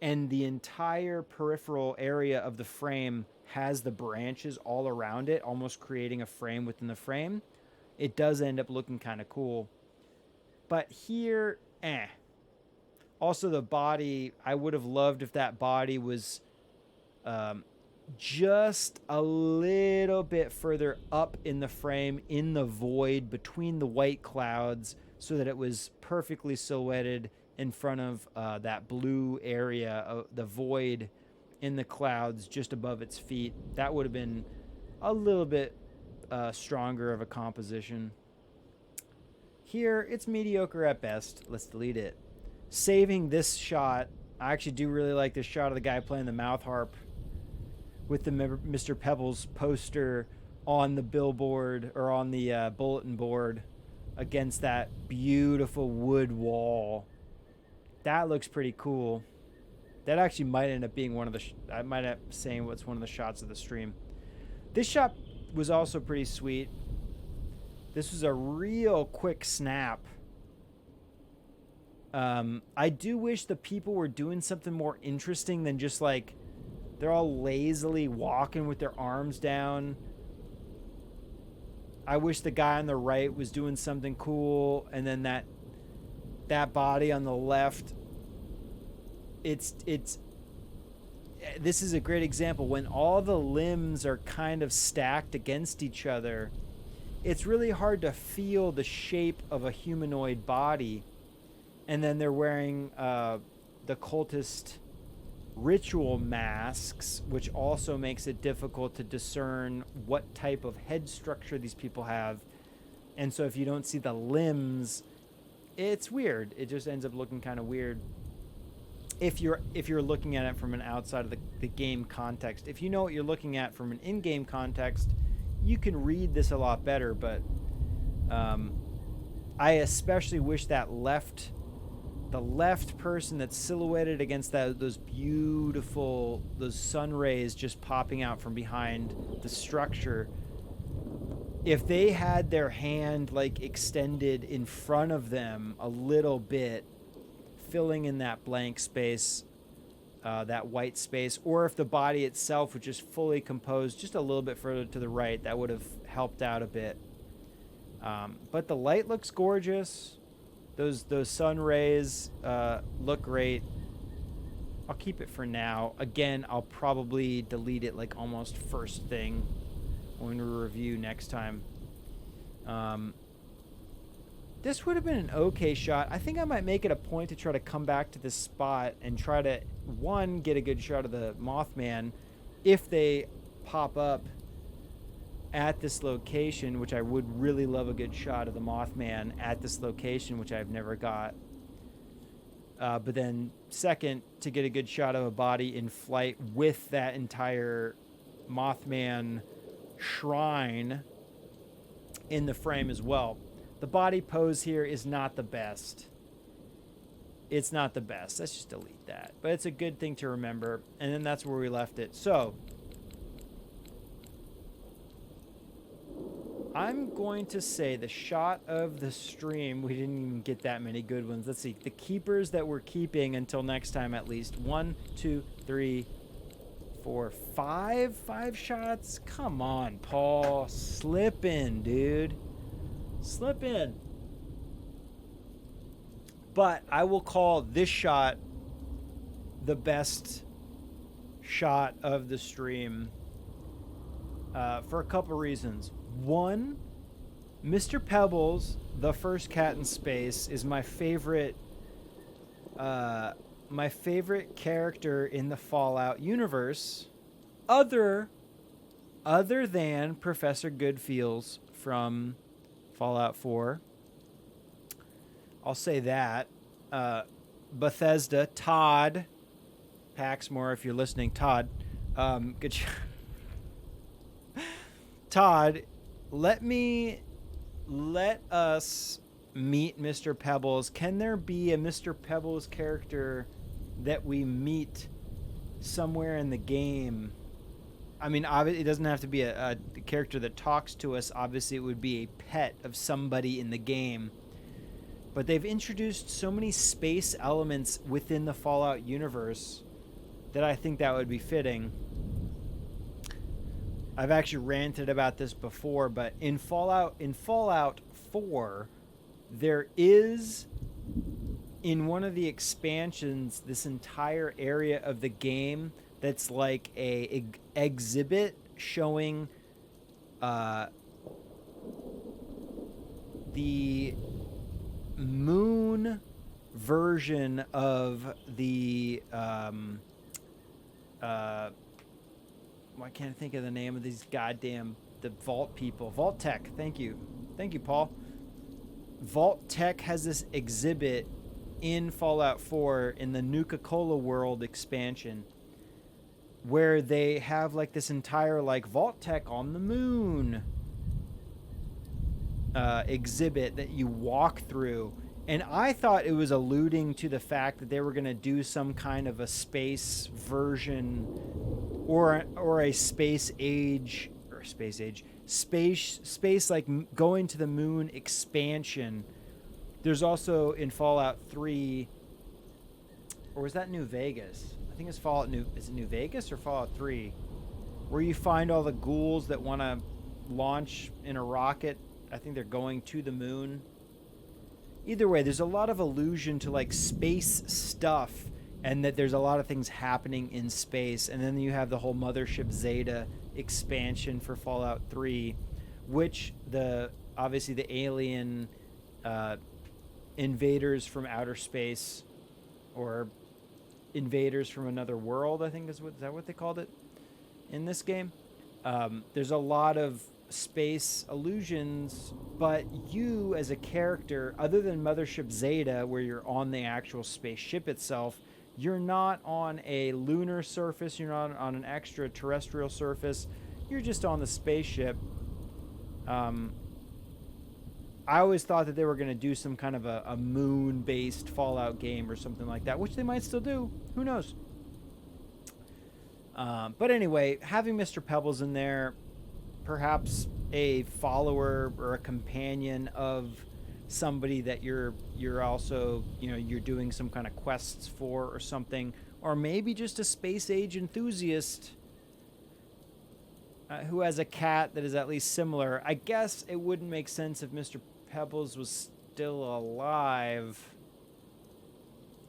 and the entire peripheral area of the frame has the branches all around it, almost creating a frame within the frame, it does end up looking kind of cool. But here, Also, the body, I would have loved if that body was just a little bit further up in the frame, in the void between the white clouds, so that it was perfectly silhouetted in front of that blue area, the void in the clouds just above its feet. That would have been a little bit stronger of a composition. Here, it's mediocre at best. Let's delete it. Saving this shot. I actually do really like this shot of the guy playing the mouth harp with the Mr. Pebbles poster on the billboard or on the bulletin board against that beautiful wood wall. That looks pretty cool. That actually might end up being one of the... I might end up saying what's one of the shots of the stream. This shot was also pretty sweet. This was a real quick snap. I do wish the people were doing something more interesting than just like they're all lazily walking with their arms down. I wish the guy on the right was doing something cool, and then that body on the left. This is a great example when all the limbs are kind of stacked against each other. It's really hard to feel the shape of a humanoid body. And then they're wearing the cultist ritual masks, which also makes it difficult to discern what type of head structure these people have. And so if you don't see the limbs, it's weird. It just ends up looking kind of weird. If you're looking at it from an outside of the game context. If you know what you're looking at from an in-game context, you can read this a lot better, but I especially wish that the left person that's silhouetted against those sun rays just popping out from behind the structure, if they had their hand like extended in front of them a little bit, filling in that blank space, that white space, or if the body itself was just fully composed just a little bit further to the right, that would have helped out a bit. But the light looks gorgeous. Those sun rays look great. I'll keep it for now. Again, I'll probably delete it like almost first thing when we review next time. This would have been an okay shot. I think I might make it a point to try to come back to this spot and try to, one, get a good shot of the Mothman if they pop up at this location, which I would really love a good shot of the Mothman at this location, which I've never got. But then second, to get a good shot of a body in flight with that entire Mothman shrine in the frame as well. The body pose here is not the best. It's not the best. Let's just delete that. But it's a good thing to remember. And then that's where we left it. So I'm going to say the shot of the stream, we didn't even get that many good ones. Let's see. The keepers that we're keeping until next time at least. 1, 2, 3, 4, 5. 5 shots? Come on, Paul. Slip in, dude. Slip in. But I will call this shot the best shot of the stream for a couple reasons. One, Mr. Pebbles, the first cat in space, is my favorite character in the Fallout universe, other than Professor Goodfeels from Fallout 4. I'll say that. Bethesda, Todd Paxmore, if you're listening, Todd, good Todd, let us meet Mr. Pebbles. Can there be a Mr. Pebbles character that we meet somewhere in the game? I mean, it doesn't have to be a character that talks to us. Obviously, it would be a pet of somebody in the game. But they've introduced so many space elements within the Fallout universe that I think that would be fitting. I've actually ranted about this before, but in Fallout 4, there is, in one of the expansions, this entire area of the game that's like a exhibit showing the moon version of the why can't I think of the name of these the Vault people? Vault Tech. Thank you, Paul. Vault Tech has this exhibit in Fallout 4 in the Nuka-Cola World expansion, where they have like this entire like Vault Tech on the moon exhibit that you walk through. And I thought it was alluding to the fact that they were going to do some kind of a space version or a space like going to the moon expansion. There's also in Fallout 3, or was that New Vegas? I think it's is it New Vegas or Fallout 3? Where you find all the ghouls that want to launch in a rocket. I think they're going to the moon. Either way, there's a lot of allusion to like space stuff, and that there's a lot of things happening in space. And then you have the whole Mothership Zeta expansion for Fallout 3, which obviously the alien invaders from outer space, or invaders from another world, I think is that what they called it in this game. There's a lot of space allusions, but you as a character, other than Mothership Zeta, where you're on the actual spaceship itself, you're not on a lunar surface, you're not on an extraterrestrial surface, you're just on the spaceship. I always thought that they were going to do some kind of a moon-based Fallout game or something like that, which they might still do. Who knows? But anyway, having Mr. Pebbles in there, perhaps a follower or a companion of somebody that you're also, you're doing some kind of quests for or something, or maybe just a space age enthusiast who has a cat that is at least similar. I guess it wouldn't make sense if Mr. Pebbles was still alive,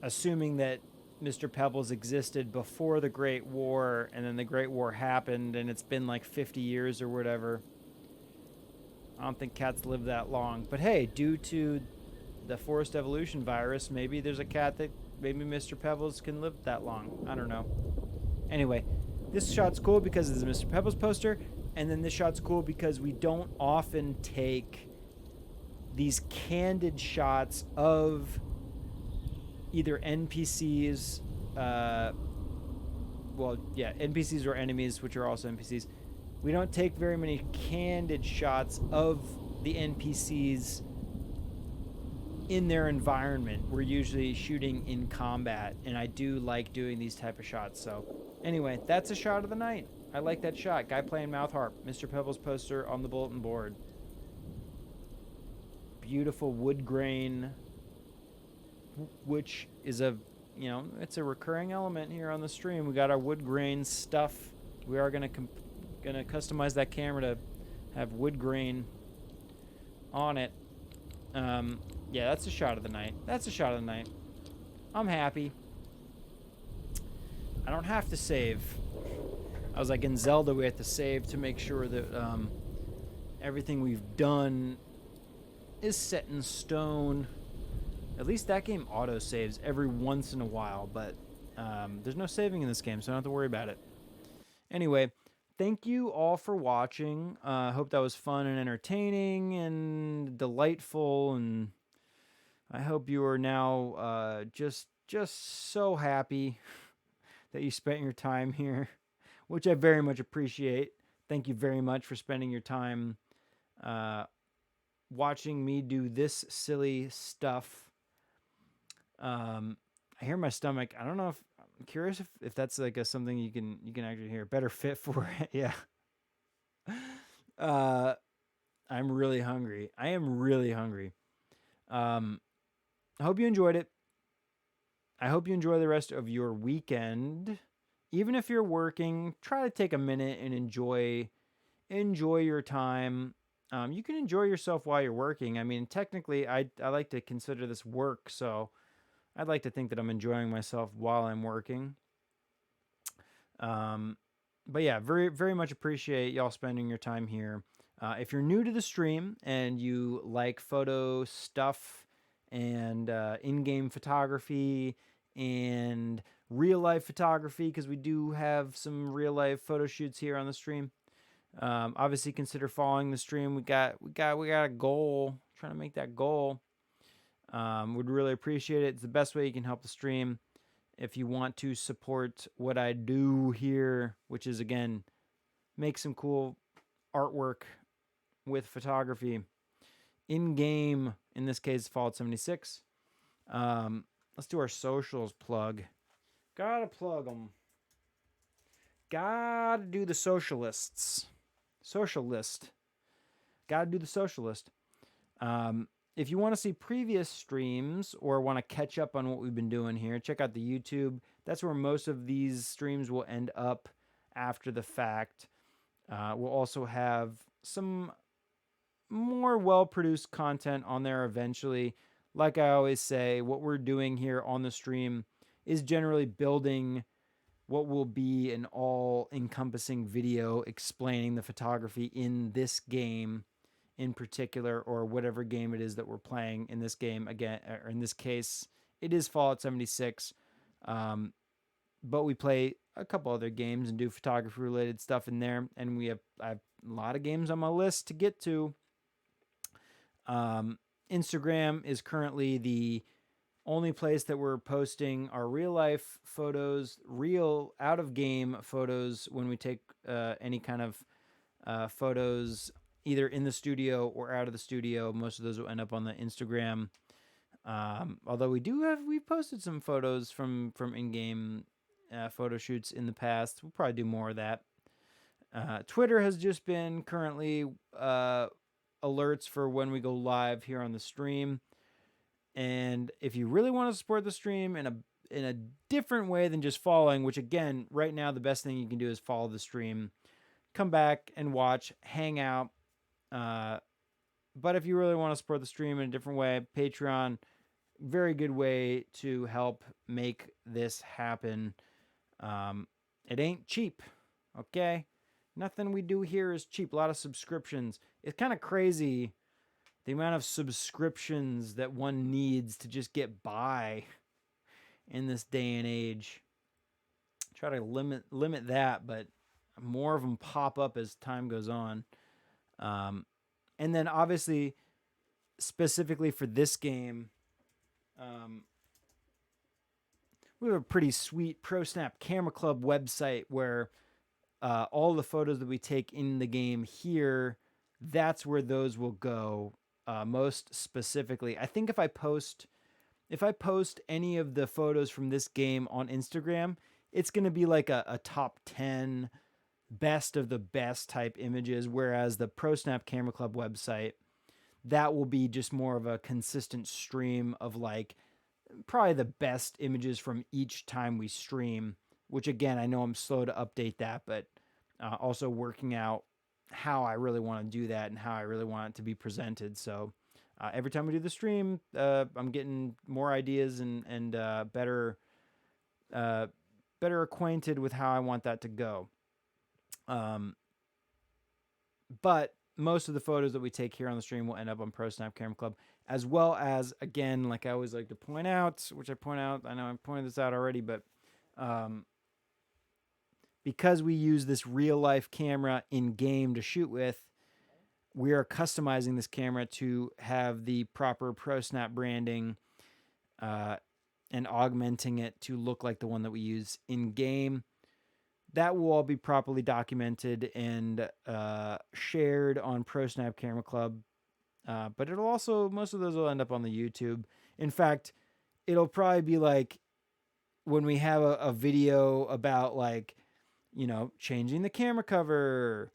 assuming that Mr. Pebbles existed before the Great War, and then the Great War happened, and it's been like 50 years or whatever. I don't think cats live that long. But hey, due to the forced evolution virus, maybe there's a cat that maybe Mr. Pebbles can live that long. I don't know. Anyway, this shot's cool because it's a Mr. Pebbles poster, and then this shot's cool because we don't often take these candid shots of either NPCs, NPCs or enemies, which are also NPCs. We don't take very many candid shots of the NPCs in their environment. We're usually shooting in combat, and I do like doing these type of shots. So anyway, that's a shot of the night. I like that shot. Guy playing mouth harp. Mr. Pebbles poster on the bulletin board. Beautiful wood grain, which is it's a recurring element here on the stream. We got our wood grain stuff. We are gonna customize that camera to have wood grain on it. Yeah, that's a shot of the night. That's a shot of the night. I'm happy. I don't have to save. I was like in Zelda, we have to save to make sure that everything we've done is set in stone. At least that game auto saves every once in a while, but there's no saving in this game, so I don't have to worry about it. Anyway, thank you all for watching. I hope that was fun and entertaining and delightful, and I hope you are now just so happy that you spent your time here, which I very much appreciate. Thank you very much for spending your time watching me do this silly stuff. I hear my stomach. I don't know if I'm curious if that's like something you can actually hear. Better fit for it. Yeah. I'm really hungry. I am really hungry. I hope you enjoyed it. I hope you enjoy the rest of your weekend. Even if you're working, try to take a minute and enjoy your time. You can enjoy yourself while you're working. I mean, technically, I like to consider this work, so I'd like to think that I'm enjoying myself while I'm working. But yeah, very, very much appreciate y'all spending your time here. If you're new to the stream and you like photo stuff and in-game photography and real-life photography, because we do have some real-life photo shoots here on the stream, obviously consider following the stream. We got a goal. Trying to make that goal. Would really appreciate it. It's the best way you can help the stream. If you want to support what I do here, which is, again, make some cool artwork with photography in-game, in this case, Fallout 76. Let's do our socials plug. Gotta plug them. Gotta do the socialists. Social list. Gotta do the socialist. If you want to see previous streams or want to catch up on what we've been doing here, check out the YouTube. That's where most of these streams will end up after the fact. We'll also have some more well-produced content on there eventually. Like I always say, what we're doing here on the stream is generally building what will be an all-encompassing video explaining the photography in this game in particular, or whatever game it is that we're playing in this game. Again, or in this case, it is Fallout 76. But we play a couple other games and do photography-related stuff in there, and I have a lot of games on my list to get to. Instagram is currently the only place that we're posting our real-life photos, real out-of-game photos when we take any kind of photos either in the studio or out of the studio. Most of those will end up on the Instagram. Although we've posted some photos from in-game photo shoots in the past. We'll probably do more of that. Twitter has just been currently alerts for when we go live here on the stream. And if you really want to support the stream in a different way than just following, which again, right now the best thing you can do is follow the stream, come back and watch, hang out. But if you really want to support the stream in a different way, Patreon, very good way to help make this happen. It ain't cheap, okay? Nothing we do here is cheap. A lot of subscriptions. It's kind of crazy the amount of subscriptions that one needs to just get by in this day and age. Try to limit that, but more of them pop up as time goes on. And then obviously, specifically for this game, we have a pretty sweet ProSnap Camera Club website where all the photos that we take in the game here, that's where those will go. Most specifically, I think if I post any of the photos from this game on Instagram, it's going to be like a top 10 best of the best type images, whereas the ProSnap Camera Club website, that will be just more of a consistent stream of like probably the best images from each time we stream, which again, I know I'm slow to update that, but also working out how I really want to do that and how I really want it to be presented. So every time we do the stream, I'm getting more ideas and better acquainted with how I want that to go. But most of the photos that we take here on the stream will end up on ProSnap Camera Club, as well as, again, like I always like to point out, which I point out, I know I pointed this out already, but because we use this real life camera in game to shoot with, we are customizing this camera to have the proper ProSnap branding and augmenting it to look like the one that we use in game. That will all be properly documented and shared on ProSnap Camera Club. But it'll also, most of those will end up on the YouTube. In fact, it'll probably be like when we have a video about like, changing the camera cover,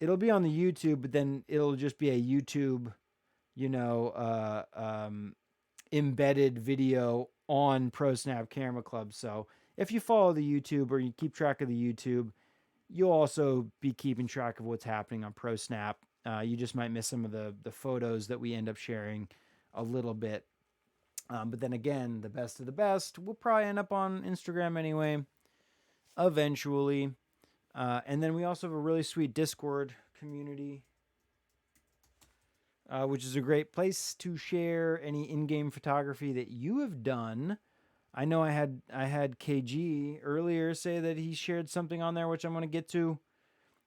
it'll be on the YouTube, but then it'll just be a YouTube, embedded video on ProSnap Camera Club. So if you follow the YouTube or you keep track of the YouTube, you'll also be keeping track of what's happening on ProSnap. You just might miss some of the photos that we end up sharing a little bit. But then again, the best of the best will probably end up on Instagram anyway, eventually. And then we also have a really sweet Discord community, which is a great place to share any in-game photography that you have done. I know I had KG earlier say that he shared something on there, which I'm going to get to.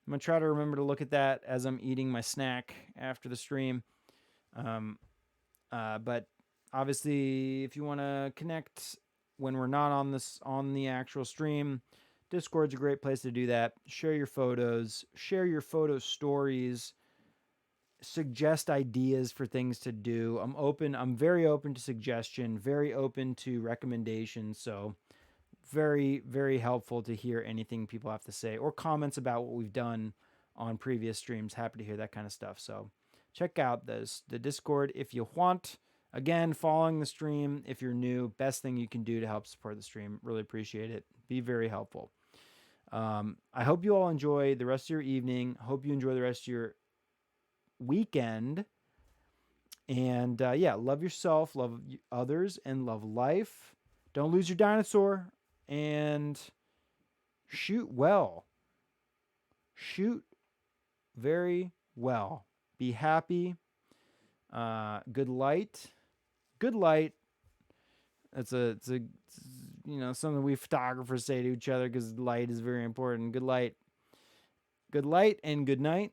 I'm going to try to remember to look at that as I'm eating my snack after the stream. But obviously, if you want to connect when we're not on the actual stream, Discord's a great place to do that. Share your photos, share your photo stories, suggest ideas for things to do. I'm very open to suggestion, very open to recommendations. So very, very helpful to hear anything people have to say or comments about what we've done on previous streams. Happy to hear that kind of stuff. So check out the Discord if you want. Again, following the stream, if you're new, best thing you can do to help support the stream. Really appreciate it. Be very helpful. I hope you all enjoy the rest of your evening. Hope you enjoy the rest of your weekend. And love yourself, love others, and love life. Don't lose your dinosaur. And shoot well. Shoot very well. Be happy. Good light. Good light. It's something we photographers say to each other because light is very important. Good light. Good light and good night.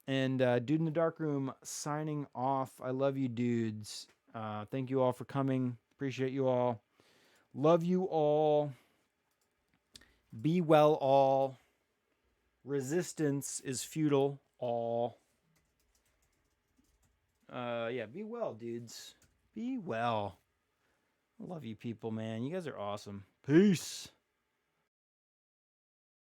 And Dude in the Dark Room signing off. I love you, dudes. Thank you all for coming. Appreciate you all. Love you all. Be well all. Resistance is futile all. yeah, be well, dudes. Be well. I love you people, man. You guys are awesome. Peace.